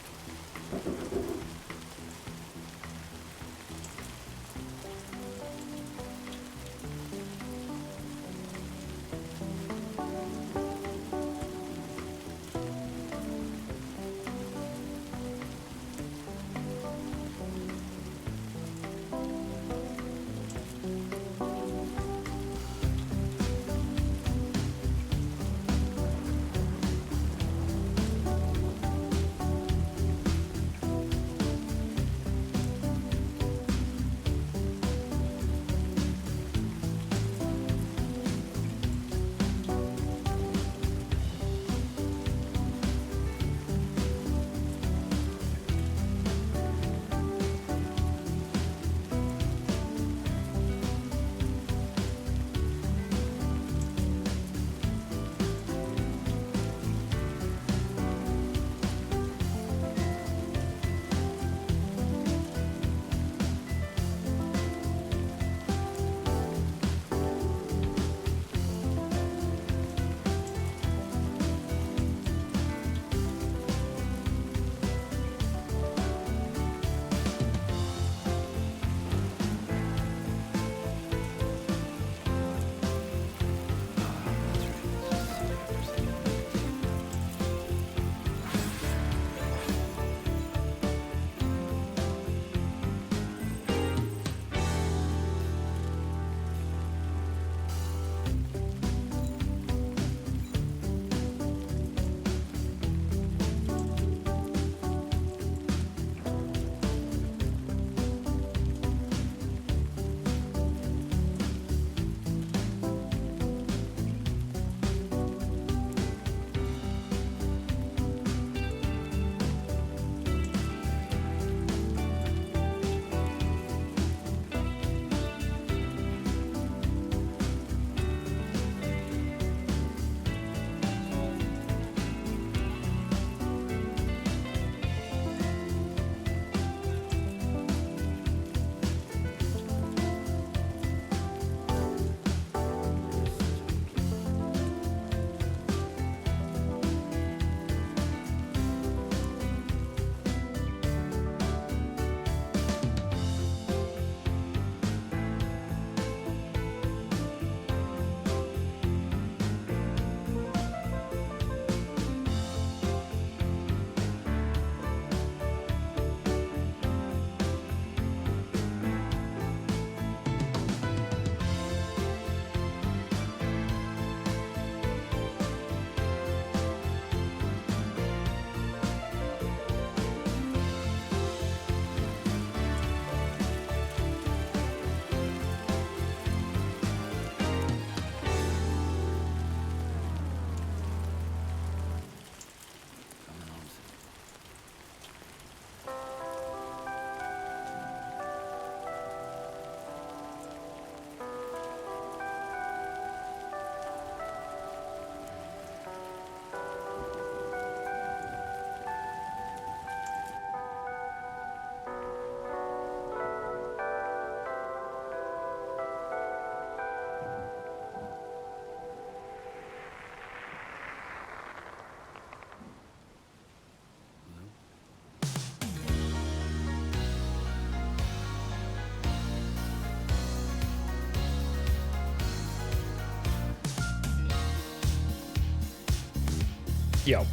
Yo.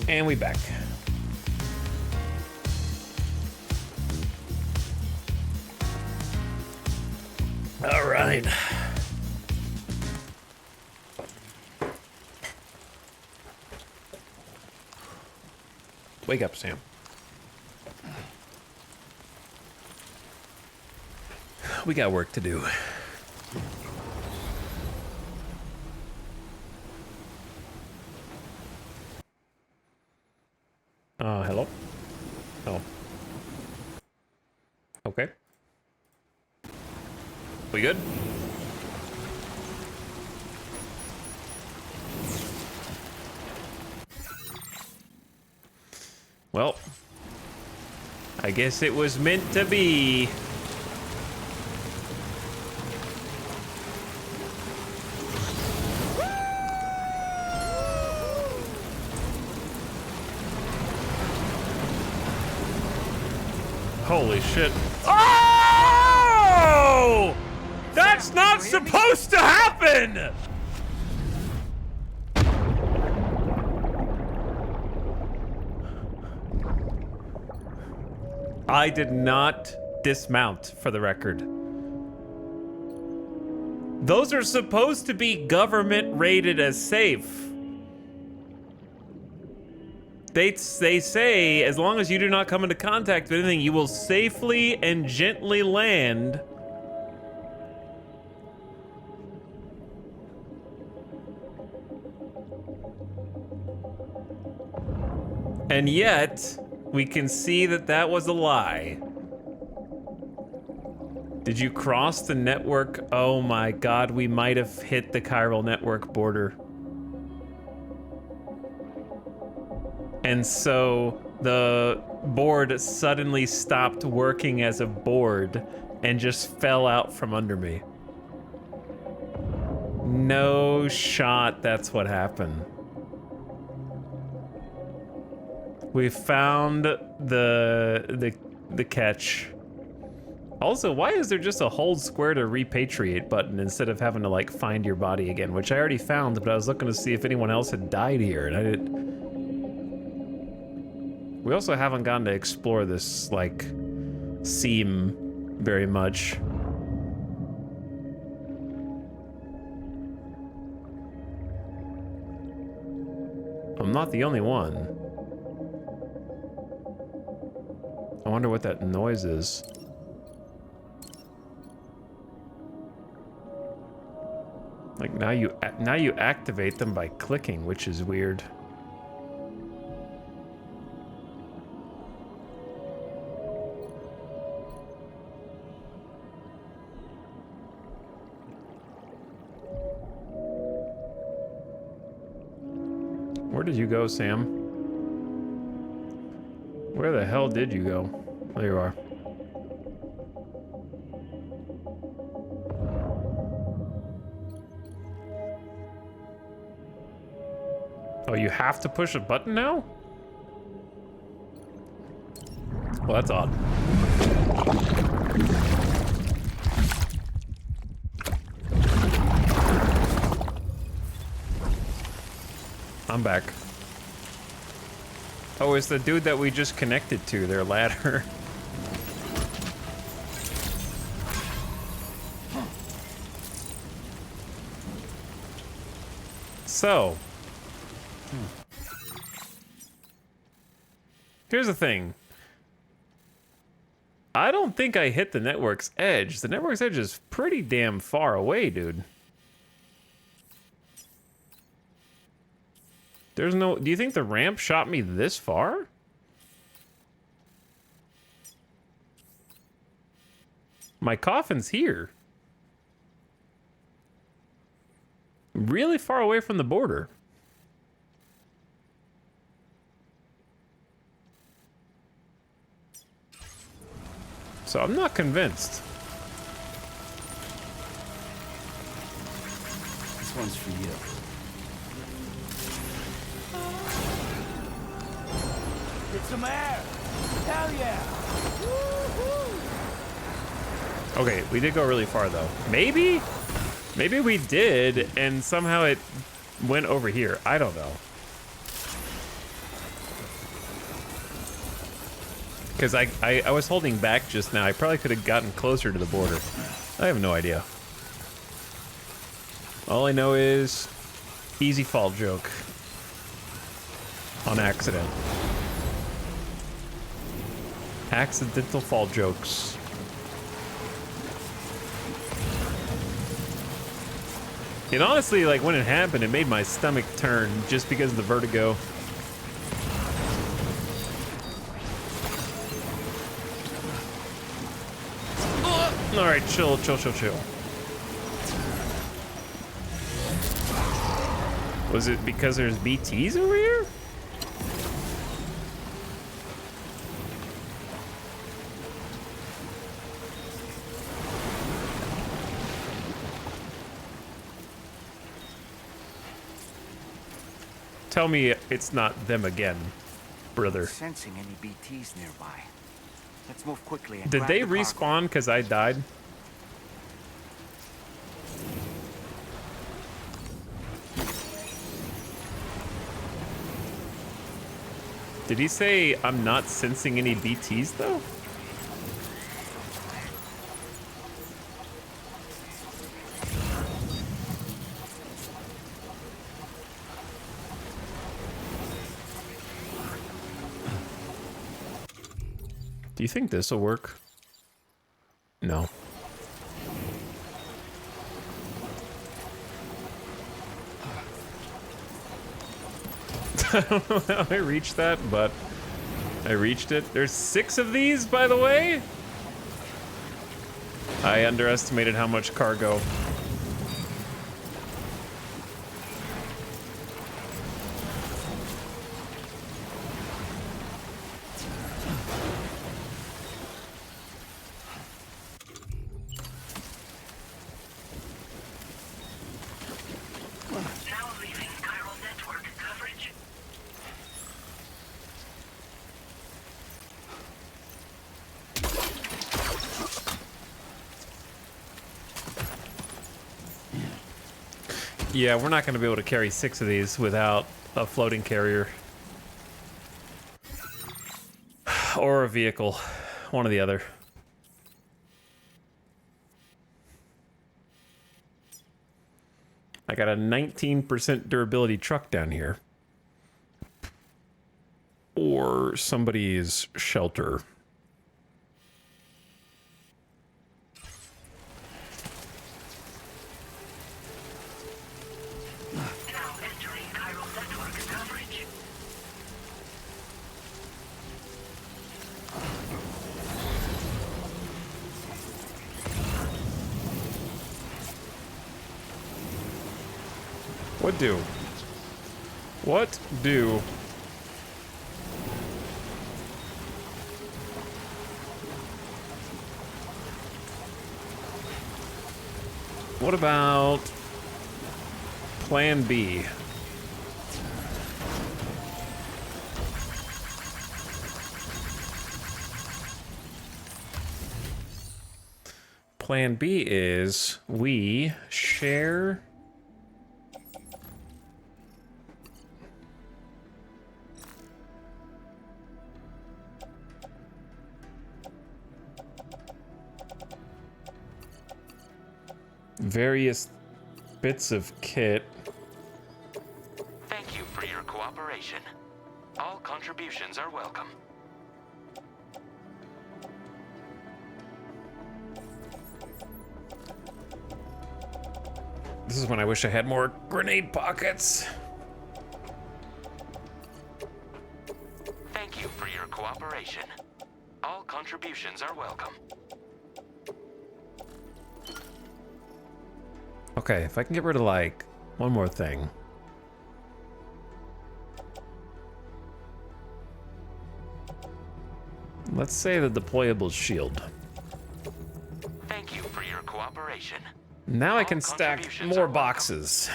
And we back. All right. Wake up, Sam. We got work to do. Hello? Oh. Okay. We good? Well, I guess it was meant to be. Holy shit. Oh! That's not supposed to happen! I did not dismount, for the record. Those are supposed to be government rated as safe. They say, as long as you do not come into contact with anything, you will safely and gently land. And yet, we can see that that was a lie. Did you cross the network? Oh my God, we might have hit the chiral network border. And so the board suddenly stopped working as a board and just fell out from under me. No shot, that's what happened. We found the catch. Also, why is there just a hold square to repatriate button instead of having to like find your body again, which I already found, but I was looking to see if anyone else had died here, and I didn't. We also haven't gotten to explore this, like, seam very much. I'm not the only one. I wonder what that noise is. Like, now you activate them by clicking, which is weird. Where did you go, Sam? Where the hell did you go? There you are. Oh, you have to push a button now? Well, that's odd. I'm back. Oh, it's the dude that we just connected to, their ladder. So. Here's the thing. I don't think I hit the network's edge. The network's edge is pretty damn far away, dude. There's no... Do you think the ramp shot me this far? My coffin's here. Really far away from the border. So I'm not convinced. This one's for you. Get some air! Hell yeah! Woo-hoo! Okay, we did go really far though. Maybe we did, and somehow it went over here? I don't know. Because I was holding back just now. I probably could have gotten closer to the border. I have no idea. All I know is easy fall joke. On accident. Accidental fall jokes. And honestly, like, when it happened, it made my stomach turn just because of the vertigo. Alright, chill. Was it because there's BTs over here? Tell me it's not them again, brother. Sensing any BTs nearby. Let's move quickly. And Did grab they the cargo. respawn because I died? Did he say I'm not sensing any BTs though? Do you think this will work? No. I don't know how I reached that, but I reached it. There's 6 of these, by the way. I underestimated how much cargo. Yeah, we're not going to be able to carry 6 of these without a floating carrier. Or a vehicle. One or the other. I got a 19% durability truck down here. Or somebody's shelter. What do? What do? What about Plan B? Plan B is we share various bits of kit. Thank you for your cooperation. All contributions are welcome. This is when I wish I had more grenade pockets. Thank you for your cooperation. All contributions are welcome. Okay, if I can get rid of, like, one more thing. Let's say the deployable shield. Thank you for your cooperation. Now I can stack more boxes.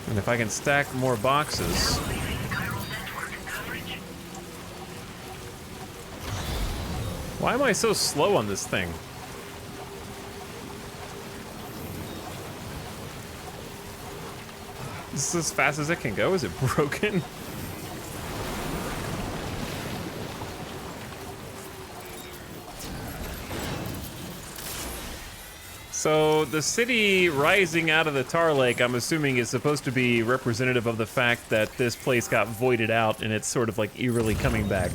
And if I can stack more boxes... Why am I so slow on this thing? This is as fast as it can go. Is it broken? So the city rising out of the tar lake, I'm assuming, is supposed to be representative of the fact that this place got voided out and it's sort of like eerily coming back.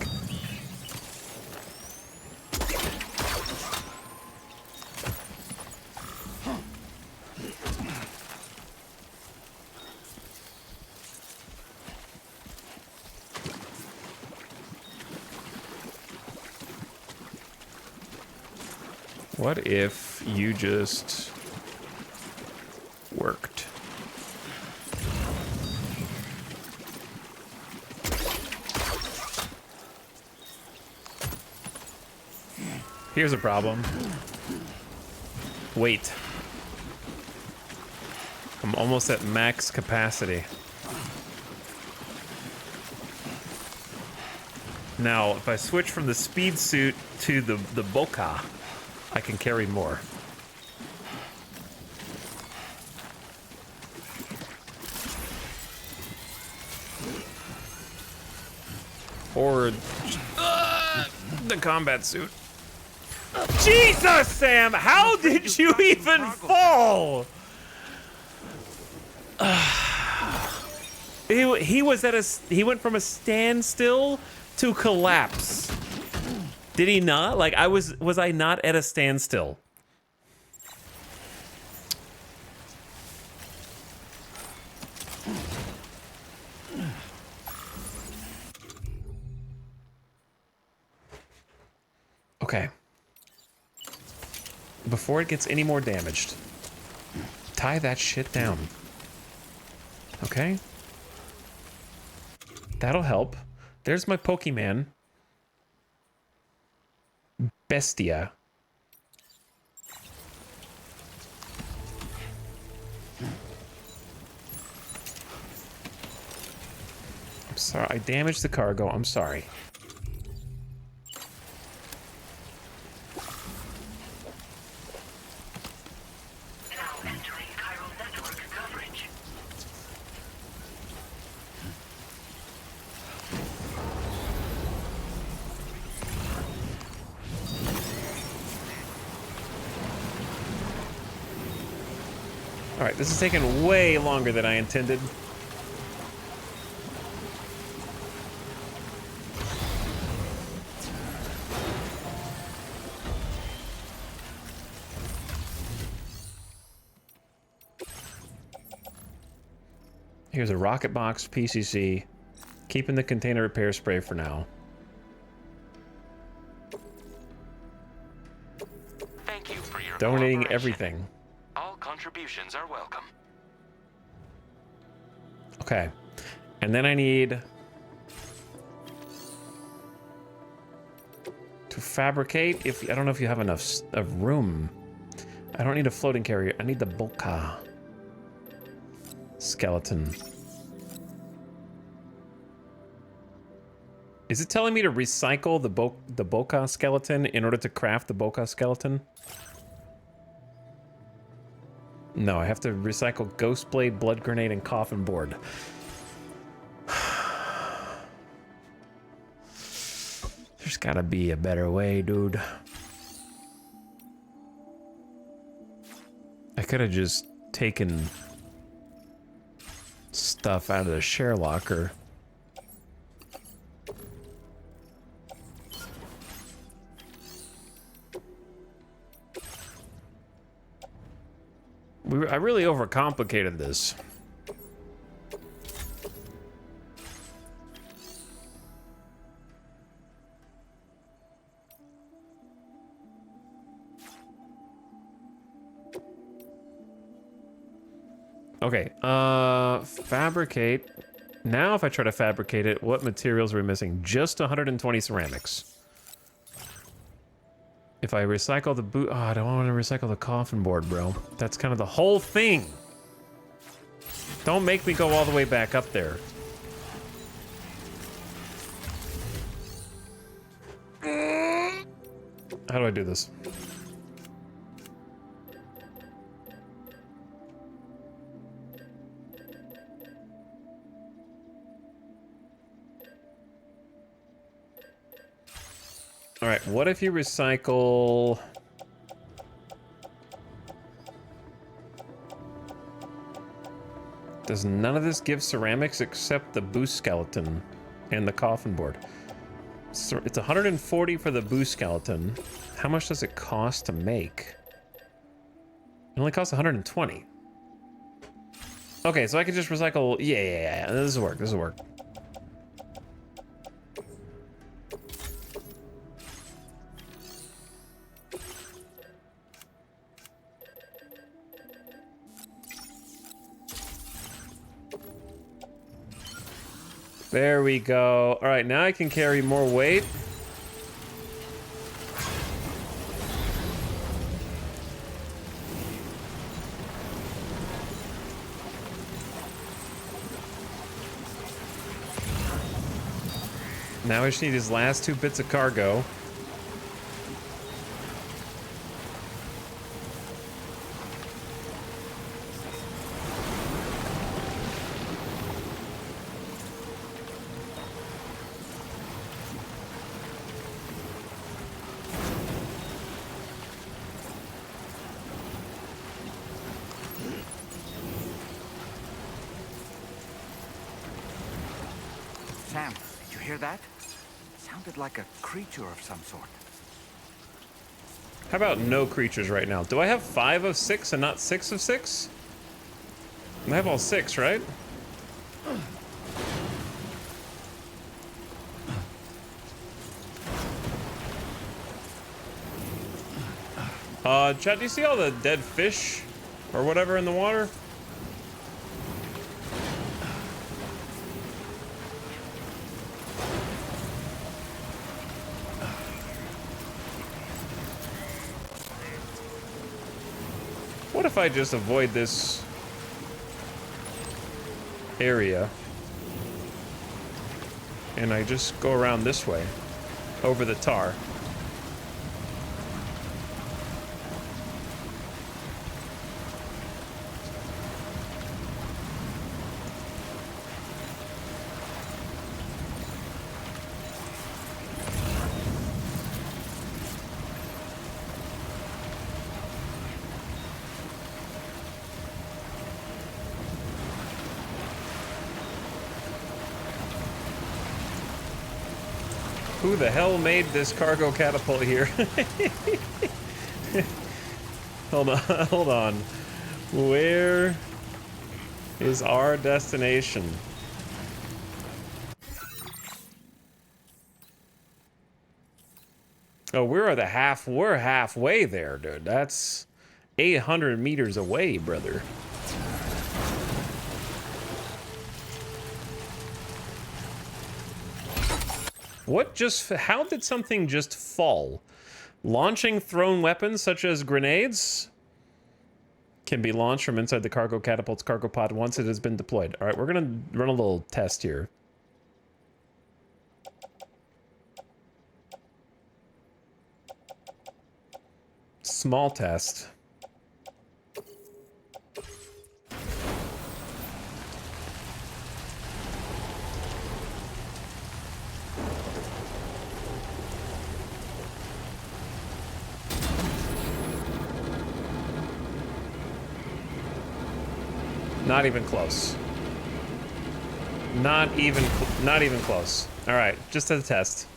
What if you just worked? Here's a problem. Wait. I'm almost at max capacity. Now, if I switch from the speed suit to the Boca, I can carry more. Or the combat suit. Jesus, Sam! How did you even fall? He was at he went from a standstill to collapse. Did he not? Like, was I not at a standstill? Okay. Before it gets any more damaged, tie that shit down. Okay? That'll help. There's my Pokemon. Bestia. I'm sorry, I damaged the cargo. I'm sorry. All right, this is taking way longer than I intended. Here's a rocket box, PCC. Keeping the container repair spray for now. Thank you for your Donating cooperation. everything. All contributions are welcome. Okay. And then I need to fabricate. I don't know if you have enough of room. I don't need a floating carrier. I need the Boca skeleton. Is it telling me to recycle the Boca skeleton in order to craft the Boca skeleton? No, I have to recycle Ghost Blade, Blood Grenade, and Coffin Board. There's gotta be a better way, dude. I could have just taken stuff out of the share locker. I really overcomplicated this. Okay, fabricate. Now if I try to fabricate it, what materials are we missing? Just 120 ceramics. If I recycle the boot... Oh, I don't want to recycle the coffin board, bro. That's kind of the whole thing. Don't make me go all the way back up there. How do I do this? All right, what if you recycle... Does none of this give ceramics except the boost skeleton and the coffin board? So it's 140 for the boost skeleton. How much does it cost to make? It only costs 120. Okay, so I could just recycle... Yeah. This will work, this will work. There we go. All right, now I can carry more weight. Now I just need his last 2 bits of cargo. Sam, did you hear that? It sounded like a creature of some sort. How about no creatures right now? Do I have 5 of 6 and not 6 of 6? I have all 6, right? Chad, do you see all the dead fish or whatever in the water? What if I just avoid this area and I just go around this way over the tar? Who the hell made this cargo catapult here? Hold on. Where is our destination? Oh, we're halfway there, dude. That's 800 meters away, brother. How did something just fall? Launching thrown weapons such as grenades can be launched from inside the cargo catapult's cargo pod once it has been deployed. All right, we're gonna run a little test here. Small test. Not even close. Not even close. All right, just as a test.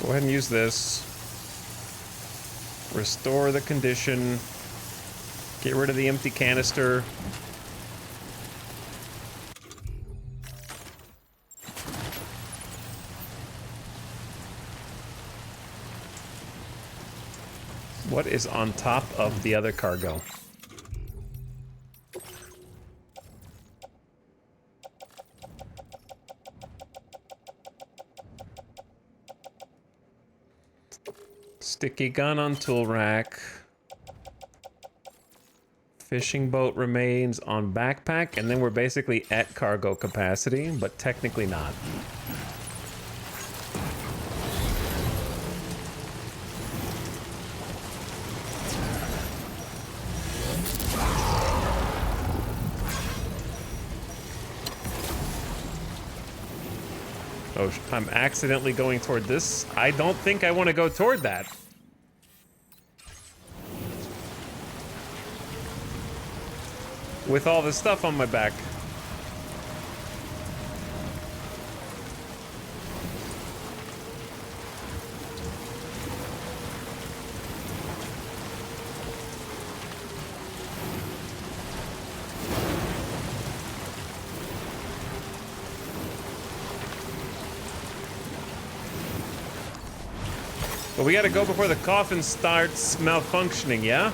Go ahead and use this. Restore the condition. Get rid of the empty canister. What is on top of the other cargo? Sticky gun on tool rack. Fishing boat remains on backpack, and then we're basically at cargo capacity, but technically not. Oh, I'm accidentally going toward this. I don't think I want to go toward that. With all the stuff on my back. But we gotta go before the coffin starts malfunctioning, yeah?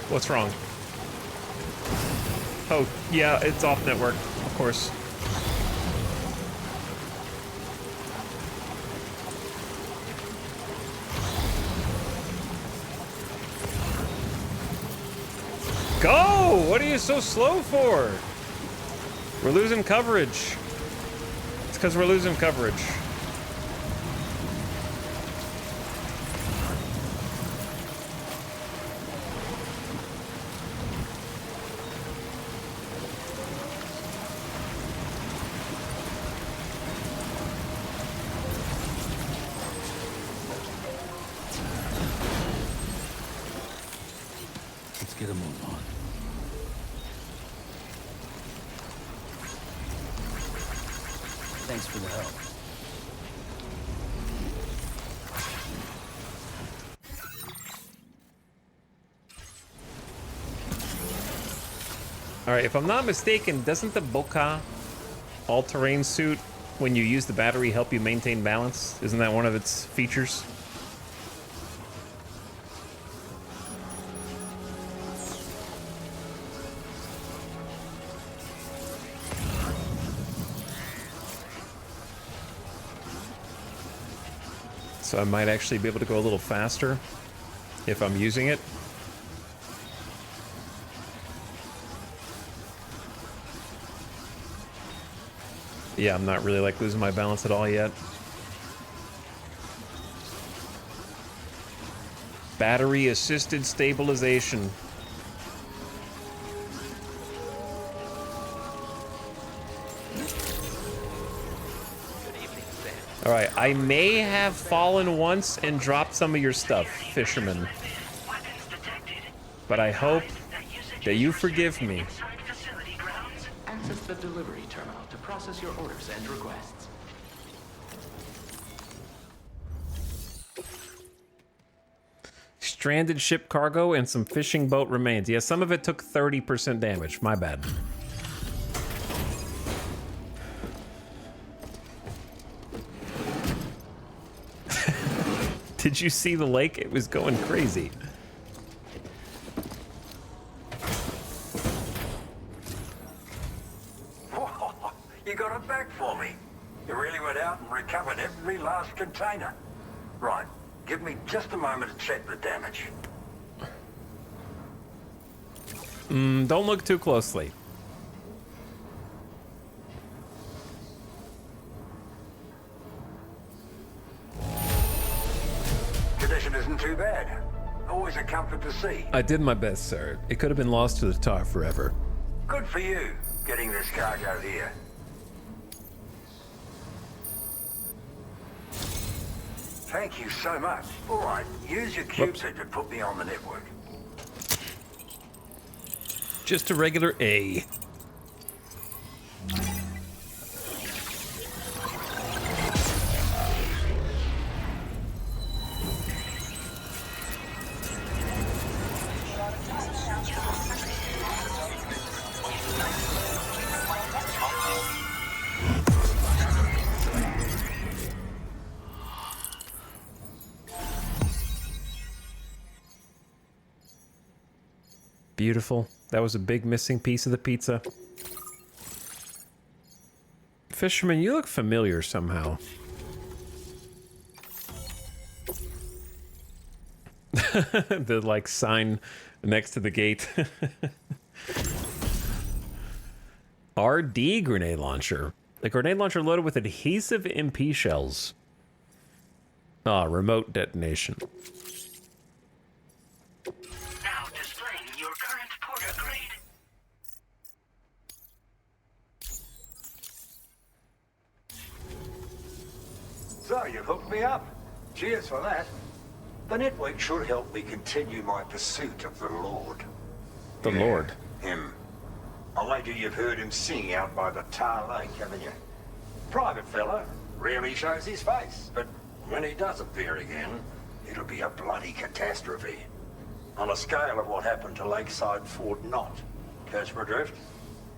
What's wrong? Oh, yeah, it's off network, of course. Go! What are you so slow for? We're losing coverage. It's because we're losing coverage. Let's get a move on. Thanks for the help. Alright, if I'm not mistaken, doesn't the Boca all-terrain suit, when you use the battery, help you maintain balance? Isn't that one of its features? So I might actually be able to go a little faster if I'm using it. Yeah, I'm not really like losing my balance at all yet. Battery assisted stabilization. All right, I may have fallen once and dropped some of your stuff, fisherman. But I hope that you forgive me. Access the delivery terminal to process your orders and requests. Stranded ship cargo and some fishing boat remains. Yeah, some of it took 30% damage. My bad. Did you see the lake? It was going crazy. You got it back for me. You really went out and recovered every last container. Right, give me just a moment to check the damage. Don't look too closely. Condition isn't too bad. Always a comfort to see. I did my best, sir. It could have been lost to the tar forever. Good for you, getting this cargo here. Thank you so much. All right, use your Cupid to put me on the network. Just a regular A. Beautiful. That was a big missing piece of the pizza. Fisherman, you look familiar somehow. The like sign next to the gate. RD grenade launcher. The grenade launcher loaded with adhesive MP shells. Ah, remote detonation. Now displaying your current porter grade. So, you've hooked me up. Cheers for that. The network should help me continue my pursuit of the Lord. The Lord. Him. I wager you've heard him sing out by the Tar Lake, haven't you? Private fella, rarely shows his face, but when he does appear again, it'll be a bloody catastrophe. On a scale of what happened to Lakeside Fort Knott. Catch my drift?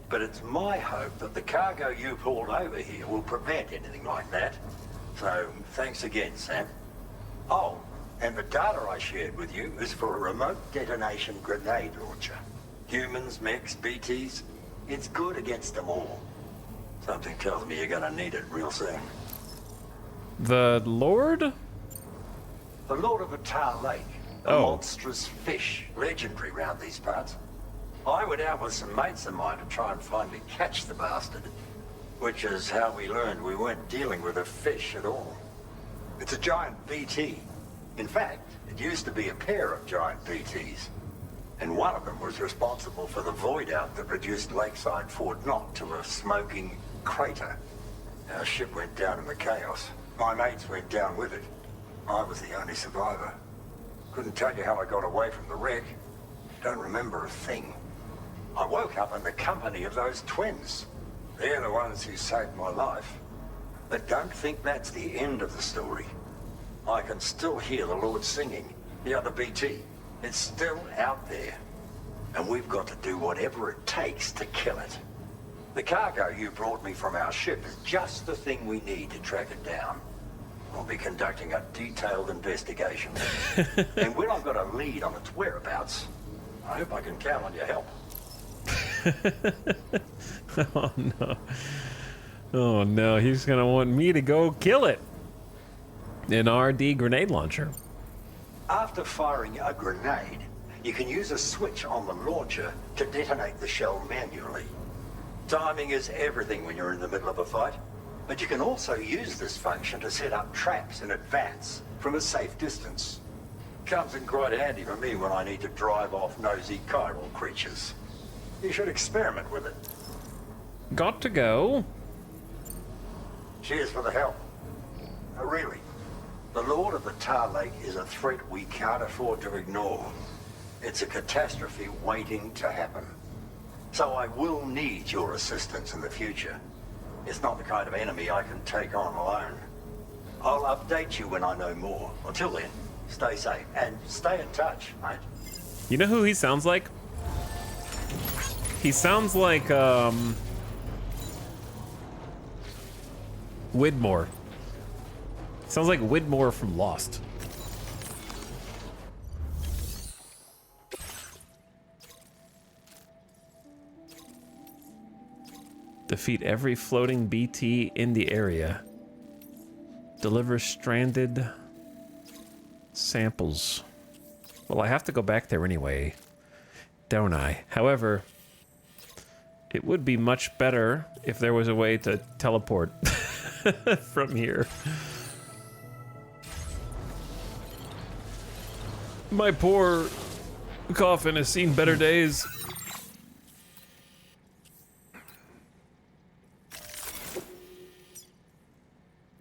But it's my hope that the cargo you pulled over here will prevent anything like that. So, thanks again, Sam. Oh, and the data I shared with you is for a remote detonation grenade launcher. Humans, mechs, BTs, it's good against them all. Something tells me you're gonna need it real soon. The Lord? The Lord of the Tar Lake, a monstrous fish, legendary round these parts. I went out with some mates of mine to try and finally catch the bastard, which is how we learned we weren't dealing with a fish at all. It's a giant BT. In fact, it used to be a pair of giant BTs, and one of them was responsible for the void out that reduced Lakeside Fort Knott to a smoking crater. Our ship went down in the chaos. My mates went down with it. I was the only survivor. Couldn't tell you how I got away from the wreck. Don't remember a thing. I woke up in the company of those twins. They're the ones who saved my life. But don't think that's the end of the story. I can still hear the Lord singing, the other BT. It's still out there. And we've got to do whatever it takes to kill it. The cargo you brought me from our ship is just the thing we need to track it down. I'll be conducting a detailed investigation. And when I've got a lead on its whereabouts, I hope I can count on your help. Oh no. Oh no, he's gonna want me to go kill it. An RD grenade launcher. After firing a grenade, you can use a switch on the launcher to detonate the shell manually. Timing is everything when you're in the middle of a fight, but you can also use this function to set up traps in advance from a safe distance. Comes in quite handy for me when I need to drive off nosy chiral creatures. You should experiment with it. Got to go. Cheers for the help. Really, the Lord of the Tar Lake is a threat we can't afford to ignore. It's a catastrophe waiting to happen. So I will need your assistance in the future. It's not the kind of enemy I can take on alone. I'll update you when I know more. Until then, stay safe and stay in touch, mate. You know who he sounds like? He sounds like, Widmore. Sounds like Widmore from Lost. Defeat every floating BT in the area. Deliver stranded samples. Well, I have to go back there anyway, don't I? However, it would be much better if there was a way to teleport from here. My poor coffin has seen better days.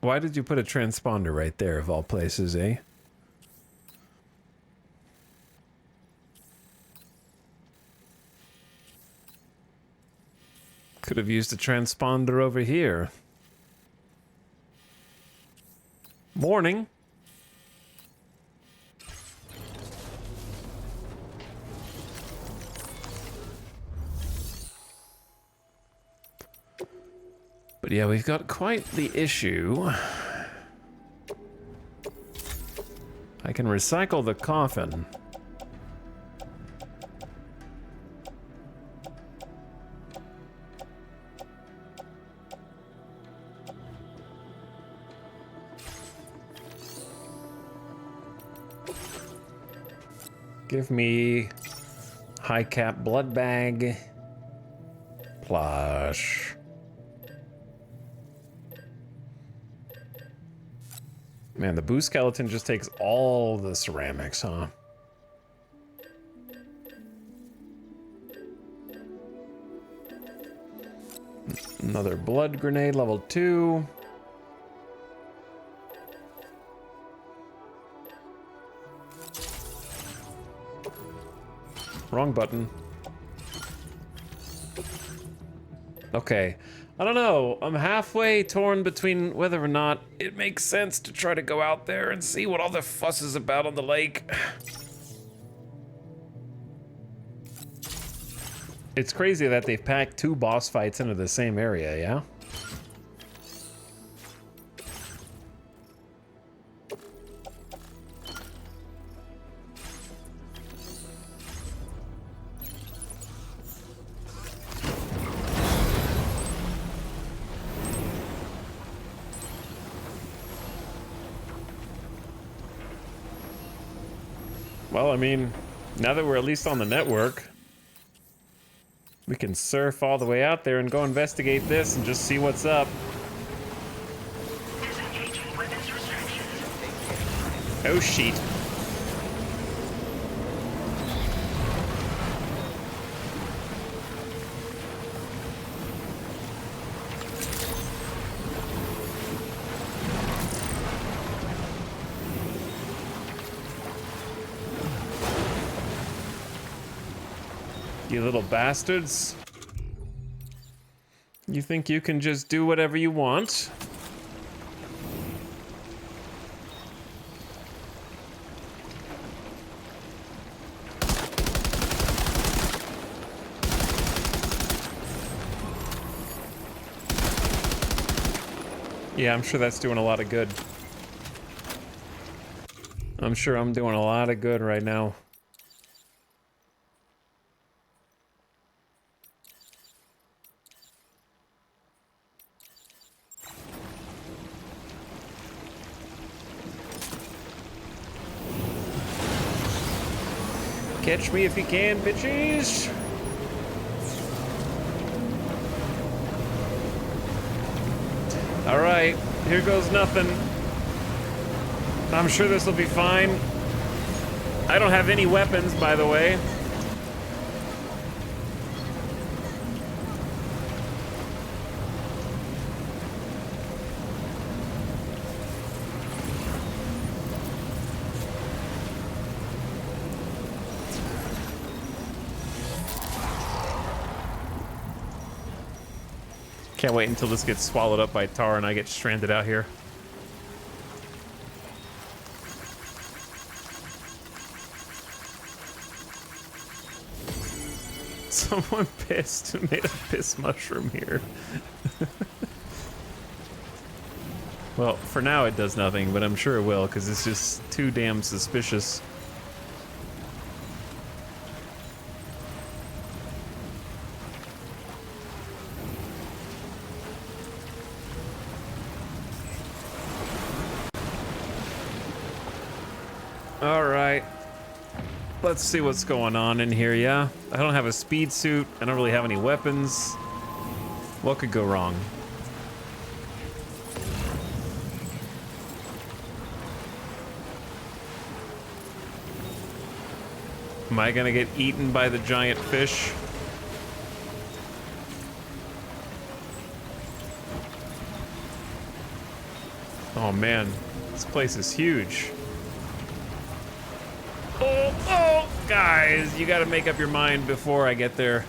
Why did you put a transponder right there, of all places, eh? Could have used a transponder over here. Morning. But yeah, we've got quite the issue. I can recycle the coffin. Give me high cap blood bag. Plush. Man, the boo skeleton just takes all the ceramics, huh? Another blood grenade, level 2. Wrong button. Okay. I don't know. I'm halfway torn between whether or not it makes sense to try to go out there and see what all the fuss is about on the lake. It's crazy that they've packed 2 boss fights into the same area, yeah? Well, I mean, now that we're at least on the network, we can surf all the way out there and go investigate this and just see what's up. Oh, shit. You little bastards. You think you can just do whatever you want? Yeah, I'm sure that's doing a lot of good. I'm sure I'm doing a lot of good right now. Catch me if you can, bitches! Alright, here goes nothing. I'm sure this will be fine. I don't have any weapons, by the way. Can't wait until this gets swallowed up by tar and I get stranded out here. Someone pissed and made a piss mushroom here. Well, for now it does nothing, but I'm sure it will, because it's just too damn suspicious. Alright. Let's see what's going on in here, yeah? I don't have a speed suit. I don't really have any weapons. What could go wrong? Am I gonna get eaten by the giant fish? Oh man, this place is huge. Oh, guys, you gotta make up your mind before I get there.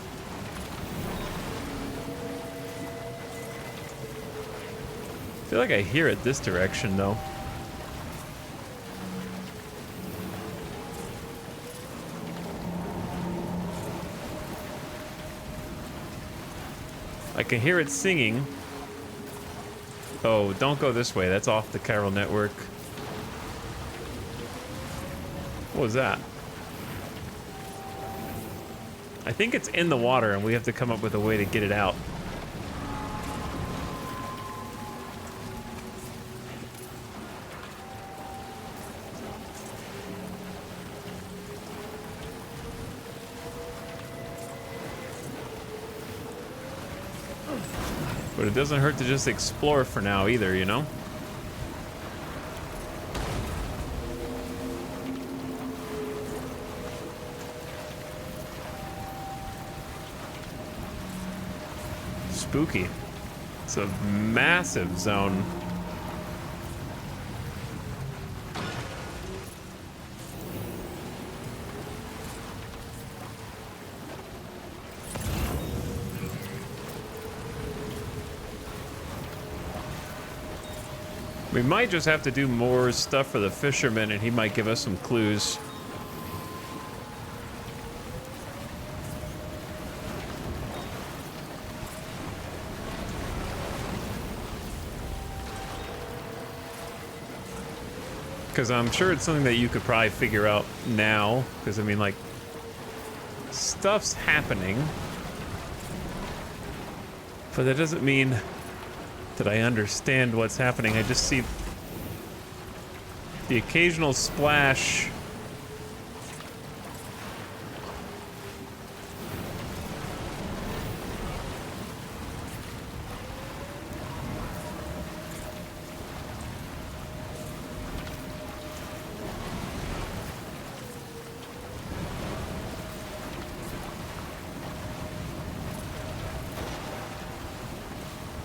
I feel like I hear it this direction, though. I can hear it singing. Oh, don't go this way. That's off the chiral network. What was that? I think it's in the water and we have to come up with a way to get it out. But it doesn't hurt to just explore for now either, you know? Spooky. It's a massive zone. We might just have to do more stuff for the fisherman, and he might give us some clues. Because I'm sure it's something that you could probably figure out now. Because, I mean, like, stuff's happening. But that doesn't mean that I understand what's happening. I just see the occasional splash.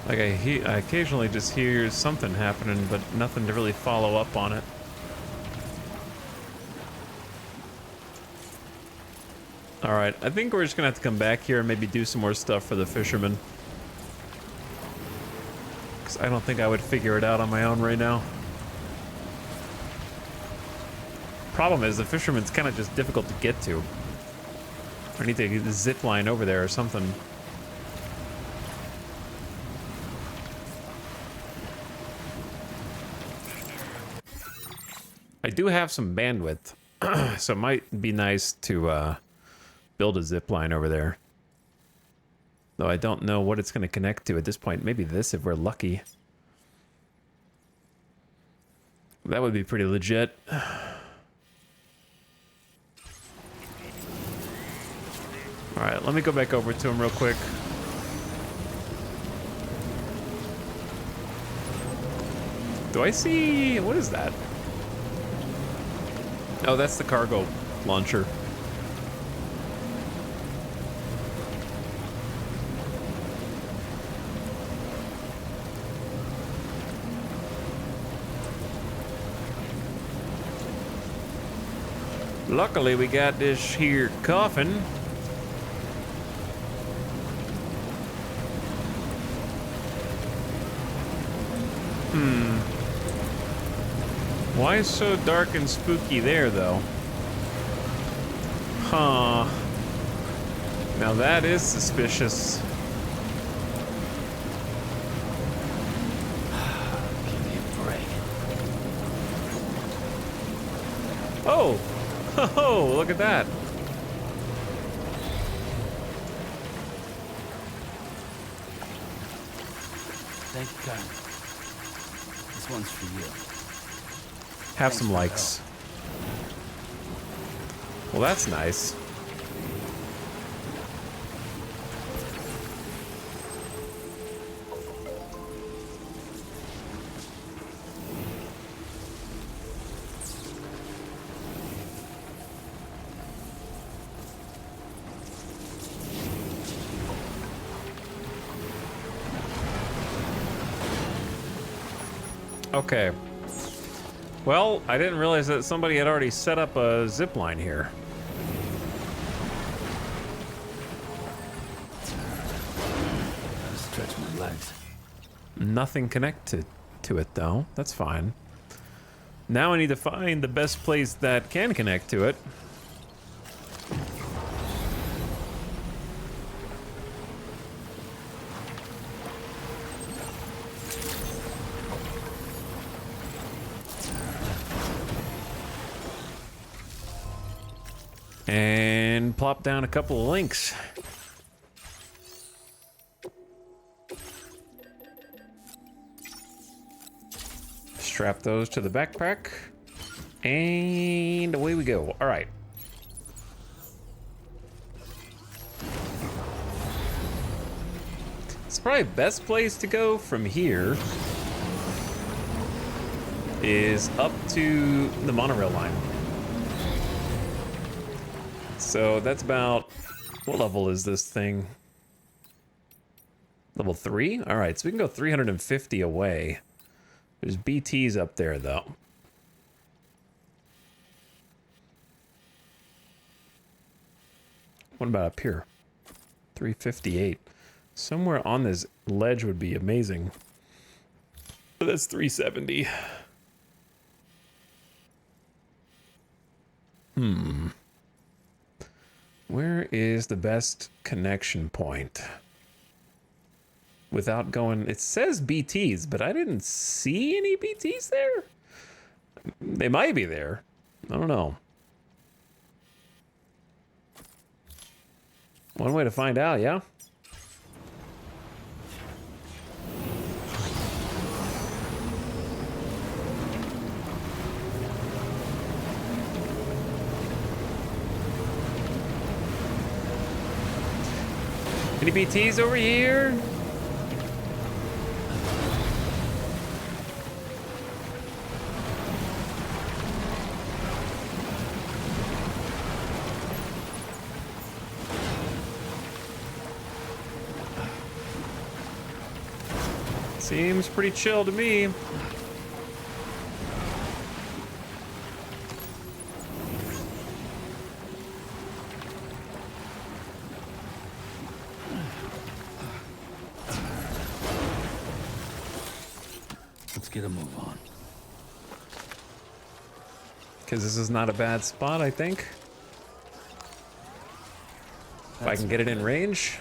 Like I occasionally just hear something happening, but nothing to really follow up on it. Alright, I think we're just gonna have to come back here and maybe do some more stuff for the fisherman. Because I don't think I would figure it out on my own right now. Problem is, the fisherman's kind of just difficult to get to. I need to zip line over there or something. I do have some bandwidth, so it might be nice to build a zip line over there. Though I don't know what it's going to connect to at this point. Maybe this if we're lucky. That would be pretty legit. Alright, let me go back over to him real quick. Do I see... what is that? Oh, that's the cargo launcher. Luckily, we got this here coffin. Why is so dark and spooky there, though? Huh. Now that is suspicious. Give me a break. Oh! Oh, look at that. Thank you, Karen. This one's for you. Have some likes. Well, that's nice. Okay. Well, I didn't realize that somebody had already set up a zip line here. Gotta stretch my legs. Nothing connected to it, though. That's fine. Now I need to find the best place that can connect to it. And plop down a couple of links. Strap those to the backpack. And away we go. All right. It's probably best place to go from here is up to the monorail line. So that's about, what level is this thing? Level 3? All right, so we can go 350 away. There's BTs up there, though. What about up here? 358. Somewhere on this ledge would be amazing. But that's 370. Where is the best connection point? Without going... It says BTs, but I didn't see any BTs there. They might be there. I don't know. One way to find out, yeah? Any BTs over here? Seems pretty chill to me. Let's get a move on. Because this is not a bad spot, I think. If I can get it in range.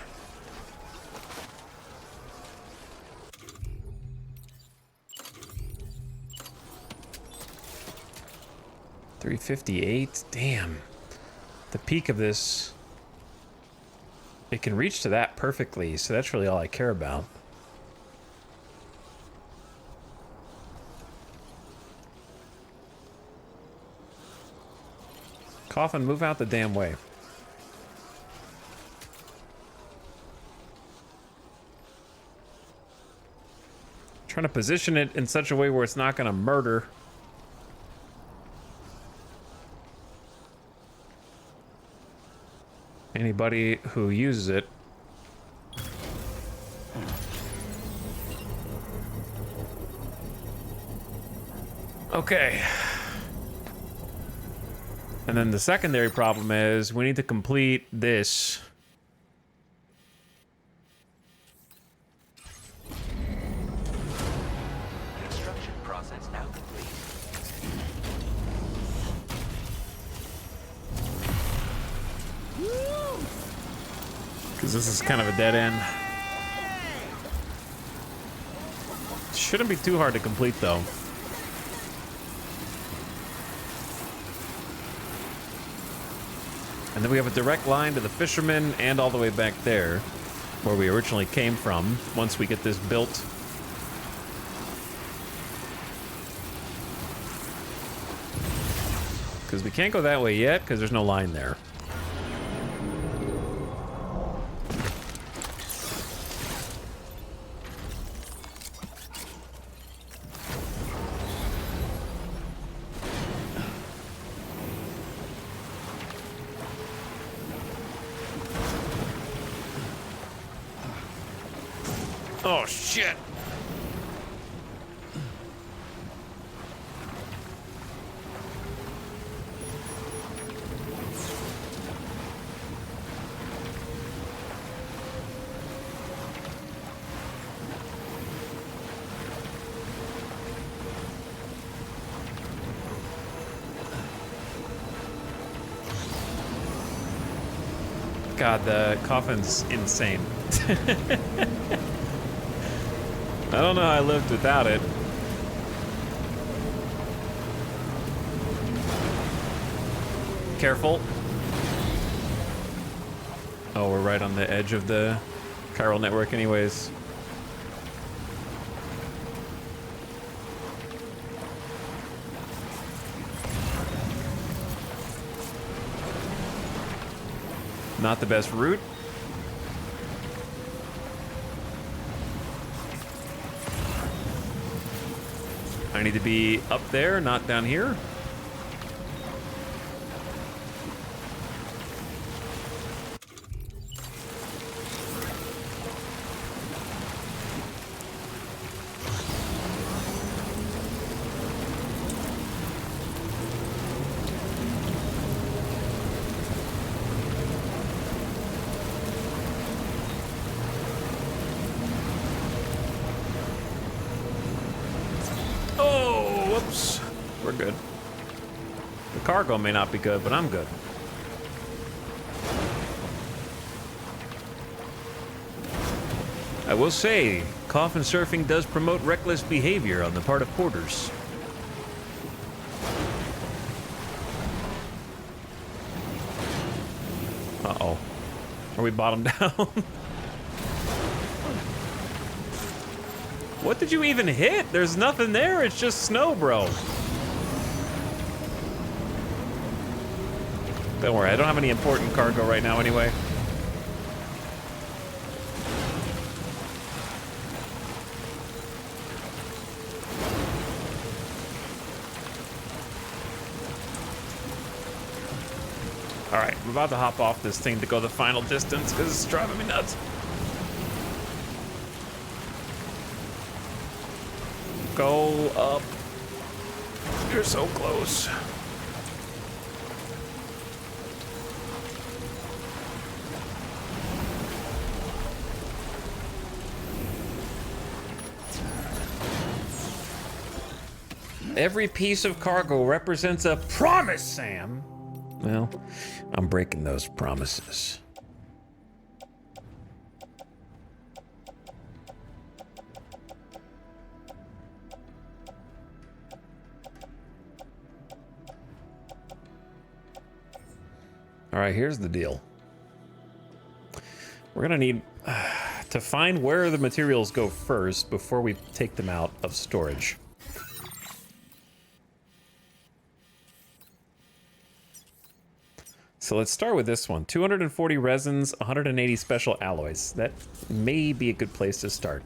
$358. Damn. The peak of this, it can reach to that perfectly, so that's really all I care about. Coffin, move out the damn way. Trying to position it in such a way where it's not going to murder. Anybody who uses it. Okay. And then the secondary problem is we need to complete this. Construction process now complete. Because this is kind of a dead end. Shouldn't be too hard to complete, though. And then we have a direct line to the fishermen and all the way back there, where we originally came from, once we get this built. Because we can't go that way yet, because there's no line there. Oh, shit. God, the coffin's insane. I don't know how I lived without it. Careful. Oh, we're right on the edge of the chiral network anyways. Not the best route. I need to be up there, not down here. We're good. The cargo may not be good, but I'm good. I will say, coffin surfing does promote reckless behavior on the part of porters. Uh-oh. Are we bottom down? What did you even hit? There's nothing there. It's just snow, bro. Don't worry. I don't have any important cargo right now anyway. All right. I'm about to hop off this thing to go the final distance because it's driving me nuts. Go up. You're so close. Every piece of cargo represents a promise, Sam. Well, I'm breaking those promises. All right, here's the deal. We're gonna need to find where the materials go first before we take them out of storage. So let's start with this one. 240 resins, 180 special alloys. That may be a good place to start.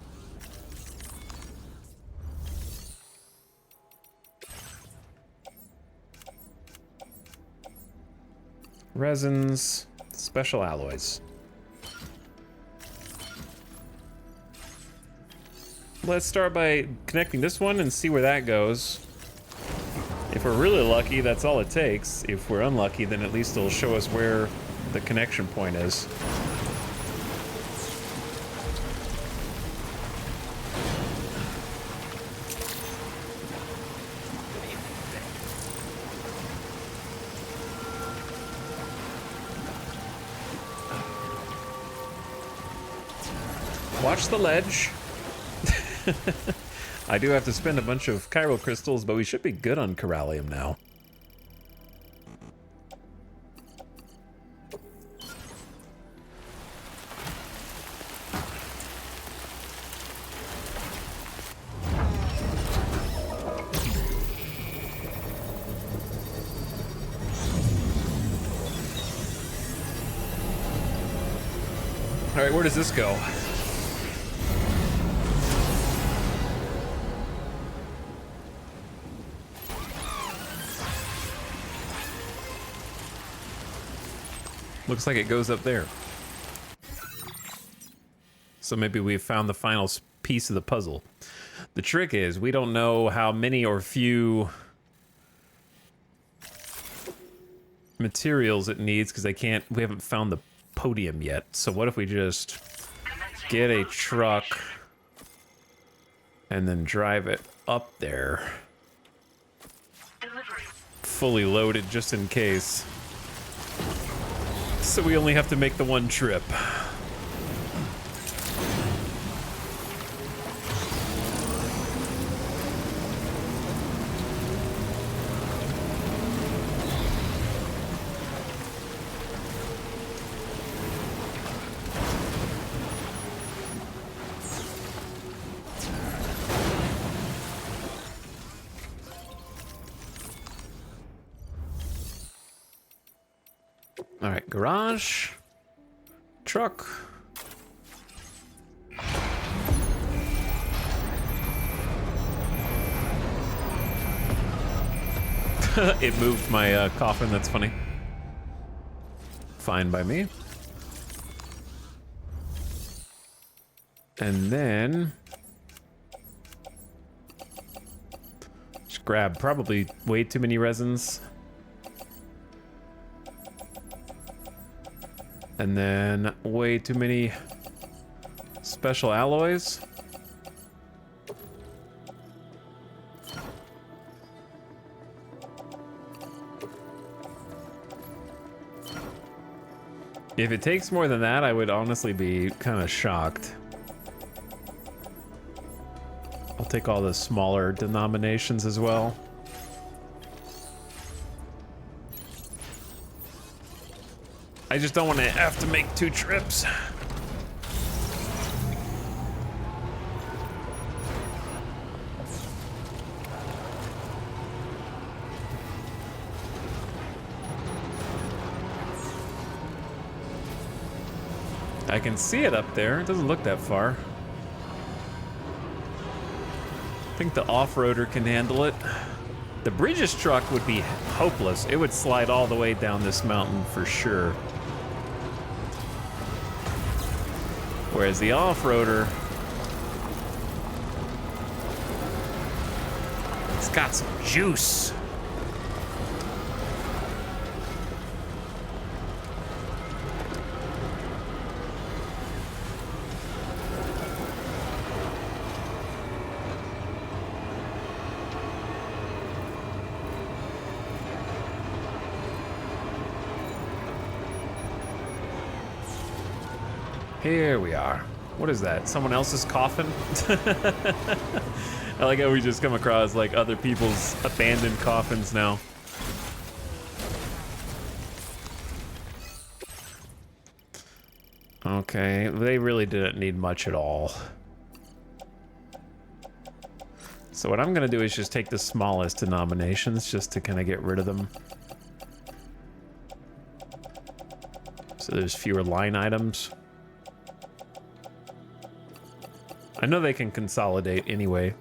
Resins, special alloys. Let's start by connecting this one and see where that goes. If we're really lucky, that's all it takes. If we're unlucky, then at least it'll show us where the connection point is. Watch the ledge. I do have to spend a bunch of chiral crystals, but we should be good on Corallium now. All right, where does this go? Looks like it goes up there. So maybe we've found the final piece of the puzzle. The trick is we don't know how many or few materials it needs because we haven't found the podium yet. So what if we just get a truck and then drive it up there, fully loaded just in case. So we only have to make the one trip. All right, garage, truck. It moved my coffin, that's funny. Fine by me. And then... just grab probably way too many resins. And then way too many special alloys. If it takes more than that, I would honestly be kind of shocked. I'll take all the smaller denominations as well. I just don't want to have to make 2 trips. I can see it up there. It doesn't look that far. I think the off-roader can handle it. The Bridges truck would be hopeless. It would slide all the way down this mountain for sure. Whereas the off-roader, it's got some juice. Here we are. What is that? Someone else's coffin? I like how we just come across like other people's abandoned coffins now. Okay, they really didn't need much at all. So what I'm gonna do is just take the smallest denominations just to kind of get rid of them. So there's fewer line items. I know they can consolidate anyway.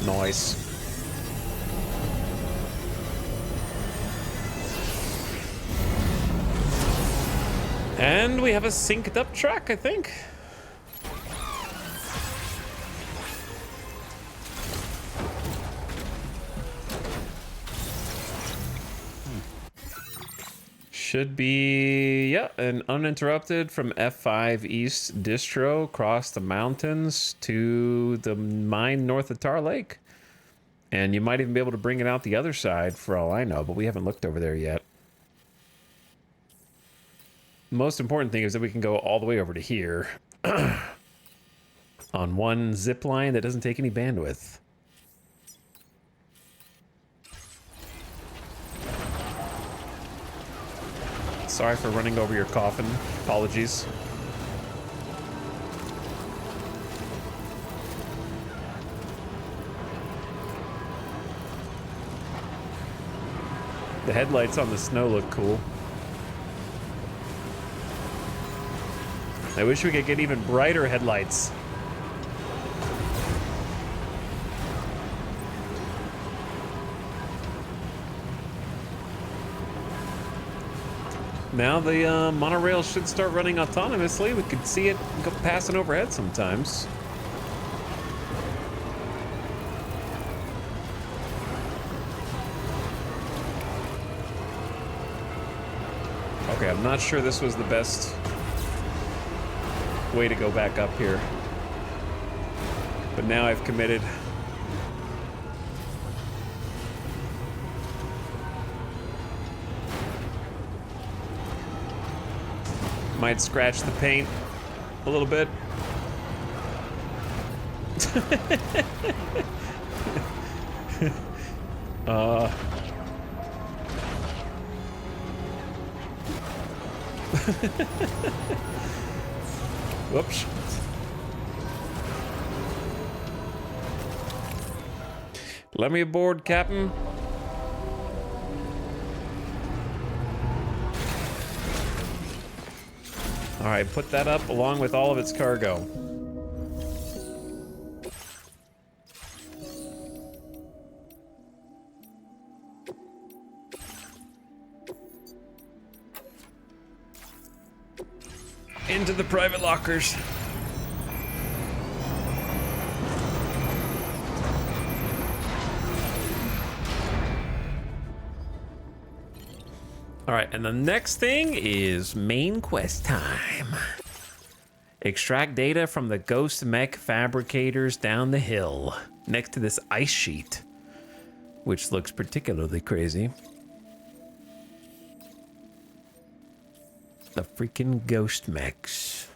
Nice. And we have a synced up track, I think. Should be, yeah, an uninterrupted from F5 East distro across the mountains to the mine north of Tar Lake. And you might even be able to bring it out the other side for all I know, but we haven't looked over there yet. The most important thing is that we can go all the way over to here on one zip line that doesn't take any bandwidth. Sorry for running over your coffin. Apologies. The headlights on the snow look cool. I wish we could get even brighter headlights. Now the monorail should start running autonomously. We could see it go passing overhead sometimes. Okay, I'm not sure this was the best way to go back up here. But now I've committed. Might scratch the paint a little bit. Whoops. Let me aboard, Captain. All right, put that up along with all of its cargo. Into the private lockers. All right, and the next thing is main quest time. Extract data from the ghost mech fabricators down the hill next to this ice sheet, which looks particularly crazy. The freaking ghost mechs.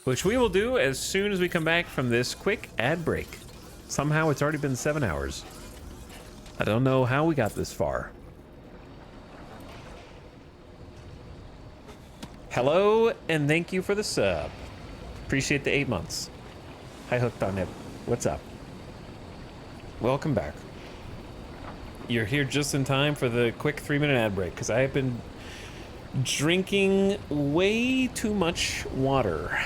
Which we will do as soon as we come back from this quick ad break. Somehow it's already been 7 hours. I don't know how we got this far. Hello, and thank you for the sub. Appreciate the 8 months. Hi, Hooked on It. What's up? Welcome back. You're here just in time for the quick 3-minute ad break, because I have been drinking way too much water.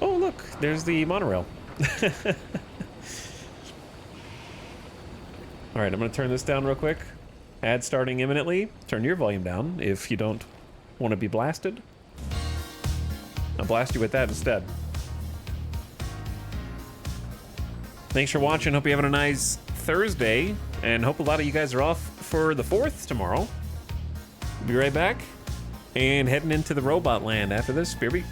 Oh, look, there's the monorail. All right, I'm gonna turn this down real quick. Ad starting imminently. Turn your volume down if you don't want to be blasted. I'll blast you with that instead. Thanks for watching. Hope you're having a nice Thursday, and hope a lot of you guys are off for the 4th tomorrow. We'll be right back and heading into the robot land after this. Beer.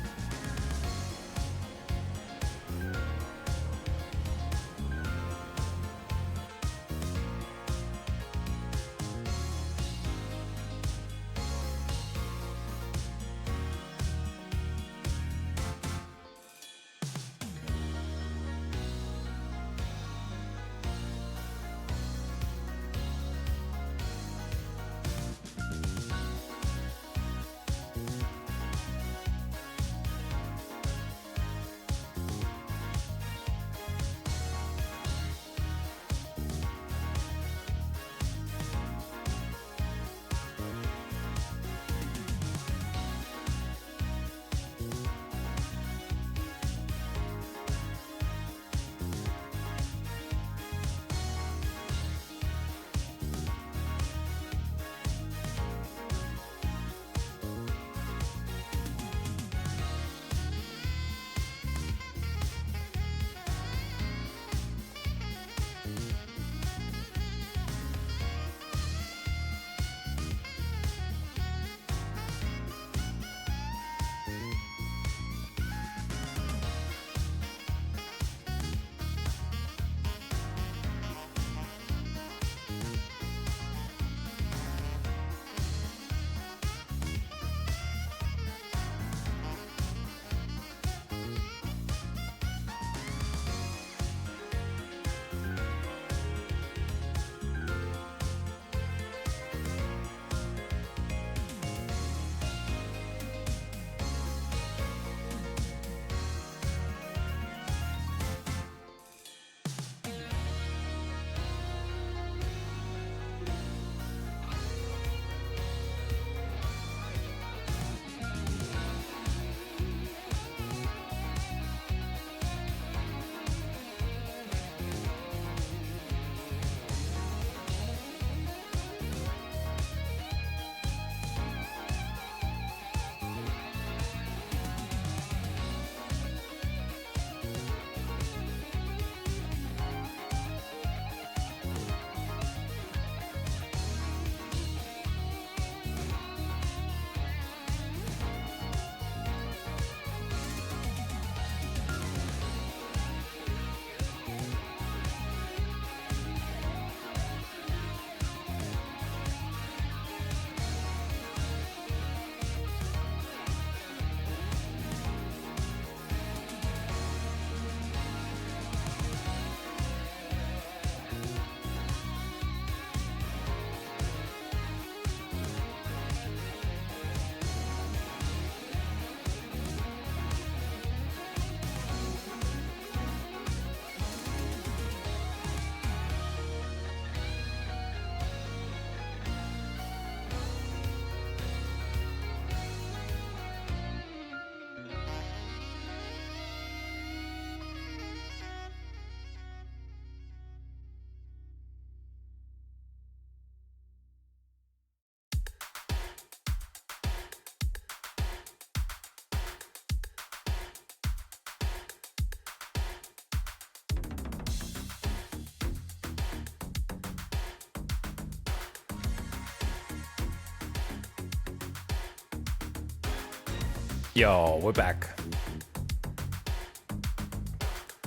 Yo, we're back.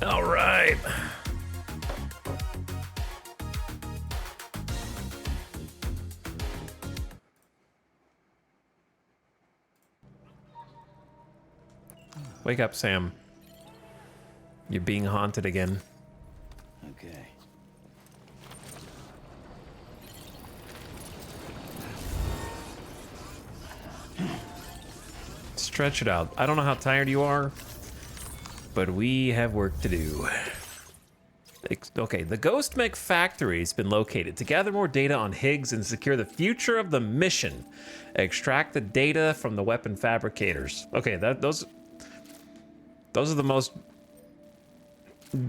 All right. Wake up, Sam. You're being haunted again. Okay. Stretch it out. I don't know how tired you are, but we have work to do. Okay, the Ghost Mech factory has been located. To gather more data on Higgs and secure the future of the mission, extract the data from the weapon fabricators. Okay, those are the most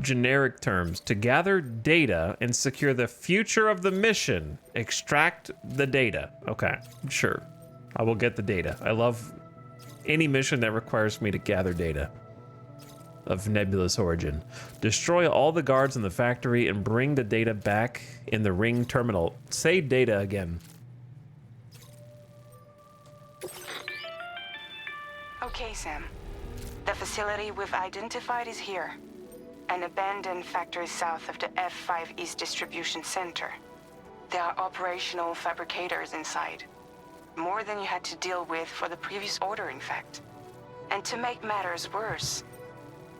generic terms. To gather data and secure the future of the mission, extract the data. Okay, sure. I will get the data. I love any mission that requires me to gather data of nebulous origin. Destroy all the guards in the factory and bring the data back in the ring terminal. Say data again. Okay, Sam. The facility we've identified is here. An abandoned factory south of the F5 East Distribution Center. There are operational fabricators inside. More than you had to deal with for the previous order, in fact. And to make matters worse,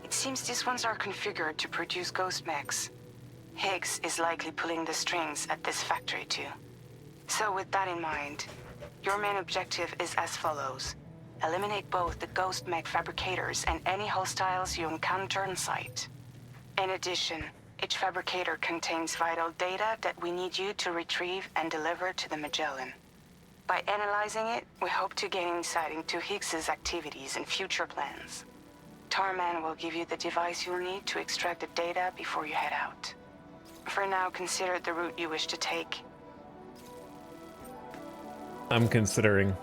it seems these ones are configured to produce ghost mechs. Higgs is likely pulling the strings at this factory too. So with that in mind, your main objective is as follows. Eliminate both the ghost mech fabricators and any hostiles you encounter on site. In addition, each fabricator contains vital data that we need you to retrieve and deliver to the Magellan. By analyzing it, we hope to gain insight into Higgs's activities and future plans. Tarman will give you the device you'll need to extract the data before you head out. For now, consider the route you wish to take. I'm considering.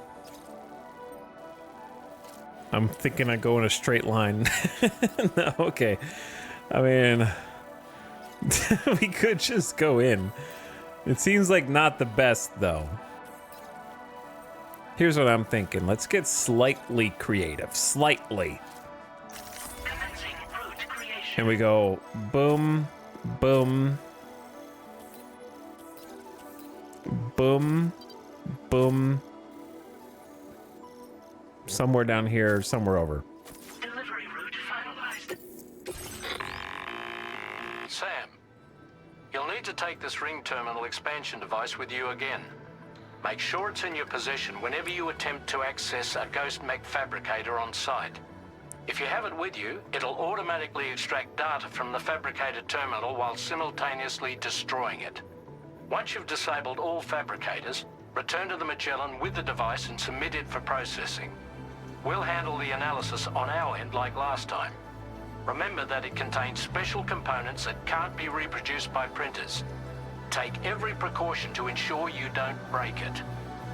I'm thinking I go in a straight line. No, okay. I mean, we could just go in. It seems like not the best, though. Here's what I'm thinking. Let's get slightly creative. Slightly. And we go boom, boom, boom, boom. Somewhere down here, somewhere over. Delivery route finalized. Sam, you'll need to take this ring terminal expansion device with you again. Make sure it's in your possession whenever you attempt to access a ghost mech fabricator on site. If you have it with you, it'll automatically extract data from the fabricated terminal while simultaneously destroying it. Once you've disabled all fabricators, return to the Magellan with the device and submit it for processing. We'll handle the analysis on our end like last time. Remember that it contains special components that can't be reproduced by printers. Take every precaution to ensure you don't break it.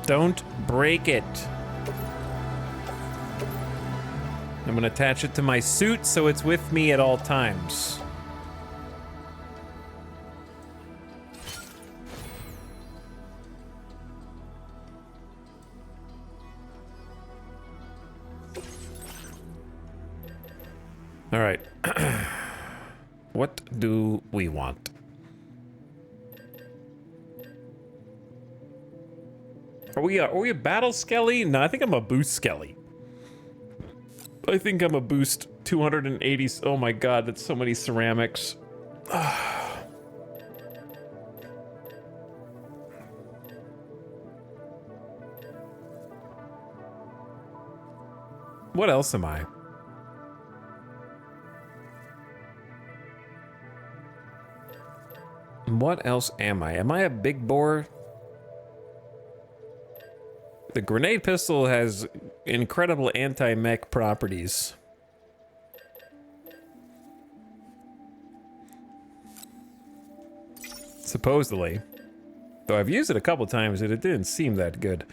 Don't break it. I'm gonna attach it to my suit so it's with me at all times. All right. What do we want? Are we a battle skelly? No, I think I'm a boost skelly. I think I'm a boost 280. Oh my god, that's so many ceramics. What else am I? What else am I? Am I a big bore? The grenade pistol has incredible anti-mech properties. Supposedly. Though I've used it a couple times and it didn't seem that good.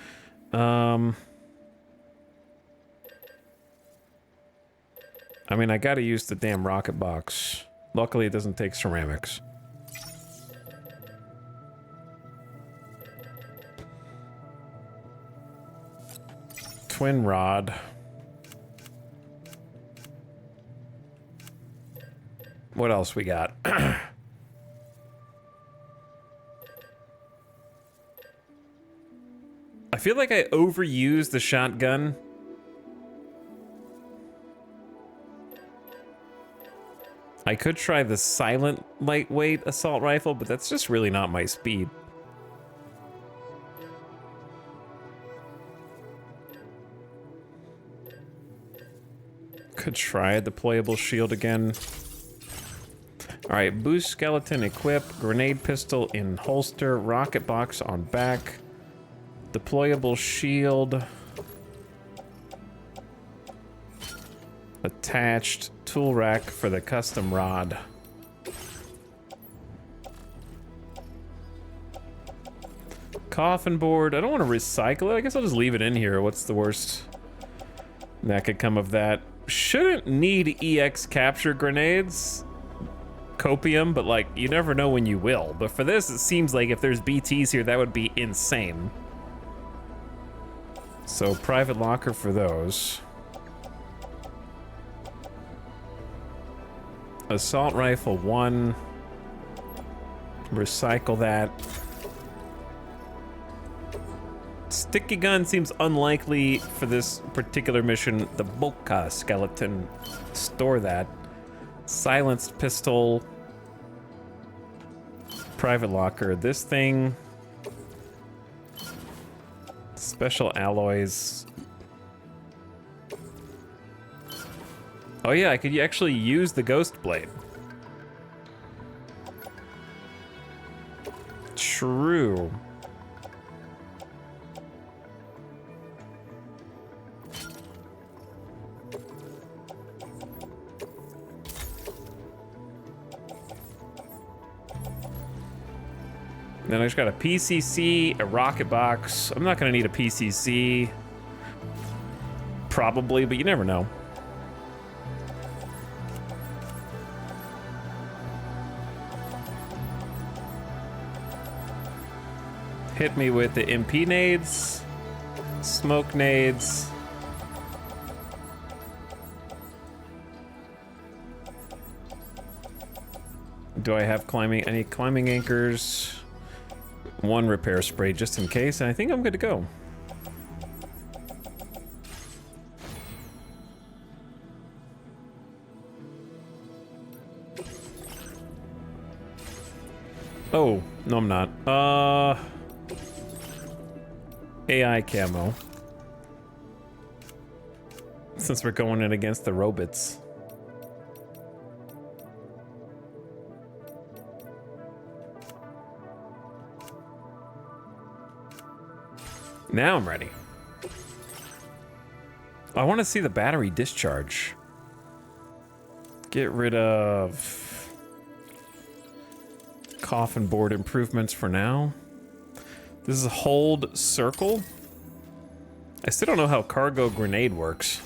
I mean, I gotta use the damn rocket box. Luckily, it doesn't take ceramics. Twin rod. What else we got? I feel like I overused the shotgun. I could try the silent lightweight assault rifle, but that's just really not my speed. Could try a deployable shield again. All right, boost skeleton equip, grenade pistol in holster, rocket box on back, deployable shield attached, tool rack for the custom rod. Coffin board. I don't want to recycle it. I guess I'll just leave it in here. What's the worst that could come of that? Shouldn't need EX capture grenades. Copium, but like, you never know when you will. But for this, it seems like if there's BTs here, that would be insane. So private locker for those. Assault rifle 1. Recycle that. Sticky gun seems unlikely for this particular mission. The Boca skeleton, store that. Silenced pistol. Private locker. This thing. Special alloys. Oh yeah, I could actually use the ghost blade. True. Then I just got a PCC, a rocket box. I'm not gonna need a PCC. Probably, but you never know. Hit me with the MP nades, smoke nades. Do I have climbing? I need climbing anchors. 1 repair spray just in case, and I think I'm good to go. Oh, no I'm not. AI camo. Since we're going in against the robots. Now I'm ready. I want to see the battery discharge. Get rid of coffin board improvements for now. This is hold circle. I still don't know how cargo grenade works.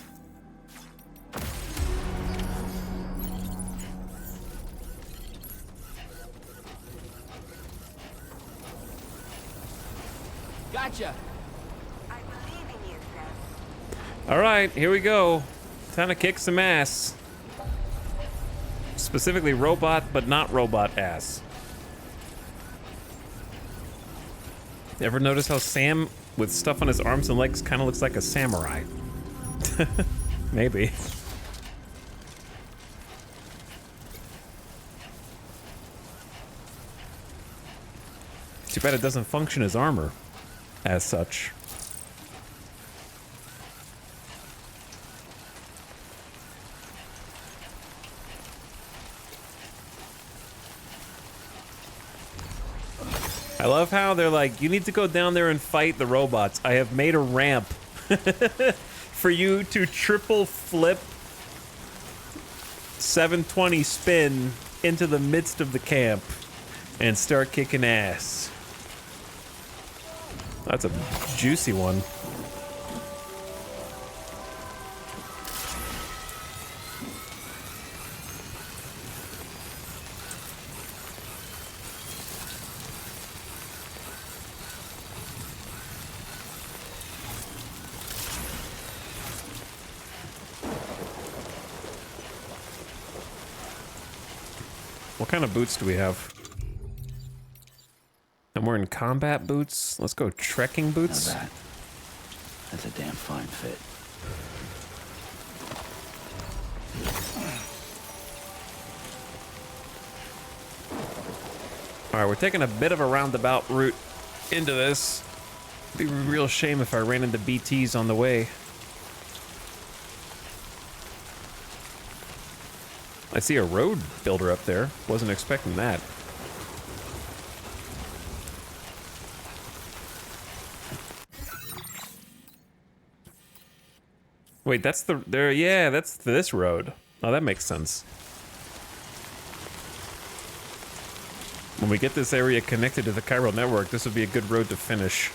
Gotcha. All right, here we go. Time to kick some ass. Specifically robot, but not robot ass. Ever notice how Sam, with stuff on his arms and legs, kind of looks like a samurai? Maybe. Too bad it doesn't function as armor, as such. I love how they're like, you need to go down there and fight the robots. I have made a ramp for you to triple flip 720 spin into the midst of the camp and start kicking ass. That's a juicy one. What kind of boots do we have? I'm wearing combat boots. Let's go trekking boots. Now that's a damn fine fit. All right, we're taking a bit of a roundabout route into this. It'd be a real shame if I ran into BTs on the way. I see a road builder up there. Wasn't expecting that. Wait, that's the there. Yeah, that's this road. Oh, that makes sense. When we get this area connected to the chiral network, this would be a good road to finish.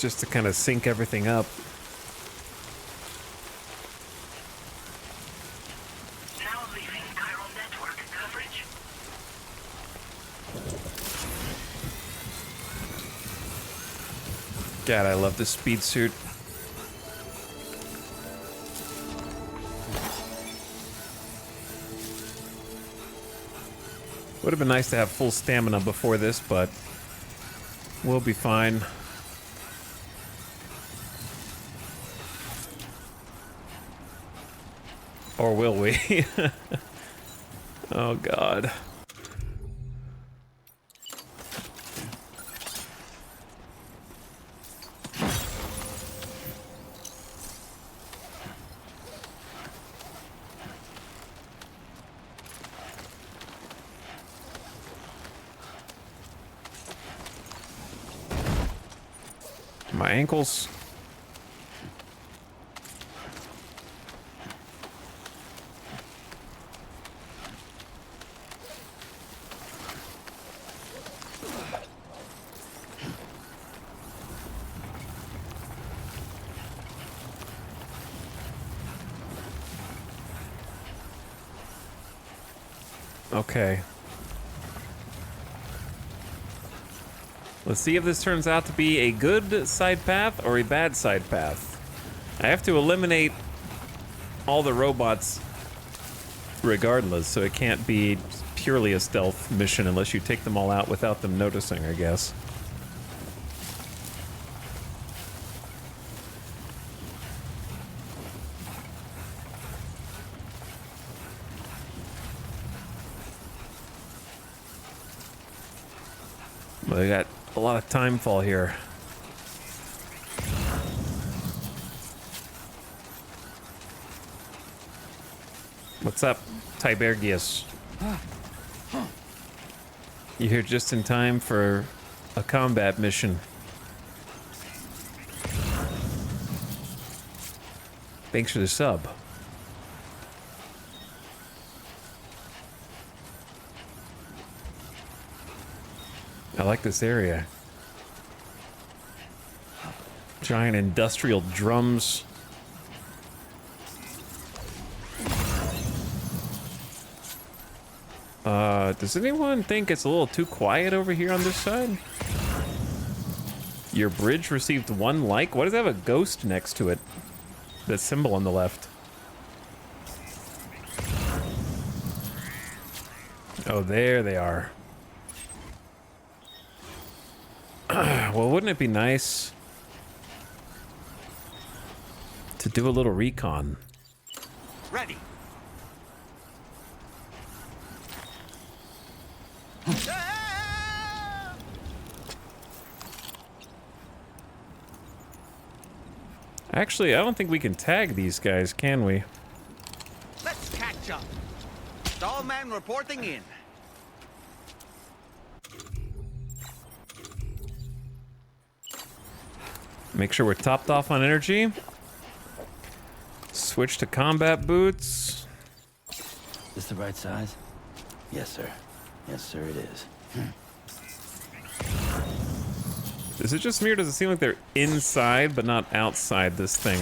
Just to kind of sync everything up. Now leaving chiral network coverage. God, I love this speed suit. Would have been nice to have full stamina before this, but we'll be fine. Or will we? Oh, God. My ankles. Okay. Let's see if this turns out to be a good side path or a bad side path. I have to eliminate all the robots regardless, so it can't be purely a stealth mission unless you take them all out without them noticing, I guess. Well, we got a lot of time fall here. What's up, Tiberius? You're here just in time for a combat mission. Thanks for the sub. I like this area. Giant industrial drums. Does anyone think it's a little too quiet over here on this side? Your bridge received 1 like? Why does it have a ghost next to it? The symbol on the left. Oh, there they are. Well, wouldn't it be nice to do a little recon? Ready. Actually, I don't think we can tag these guys, can we? Let's catch up. Stallman reporting in. Make sure we're topped off on energy. Switch to combat boots. This the right size? Yes, sir. Yes, sir, it is. Is it just me or does it seem like they're inside but not outside this thing?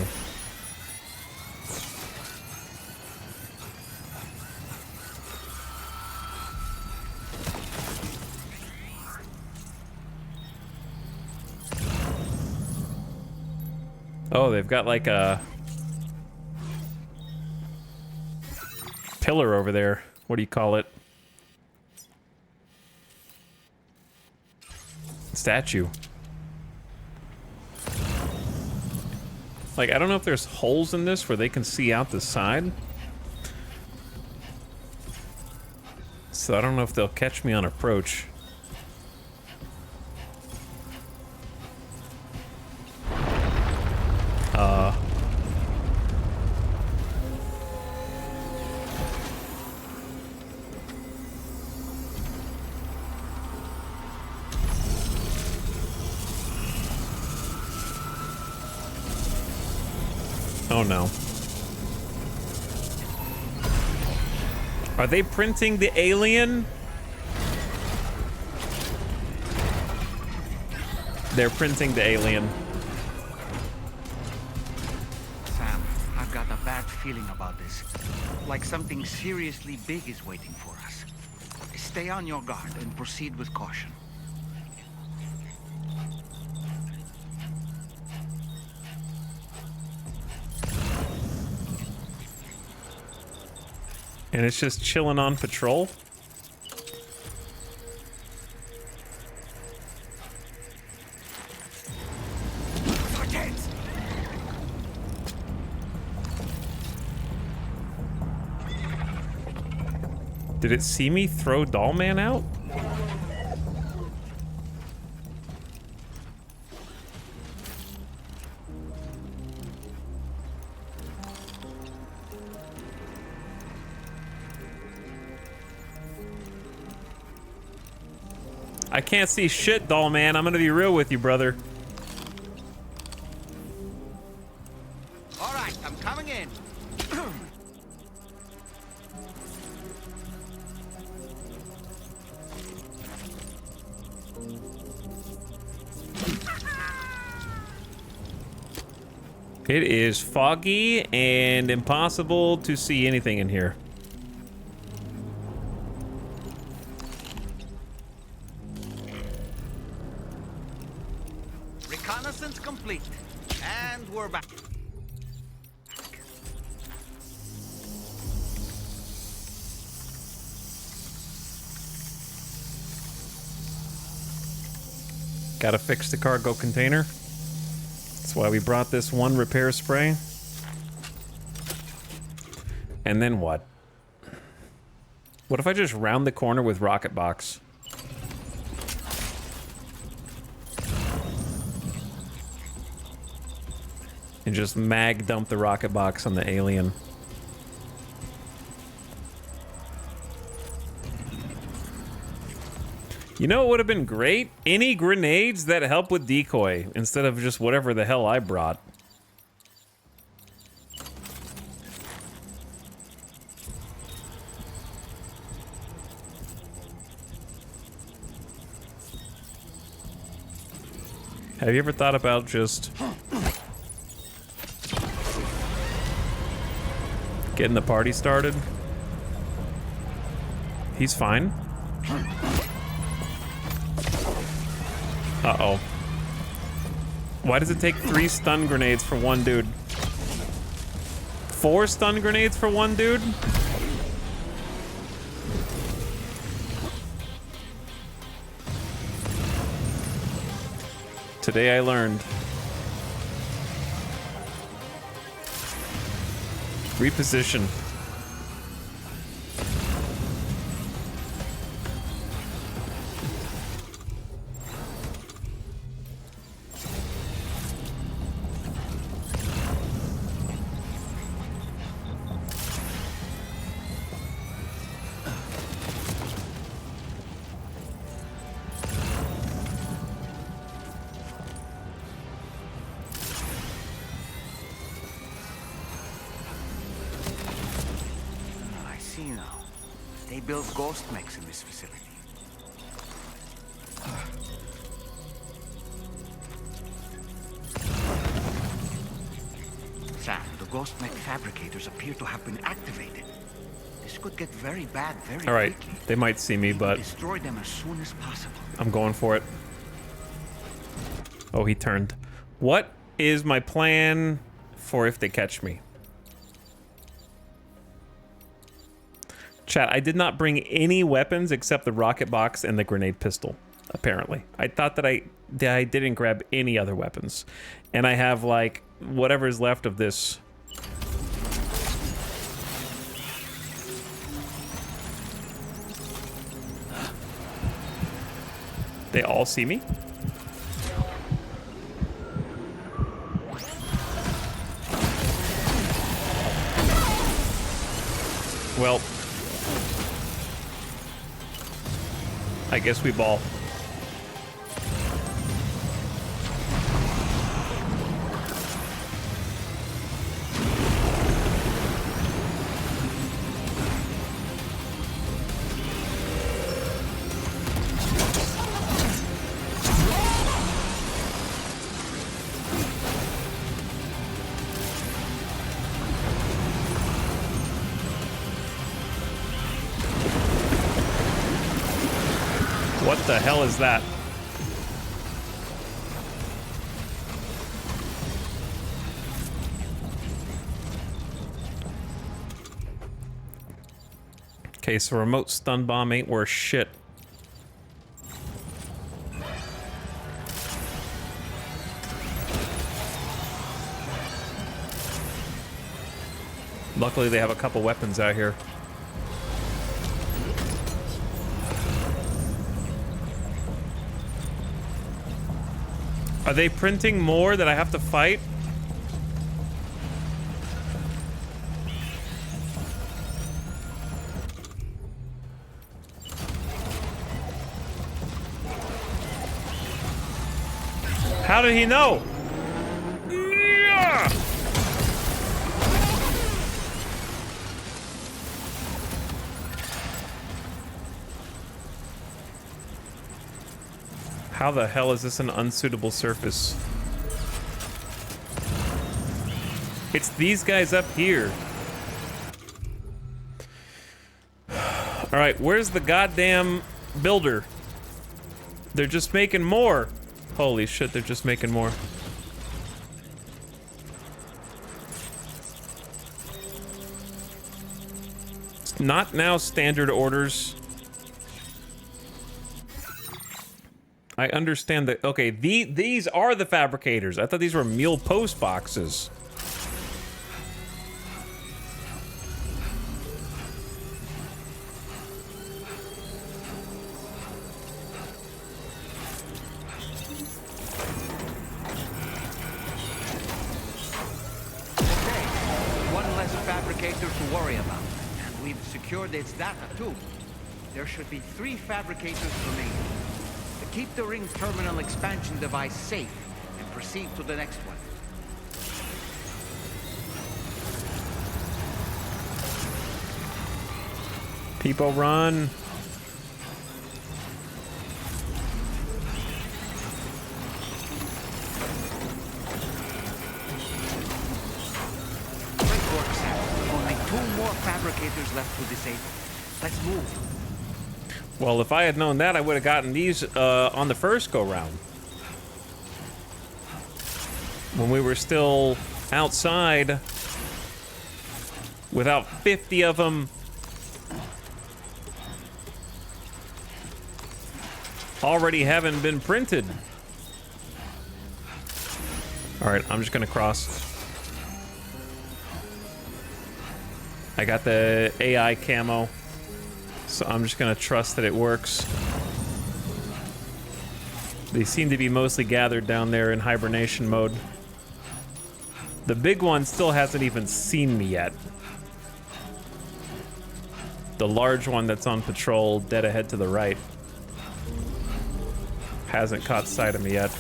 Oh, they've got like a pillar over there. What do you call it? Statue. Like, I don't know if there's holes in this where they can see out the side. So I don't know if they'll catch me on approach. Oh no. Are they printing the alien? They're printing the alien. Sam, I've got a bad feeling about this. Like something seriously big is waiting for us. Stay on your guard and proceed with caution. And it's just chilling on patrol? Did it see me throw Dollman out? I can't see shit, Dollman. I'm gonna be real with you, brother. All right, I'm coming in. It is foggy and impossible to see anything in here. Reconnaissance complete. And we're back. Gotta fix the cargo container. That's why we brought this one repair spray. And then what? What if I just round the corner with rocket box? And just mag dump the rocket box on the alien. You know what would have been great? Any grenades that help with decoy, instead of just whatever the hell I brought. Have you ever thought about just getting the party started? He's fine. Uh-oh. Why does it take 3 stun grenades for one dude? 4 stun grenades for one dude? Today I learned. Reposition. Build ghost mechs in this facility. Sam, the ghost mech fabricators appear to have been activated. This could get very bad very All right, quickly. they might see me, but Destroy them as soon as possible. I'm going for it. Oh, he turned. What is my plan for if they catch me. Chat, I did not bring any weapons except the rocket box and the grenade pistol, apparently. I thought that I didn't grab any other weapons. And I have, like, whatever's left of this. They all see me? Well, I guess we ball. What the hell is that? Okay, so remote stun bomb ain't worth shit. Luckily, they have a couple weapons out here. Are they printing more that I have to fight? How did he know? Yeah! How the hell is this an unsuitable surface? It's these guys up here. Alright, where's the goddamn builder? They're just making more. Holy shit, they're just making more. It's not now standard orders. I understand that. Okay, these are the fabricators. I thought these were mule post boxes. Okay, one less fabricator to worry about. And we've secured its data too. There should be 3 fabricators remaining. Keep the ring terminal expansion device safe and proceed to the next one. People run. Great work, Sam. Only 2 more fabricators left to disable. Let's move. Well, if I had known that, I would have gotten these on the first go-round. When we were still outside without 50 of them. Already haven't been printed. All right, I'm just gonna cross. I got the AI camo. So I'm just gonna trust that it works. They seem to be mostly gathered down there in hibernation mode. The big one still hasn't even seen me yet. The large one that's on patrol dead ahead to the right hasn't caught sight of me yet.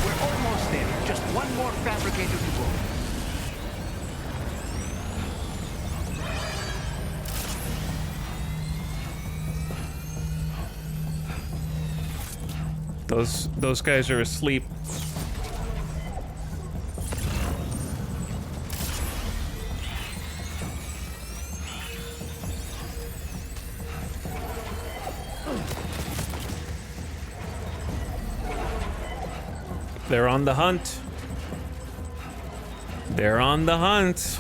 We're almost there. Just one more fabricator to go. Those guys are asleep. They're on the hunt. They're on the hunt.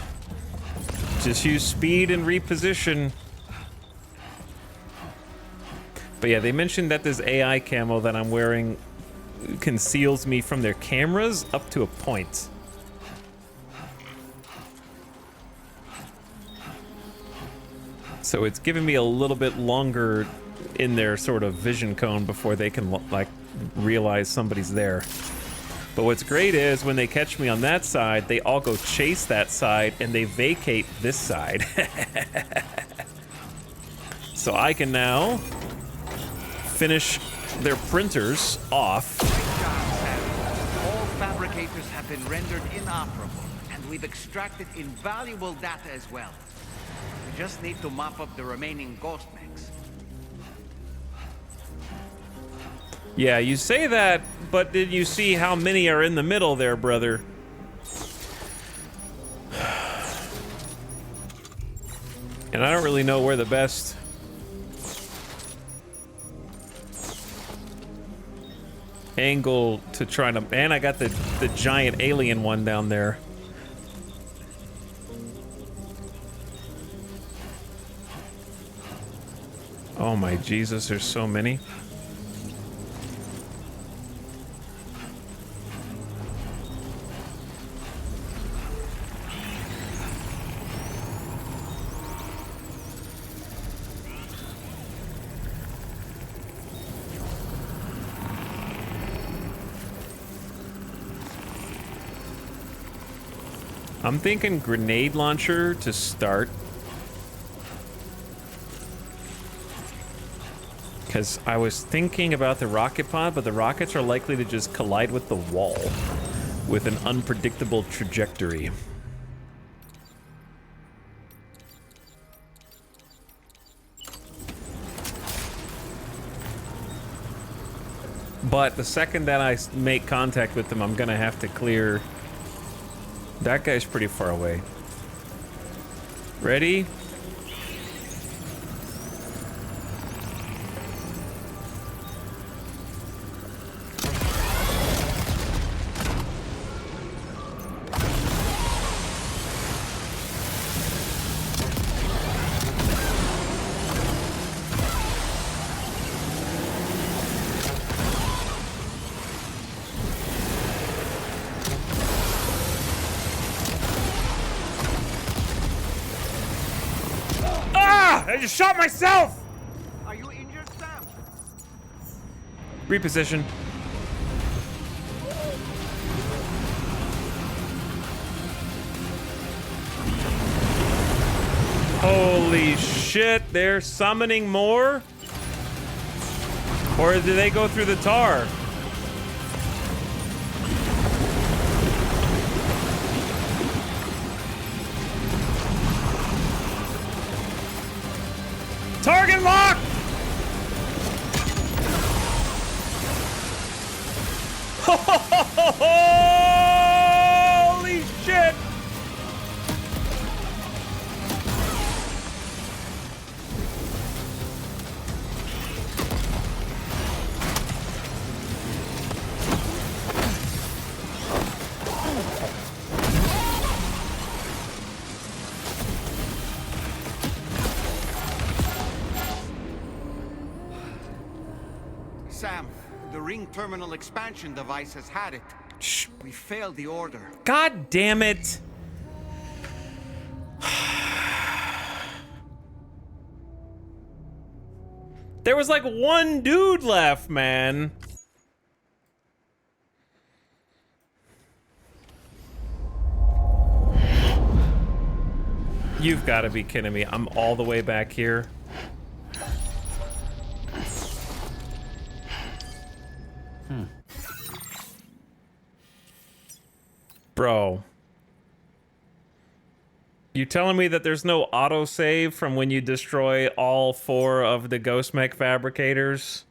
Just use speed and reposition. But yeah, they mentioned that this AI camo that I'm wearing conceals me from their cameras up to a point. So it's giving me a little bit longer in their sort of vision cone before they can like realize somebody's there. But what's great is when they catch me on that side, they all go chase that side and they vacate this side. So I can now finish their printers off. All fabricators have been rendered inoperable, and we've extracted invaluable data as well. We just need to mop up the remaining ghost mechs. Yeah, you say that, but did you see how many are in the middle there, brother? And I don't really know where the best angle to try to... And I got the giant alien one down there. Oh my Jesus, there's so many. I'm thinking grenade launcher to start. Because I was thinking about the rocket pod, but the rockets are likely to just collide with the wall with an unpredictable trajectory. But the second that I make contact with them, I'm gonna have to clear. That guy's pretty far away. Ready? I just shot myself! Are you injured, Sam? Reposition. Holy shit, they're summoning more? Or do they go through the tar? Target lock! Holy shit! Sam, the ring terminal expansion device has had it. Shh. We failed the order. God damn it! There was like one dude left, man. You've got to be kidding me. I'm all the way back here. Bro. You telling me that there's no autosave from when you destroy all 4 of the Ghost Mech fabricators?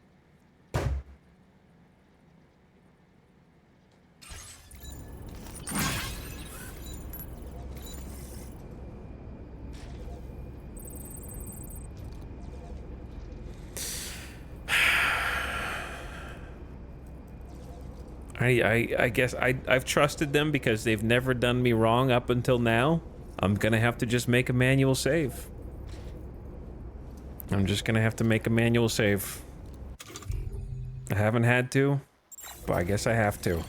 I guess I've trusted them because they've never done me wrong up until now. I'm gonna have to just make a manual save. I'm just gonna have to make a manual save. I haven't had to, but I guess I have to.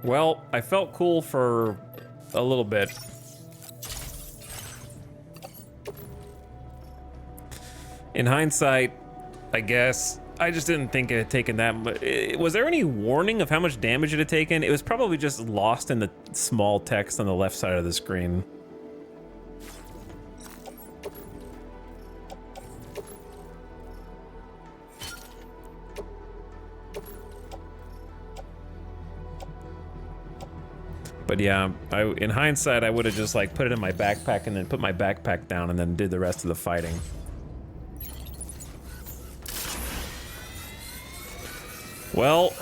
Well, I felt cool for a little bit. In hindsight, I guess, I just didn't think it had taken that much. Was there any warning of how much damage it had taken? It was probably just lost in the small text on the left side of the screen. But yeah, in hindsight, I would have just like put it in my backpack and then put my backpack down and then did the rest of the fighting. Well,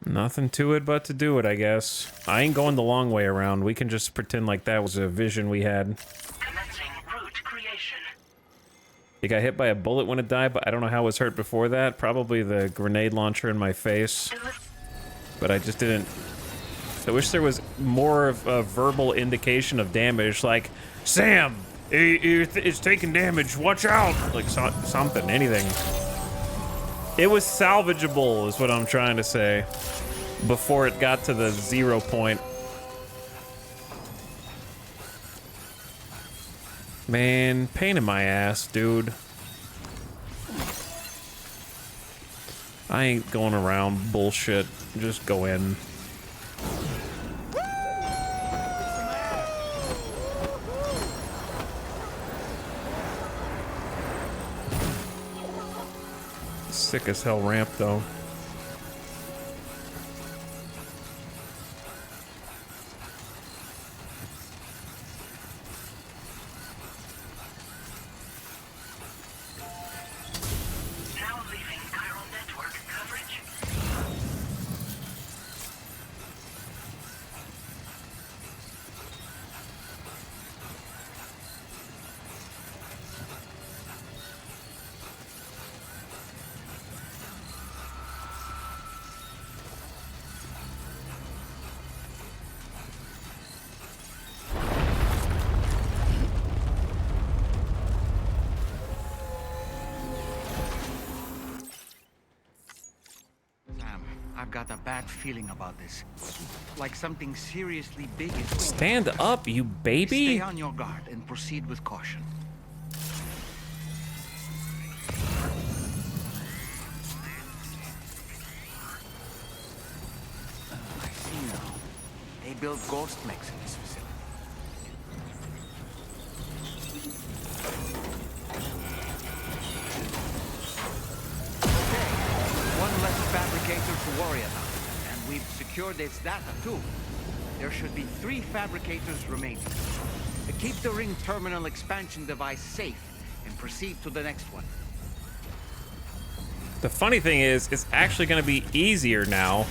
nothing to it but to do it, I guess. I ain't going the long way around. We can just pretend like that was a vision we had. It got hit by a bullet when it died, but I don't know how it was hurt before that. Probably the grenade launcher in my face. But I just didn't... I wish there was more of a verbal indication of damage, like, Sam, it's taking damage, watch out! Like, something, anything. It was salvageable, is what I'm trying to say, before it got to the 0 point. Man, pain in my ass, dude. I ain't going around bullshit. Just go in. Sick as hell ramp, though. I've got a bad feeling about this. Like something seriously big is going Stand up, you baby! Stay on your guard and proceed with caution. I see now. They build ghost mechs in this facility. One less fabricator to worry about. And we've secured its data, too. There should be 3 fabricators remaining. Keep the ring terminal expansion device safe and proceed to the next one. The funny thing is, it's actually going to be easier now.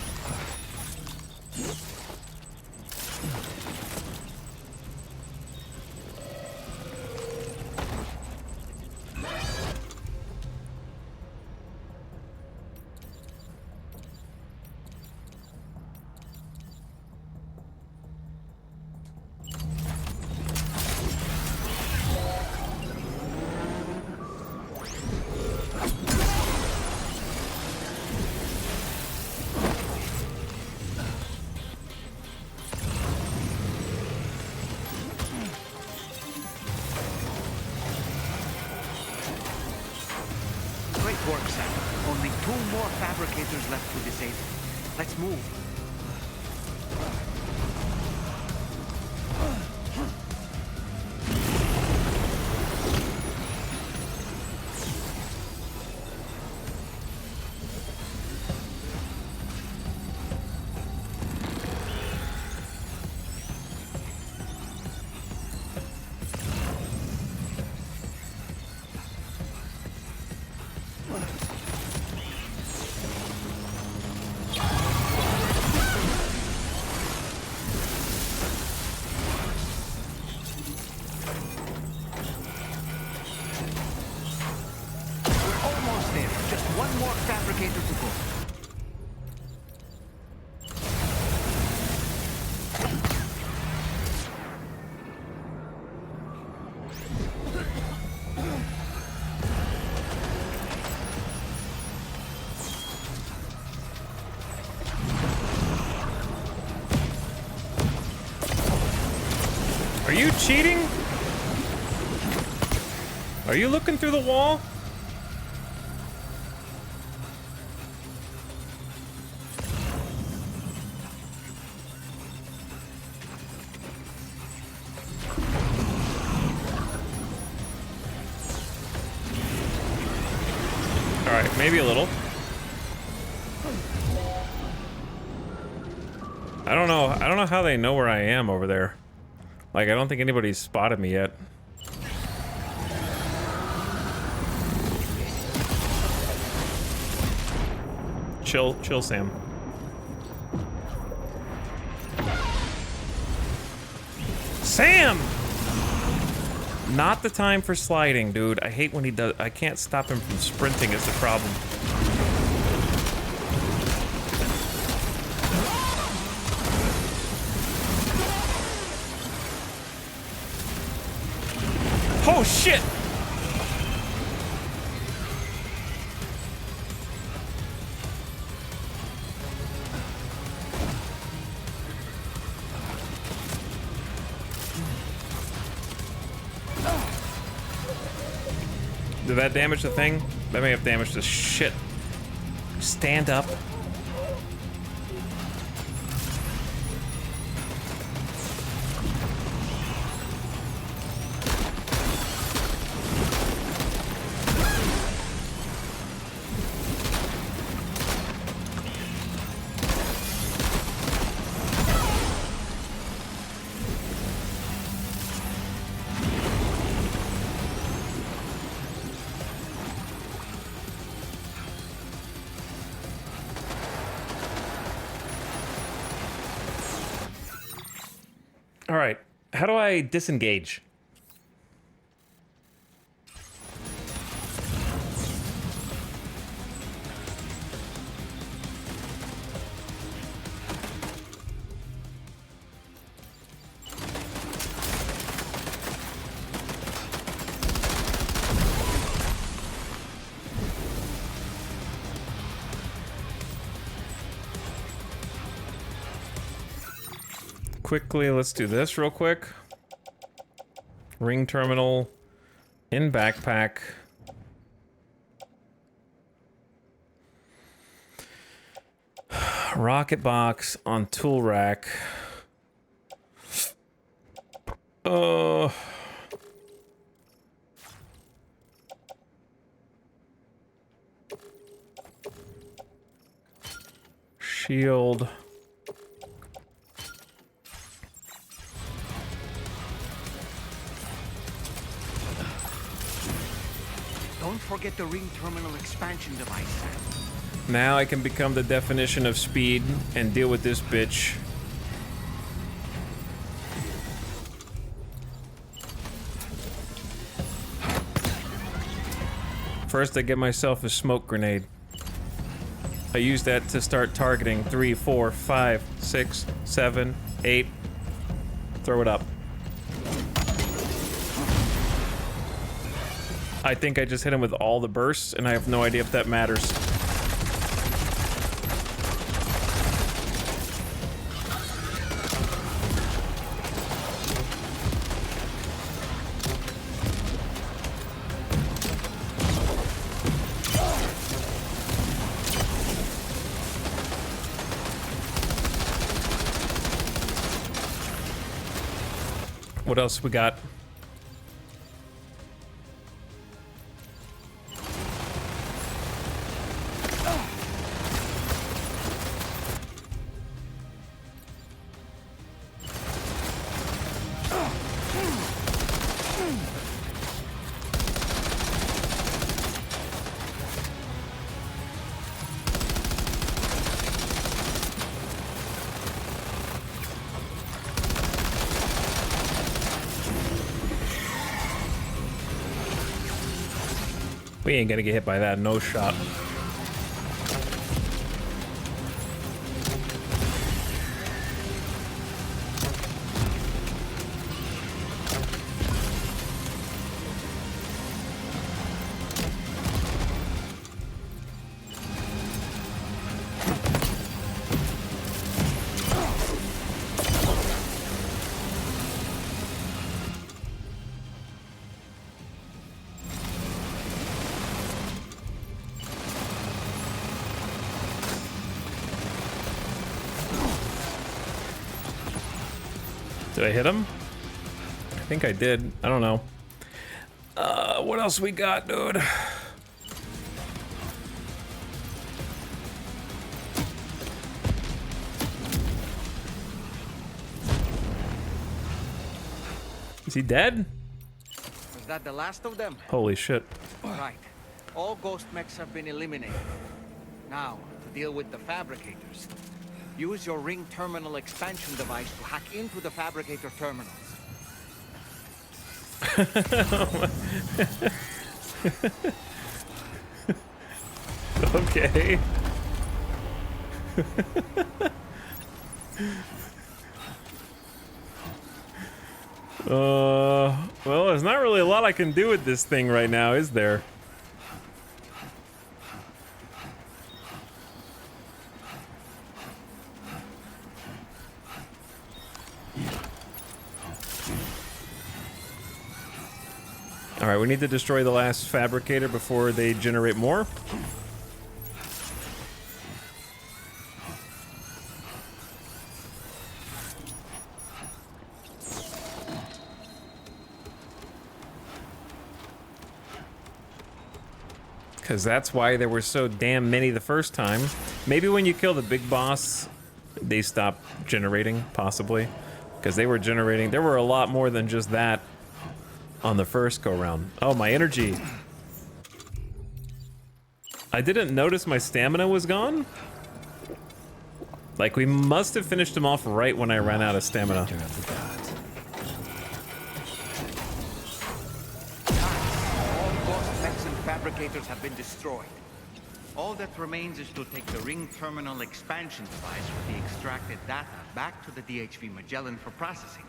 Great work, Sam. Only 2 more fabricators left to disable. Let's move. there. Just one more fabricator to go. Are you cheating? Are you looking through the wall? All right, maybe a little. I don't know how they know where I am over there. Like, I don't think anybody's spotted me yet. Chill, Sam. Sam! Not the time for sliding, dude. I hate when he does. I can't stop him from sprinting is the problem. Oh shit! Did that damage the thing? That may have damaged the shit. Stand up. All right, how do I disengage? Quickly, let's do this real quick. Ring terminal in backpack. Rocket box on tool rack. Shield. Don't forget the ring terminal expansion device. Now I can become the definition of speed and deal with this bitch. First, I get myself a smoke grenade. I use that to start targeting 3, 4, 5, 6, 7, 8. Throw it up. I think I just hit him with all the bursts, and I have no idea if that matters. What else we got? We ain't gonna get hit by that, no shot. Did I hit him? I think I did. I don't know. What else we got, dude? Is he dead? Was that the last of them? Holy shit. Right. All ghost mechs have been eliminated. Now, to deal with the fabricators. Use your ring terminal expansion device to hack into the fabricator terminals. Okay. Well, there's not really a lot I can do with this thing right now, is there? All right, we need to destroy the last fabricator before they generate more. Because that's why there were so damn many the first time. Maybe when you kill the big boss, they stop generating, possibly. Because they were generating, there were a lot more than just that on the first go-round. Oh, my energy. I didn't notice my stamina was gone. Like, we must have finished him off right when I ran out of stamina. Fabricators have been destroyed. All that remains is to take the ring terminal expansion device with the extracted data back to the DHV Magellan for processing.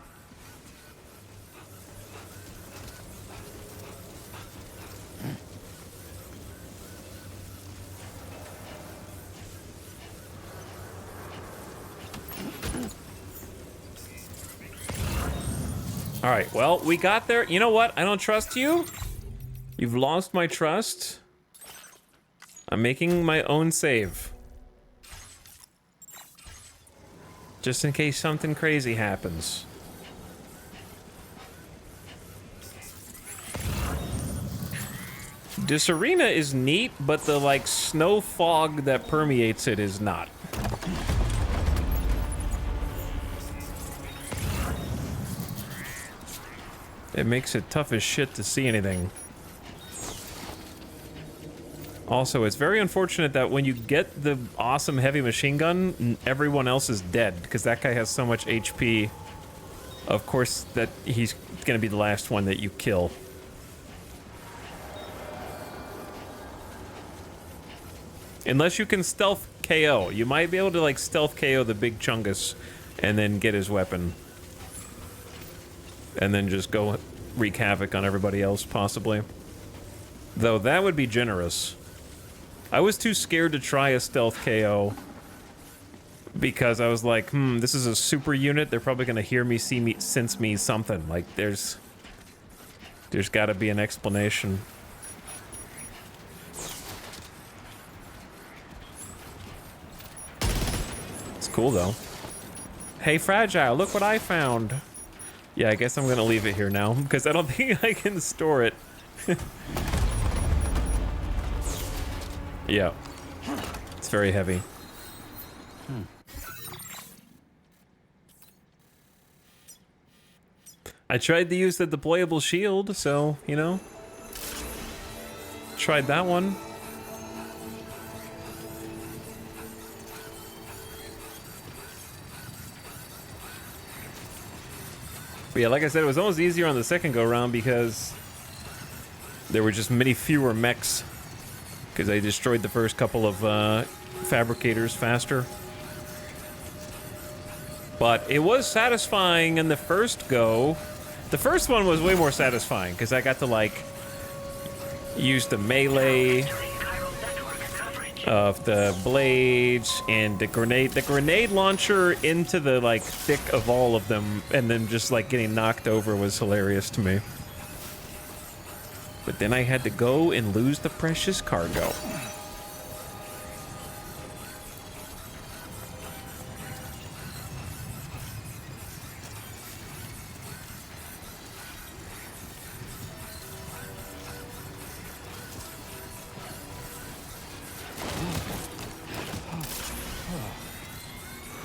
All right, well, we got there. You know what? I don't trust you. You've lost my trust. I'm making my own save. Just in case something crazy happens. This arena is neat, but the, like, snow fog that permeates it is not. It makes it tough as shit to see anything. Also, it's very unfortunate that when you get the awesome heavy machine gun, everyone else is dead, because that guy has so much HP. Of course, that he's gonna be the last one that you kill. Unless you can stealth KO. You might be able to, like, stealth KO the big Chungus and then get his weapon. And then just go wreak havoc on everybody else, possibly. Though that would be generous. I was too scared to try a stealth KO because I was like, this is a super unit. They're probably gonna hear me, see me, sense me, something. Like, there's gotta be an explanation. It's cool, though. Hey, Fragile, look what I found. Yeah, I guess I'm gonna leave it here now, because I don't think I can store it. Yeah. It's very heavy. I tried to use the deployable shield, so, you know. Tried that one. But yeah, like I said, it was almost easier on the second go-round because There were just many fewer mechs because I destroyed the first couple of fabricators faster. But it was satisfying in the first go. The first one was way more satisfying because I got to like use the melee of the blades and the grenade launcher into the like thick of all of them, and then just like getting knocked over was hilarious to me. But then I had to go and lose the precious cargo.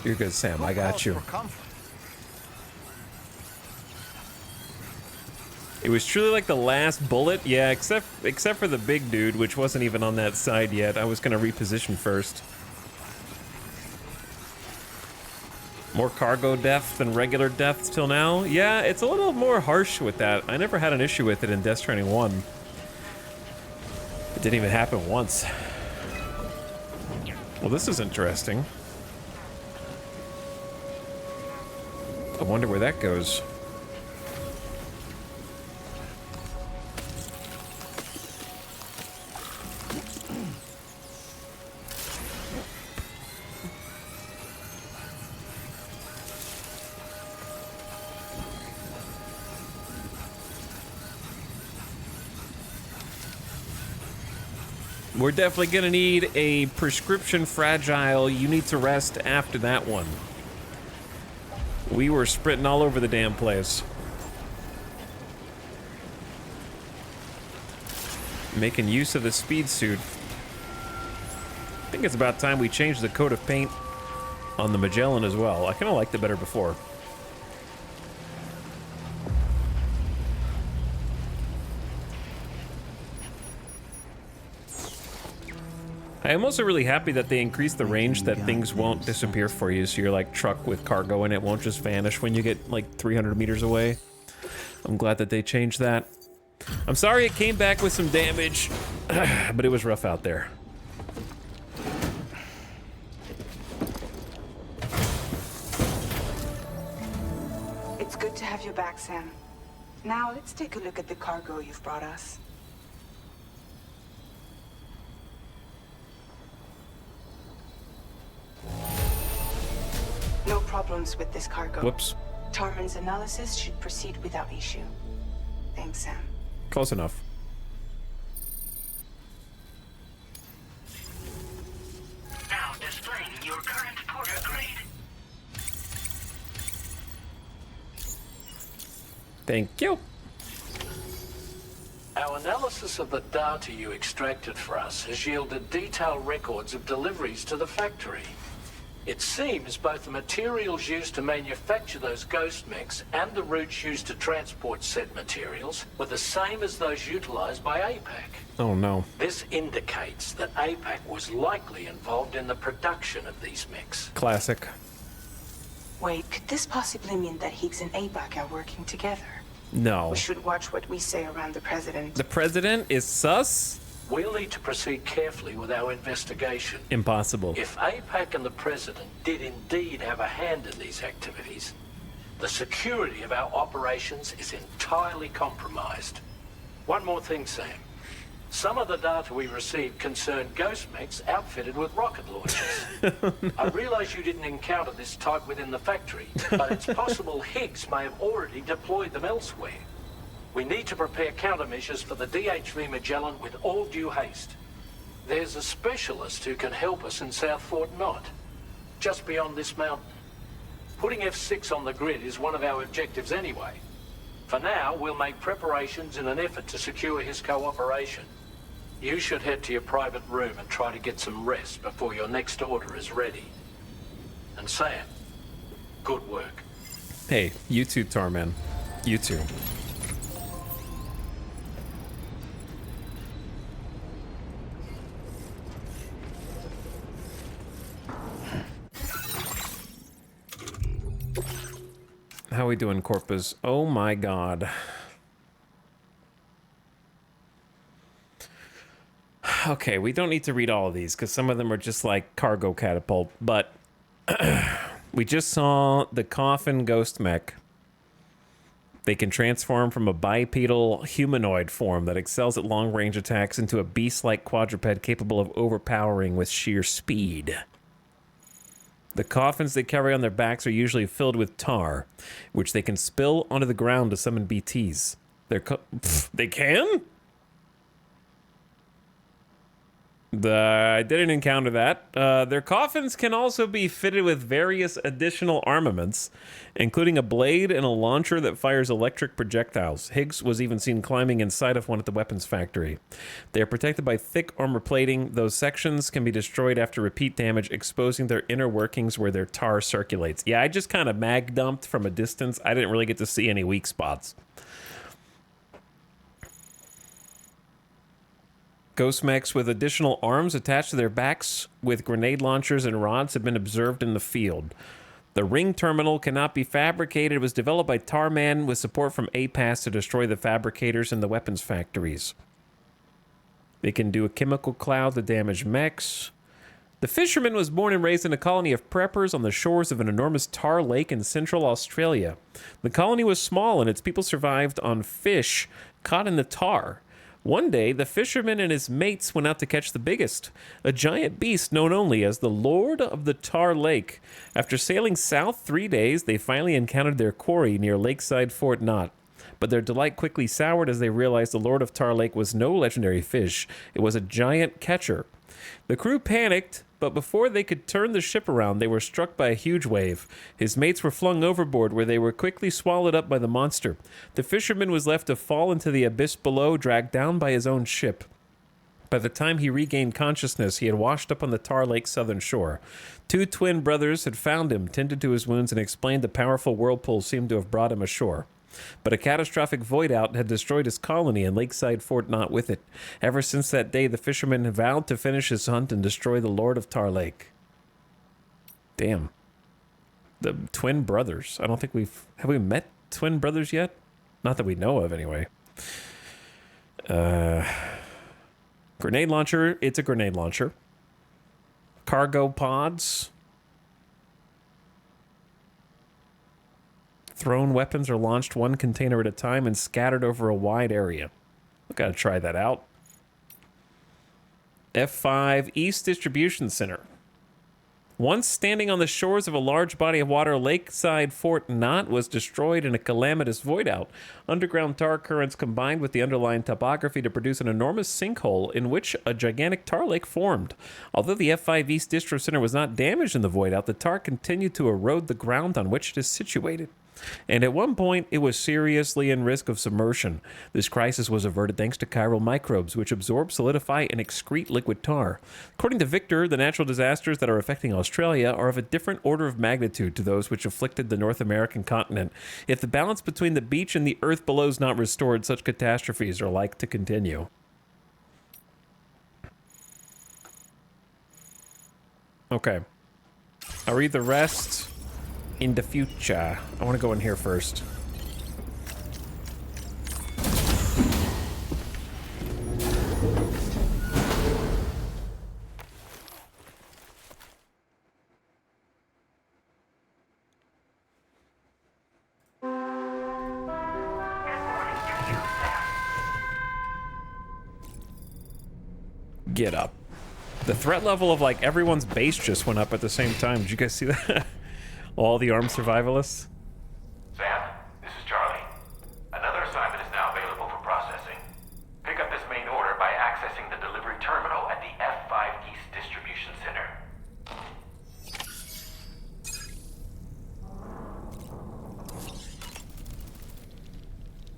You're good, Sam. I got you. It was truly like the last bullet. Yeah, except for the big dude, which wasn't even on that side yet. I was going to reposition first. More cargo death than regular deaths till now? Yeah, it's a little more harsh with that. I never had an issue with it in Death Stranding 1. It didn't even happen once. Well, this is interesting. I wonder where that goes. We're definitely gonna need a prescription fragile. You need to rest after that one. We were sprinting all over the damn place. Making use of the speed suit. I think it's about time we changed the coat of paint on the Magellan as well. I kind of liked it better before. I am also really happy that they increased the range that things won't disappear for you, so you're like truck with cargo and it won't just vanish when you get like 300 meters away. I'm glad that they changed that. I'm sorry it came back with some damage, but it was rough out there. It's good to have you back, Sam. Now let's take a look at the cargo you've brought us. No problems with this cargo. Whoops. Tarman's analysis should proceed without issue. Thanks, Sam. Close enough. Now displaying your current porter grade. Thank you. Our analysis of the data you extracted for us has yielded detailed records of deliveries to the factory. It seems both the materials used to manufacture those ghost mechs and the routes used to transport said materials were the same as those utilized by APAC. Oh no. This indicates that APAC was likely involved in the production of these mechs. Classic. Wait, could this possibly mean that Higgs and APAC are working together? No. We should watch what we say around the president. The president is sus? We'll need to proceed carefully with our investigation. Impossible. If APAC and the President did indeed have a hand in these activities, the security of our operations is entirely compromised. One more thing, Sam. Some of the data we received concerned ghost mechs outfitted with rocket launchers. I realize you didn't encounter this type within the factory, but it's possible Higgs may have already deployed them elsewhere. We need to prepare countermeasures for the DHV Magellan with all due haste. There's a specialist who can help us in South Fort Knott, just beyond this mountain. Putting F6 on the grid is one of our objectives anyway. For now, we'll make preparations in an effort to secure his cooperation. You should head to your private room and try to get some rest before your next order is ready. And Sam, good work. Hey, you too, Tarman. You too. How we doing, Corpus? Oh my god. Okay, we don't need to read all of these because some of them are just like cargo catapult, but we just saw the coffin ghost mech. They can transform from a bipedal humanoid form that excels at long-range attacks into a beast-like quadruped capable of overpowering with sheer speed. The coffins they carry on their backs are usually filled with tar, which they can spill onto the ground to summon BTs. They can? I didn't encounter that. Their coffins can also be fitted with various additional armaments, including a blade and a launcher that fires electric projectiles. Higgs was even seen climbing inside of one at the weapons factory. They are protected by thick armor plating. Those sections can be destroyed after repeat damage, exposing their inner workings where their tar circulates. Yeah, I just kind of mag dumped from a distance. I didn't really get to see any weak spots. Ghost mechs with additional arms attached to their backs with grenade launchers and rods have been observed in the field. The ring terminal cannot be fabricated. It was developed by Tarman with support from APAS to destroy the fabricators in the weapons factories. They can do a chemical cloud to damage mechs. The fisherman was born and raised in a colony of preppers on the shores of an enormous tar lake in central Australia. The colony was small and its people survived on fish caught in the tar. One day, the fisherman and his mates went out to catch the biggest, a giant beast known only as the Lord of the Tar Lake. After sailing south 3 days, they finally encountered their quarry near lakeside Fort Knott. But their delight quickly soured as they realized the Lord of Tar Lake was no legendary fish. It was a giant catcher. The crew panicked, but before they could turn the ship around, they were struck by a huge wave. His mates were flung overboard, where they were quickly swallowed up by the monster. The fisherman was left to fall into the abyss below, dragged down by his own ship. By the time he regained consciousness, he had washed up on the Tar Lake southern shore. 2 twin brothers had found him, tended to his wounds, and explained the powerful whirlpool seemed to have brought him ashore. But a catastrophic void out had destroyed his colony and lakeside Fort Knott with it. Ever since that day, the fisherman had vowed to finish his hunt and destroy the Lord of Tar Lake. Damn. The twin brothers. I don't think have we met twin brothers yet? Not that we know of, anyway. Grenade launcher. It's a grenade launcher. Cargo pods. Thrown weapons are launched one container at a time and scattered over a wide area. I've got to try that out. F5 East Distribution Center. Once standing on the shores of a large body of water, lakeside Fort Knott was destroyed in a calamitous void out. Underground tar currents combined with the underlying topography to produce an enormous sinkhole in which a gigantic tar lake formed. Although the F5 East Distro Center was not damaged in the void out, the tar continued to erode the ground on which it is situated. And at one point, it was seriously in risk of submersion. This crisis was averted thanks to chiral microbes, which absorb, solidify, and excrete liquid tar. According to Victor, the natural disasters that are affecting Australia are of a different order of magnitude to those which afflicted the North American continent. If the balance between the beach and the earth below is not restored, such catastrophes are like to continue. Okay. I'll read the rest in the future. I want to go in here first. Get up. The threat level of like everyone's base just went up at the same time. Did you guys see that? All the armed survivalists. Sam, this is Charlie. Another assignment is now available for processing. Pick up this main order by accessing the delivery terminal at the F5 East Distribution Center.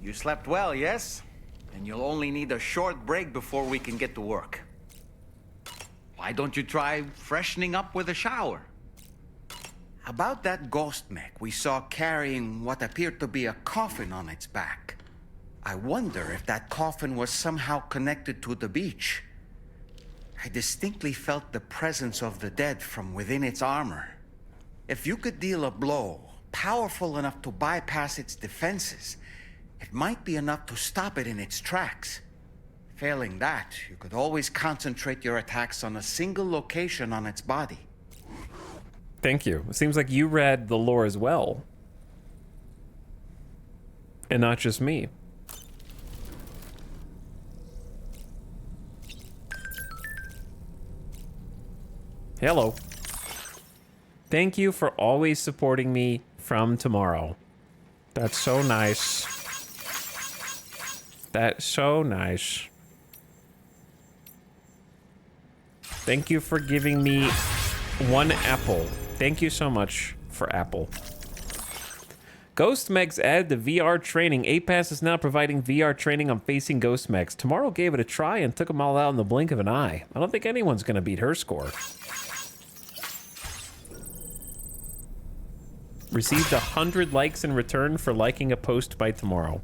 You slept well, yes? And you'll only need a short break before we can get to work. Why don't you try freshening up with a shower? About that ghost mech we saw carrying what appeared to be a coffin on its back. I wonder if that coffin was somehow connected to the beach. I distinctly felt the presence of the dead from within its armor. If you could deal a blow powerful enough to bypass its defenses, it might be enough to stop it in its tracks. Failing that, you could always concentrate your attacks on a single location on its body. Thank you. It seems like you read the lore as well. And not just me. Hello. Thank you for always supporting me from tomorrow. That's so nice. That's so nice. Thank you for giving me 1 apple. Thank you so much for apple. Ghost Mechs added to VR training. APAS is now providing VR training on facing Ghost Mechs. Tomorrow gave it a try and took them all out in the blink of an eye. I don't think anyone's going to beat her score. Received 100 likes in return for liking a post by tomorrow.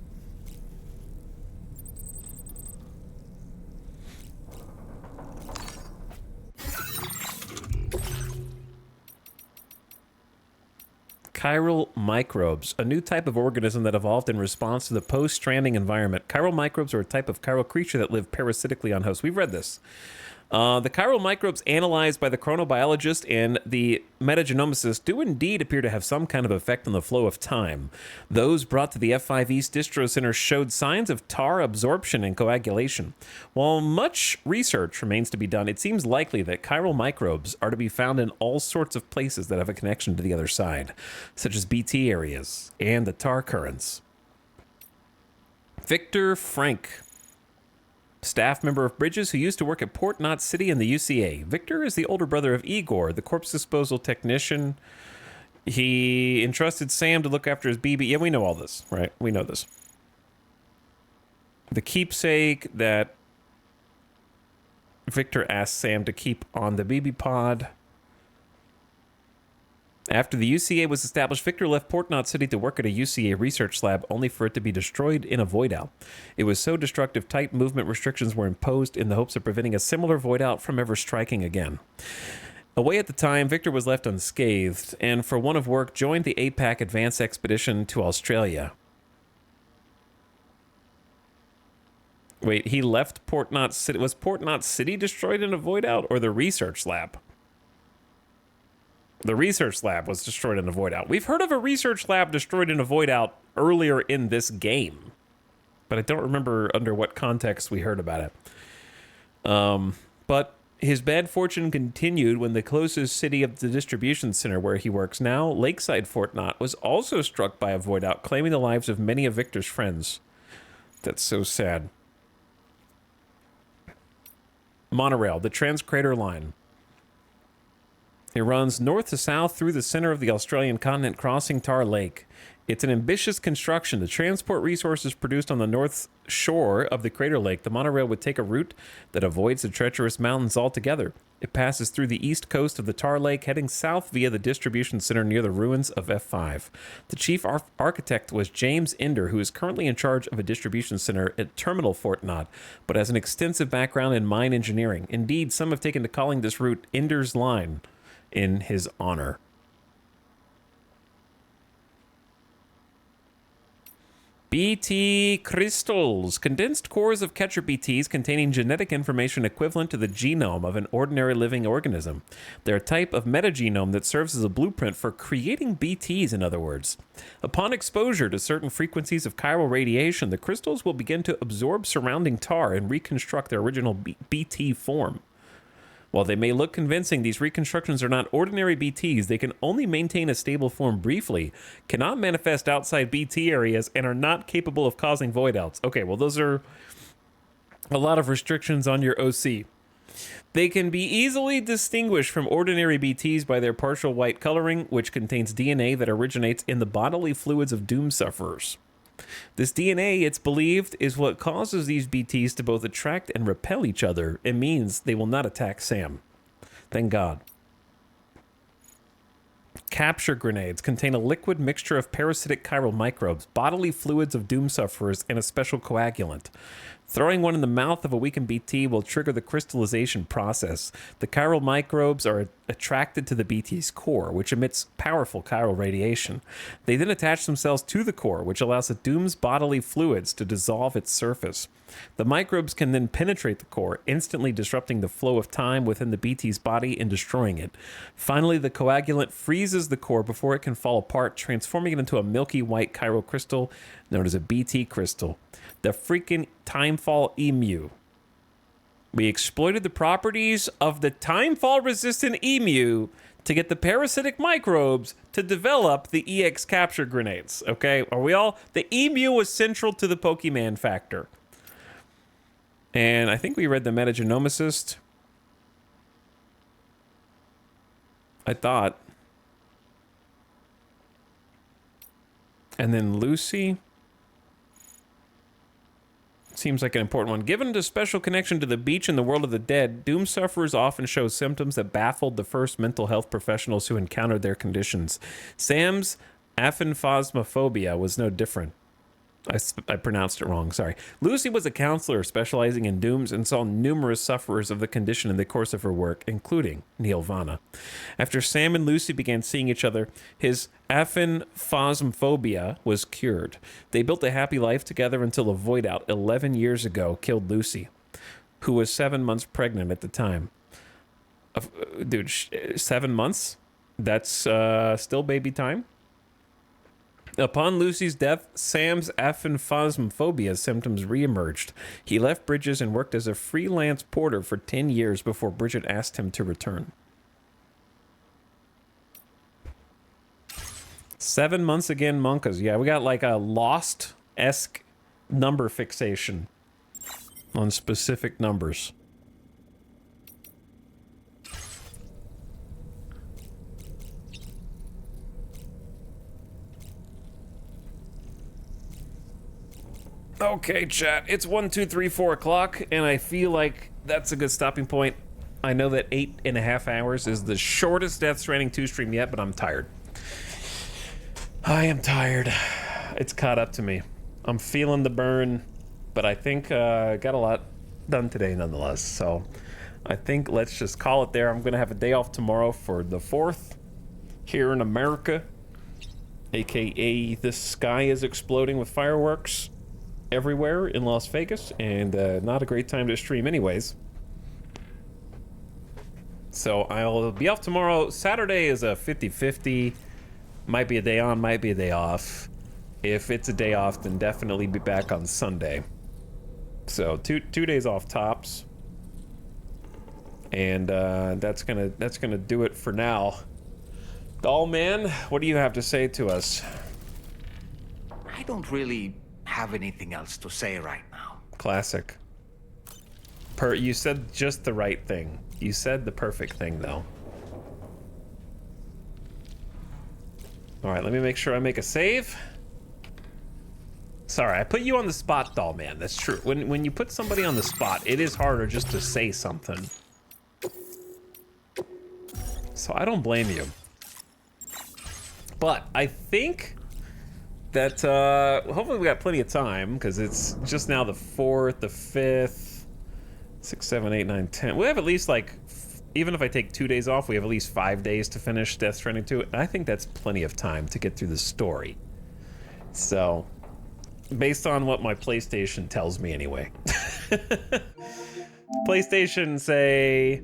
Chiral microbes, a new type of organism that evolved in response to the post-stranding environment. Chiral microbes are a type of chiral creature that live parasitically on hosts. We've read this. The chiral microbes analyzed by the chronobiologist and the metagenomicist do indeed appear to have some kind of effect on the flow of time. Those brought to the F5 East Distro Center showed signs of tar absorption and coagulation. While much research remains to be done, it seems likely that chiral microbes are to be found in all sorts of places that have a connection to the other side, such as BT areas and the tar currents. Victor Frank, staff member of Bridges who used to work at Port Knot City in the UCA. Victor is the older brother of Igor, the corpse disposal technician. He entrusted Sam to look after his BB. Yeah, we know all this, right? We know this. The keepsake that Victor asked Sam to keep on the BB pod. After the UCA was established, Victor left Port Knot City to work at a UCA research lab, only for it to be destroyed in a void out. It was so destructive, tight movement restrictions were imposed in the hopes of preventing a similar void out from ever striking again. Away at the time, Victor was left unscathed, and for want of work, joined the APAC Advance Expedition to Australia. Wait, he left Port Knot City. Was Port Knot City destroyed in a void out, or the research lab? The research lab was destroyed in a void out. We've heard of a research lab destroyed in a void out earlier in this game, but I don't remember under what context we heard about it. But his bad fortune continued when the closest city of the distribution center where he works now, Lakeside Fort Knot, was also struck by a void out, claiming the lives of many of Victor's friends. That's so sad. Monorail, the Transcrater Line. It runs north to south through the center of the Australian continent, crossing Tar Lake. It's an ambitious construction to transport resources produced on the north shore of the crater lake. The monorail would take a route that avoids the treacherous mountains altogether. It passes through the east coast of the Tar Lake, heading south via the distribution center near the ruins of F5. The chief architect was James Ender, who is currently in charge of a distribution center at Terminal Fort Knot, but has an extensive background in mine engineering. Indeed, some have taken to calling this route Ender's Line in his honor. BT crystals, condensed cores of catcher BTs containing genetic information equivalent to the genome of an ordinary living organism. They're a type of metagenome that serves as a blueprint for creating BTs, in other words. Upon exposure to certain frequencies of chiral radiation, the crystals will begin to absorb surrounding tar and reconstruct their original BT form. While they may look convincing, these reconstructions are not ordinary BTs. They can only maintain a stable form briefly, cannot manifest outside BT areas, and are not capable of causing void outs. Okay, well, those are a lot of restrictions on your OC. They can be easily distinguished from ordinary BTs by their partial white coloring, which contains DNA that originates in the bodily fluids of doom sufferers. This DNA, it's believed, is what causes these BTs to both attract and repel each other. It means they will not attack Sam. Thank God. Capture grenades contain a liquid mixture of parasitic chiral microbes, bodily fluids of doom sufferers, and a special coagulant. Throwing one in the mouth of a weakened BT will trigger the crystallization process. The chiral microbes are attracted to the BT's core, which emits powerful chiral radiation. They then attach themselves to the core, which allows the Doom's bodily fluids to dissolve its surface. The microbes can then penetrate the core, instantly disrupting the flow of time within the BT's body and destroying it. Finally, the coagulant freezes the core before it can fall apart, transforming it into a milky white chiral crystal known as a BT crystal. The freaking Timefall Emu. We exploited the properties of the timefall-resistant emu to get the parasitic microbes to develop the EX capture grenades. Okay, are we all? The emu was central to the Pokemon factor. And I think we read the metagenomicist. I thought. And then Lucy. Seems like an important one. Given the special connection to the beach and the world of the dead, Doom sufferers often show symptoms that baffled the first mental health professionals who encountered their conditions. Sam's aphanphasmophobia was no different. I pronounced it wrong, sorry. Lucy was a counselor specializing in dooms and saw numerous sufferers of the condition in the course of her work, including Neil Vana. After Sam and Lucy began seeing each other, his aphanphasmophobia was cured. They built a happy life together until a void out 11 years ago killed Lucy, who was 7 months pregnant at the time. Dude, 7 months? That's still baby time? Upon Lucy's death, Sam's aphanphasmophobia symptoms reemerged. He left Bridges and worked as a freelance porter for 10 years before Bridget asked him to return. 7 months again, Monkas. Yeah, we got like a Lost-esque number fixation on specific numbers. Okay, chat, it's 1, 2, 3, 4 o'clock, and I feel like that's a good stopping point. I know that 8.5 hours is the shortest Death Stranding 2 stream yet, but I'm tired. I am tired. It's caught up to me. I'm feeling the burn, but I think I got a lot done today nonetheless, so I think let's just call it there. I'm going to have a day off tomorrow for the 4th here in America, aka the sky is exploding with fireworks everywhere in Las Vegas, and not a great time to stream anyways. So I'll be off tomorrow. Saturday is a 50-50. Might be a day on, might be a day off. If it's a day off, then definitely be back on Sunday. So two days off tops. And that's gonna do it for now. Doll man, what do you have to say to us? I don't really have anything else to say right now. Classic. You said just the right thing. You said the perfect thing, though. All right, let me make sure I make a save. Sorry, I put you on the spot, doll man. That's true. When you put somebody on the spot, it is harder just to say something. So I don't blame you. But I think that hopefully we got plenty of time, because it's just now the 4th, the 5th, 6, 7, 8, 9, 10. We have at least, like, even if I take 2 days off, we have at least 5 days to finish Death Stranding 2. I think that's plenty of time to get through the story. So, based on what my PlayStation tells me anyway. PlayStation say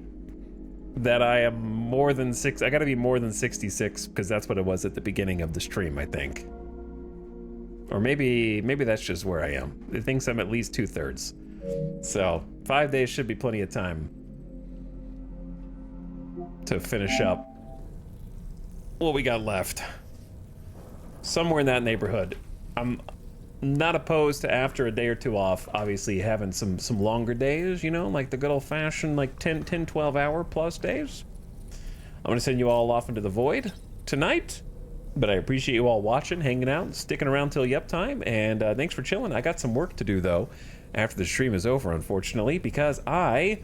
that I am more than 6. I gotta be more than 66, because that's what it was at the beginning of the stream, I think. Or maybe that's just where I am. It thinks I'm at least 2/3. So 5 days should be plenty of time to finish up what we got left. Somewhere in that neighborhood. I'm not opposed to, after a day or two off, obviously having some longer days, you know, like the good old-fashioned like 10, 12 hour plus days. I'm gonna send you all off into the void tonight. But I appreciate you all watching, hanging out, sticking around till yup time, and thanks for chilling. I got some work to do, though, after the stream is over, unfortunately, because I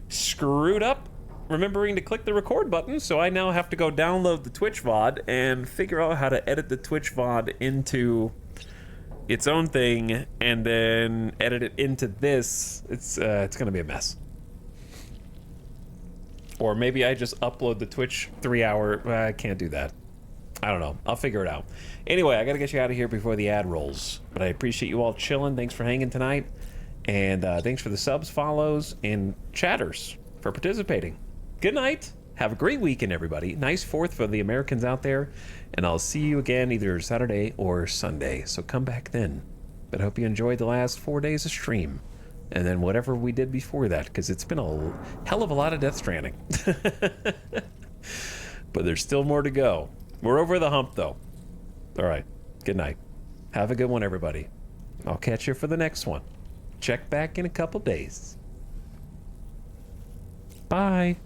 screwed up remembering to click the record button, so I now have to go download the Twitch VOD and figure out how to edit the Twitch VOD into its own thing and then edit it into this, it's gonna be a mess. Or maybe I just upload the Twitch 3-hour. I can't do that. I don't know. I'll figure it out. Anyway, I gotta get you out of here before the ad rolls. But I appreciate you all chilling. Thanks for hanging tonight. And thanks for the subs, follows, and chatters for participating. Good night. Have a great weekend, everybody. Nice 4th for the Americans out there. And I'll see you again either Saturday or Sunday. So come back then. But I hope you enjoyed the last 4 days of stream. And then whatever we did before that, because it's been a hell of a lot of Death Stranding. But there's still more to go. We're over the hump, though. All right. Good night. Have a good one, everybody. I'll catch you for the next one. Check back in a couple days. Bye.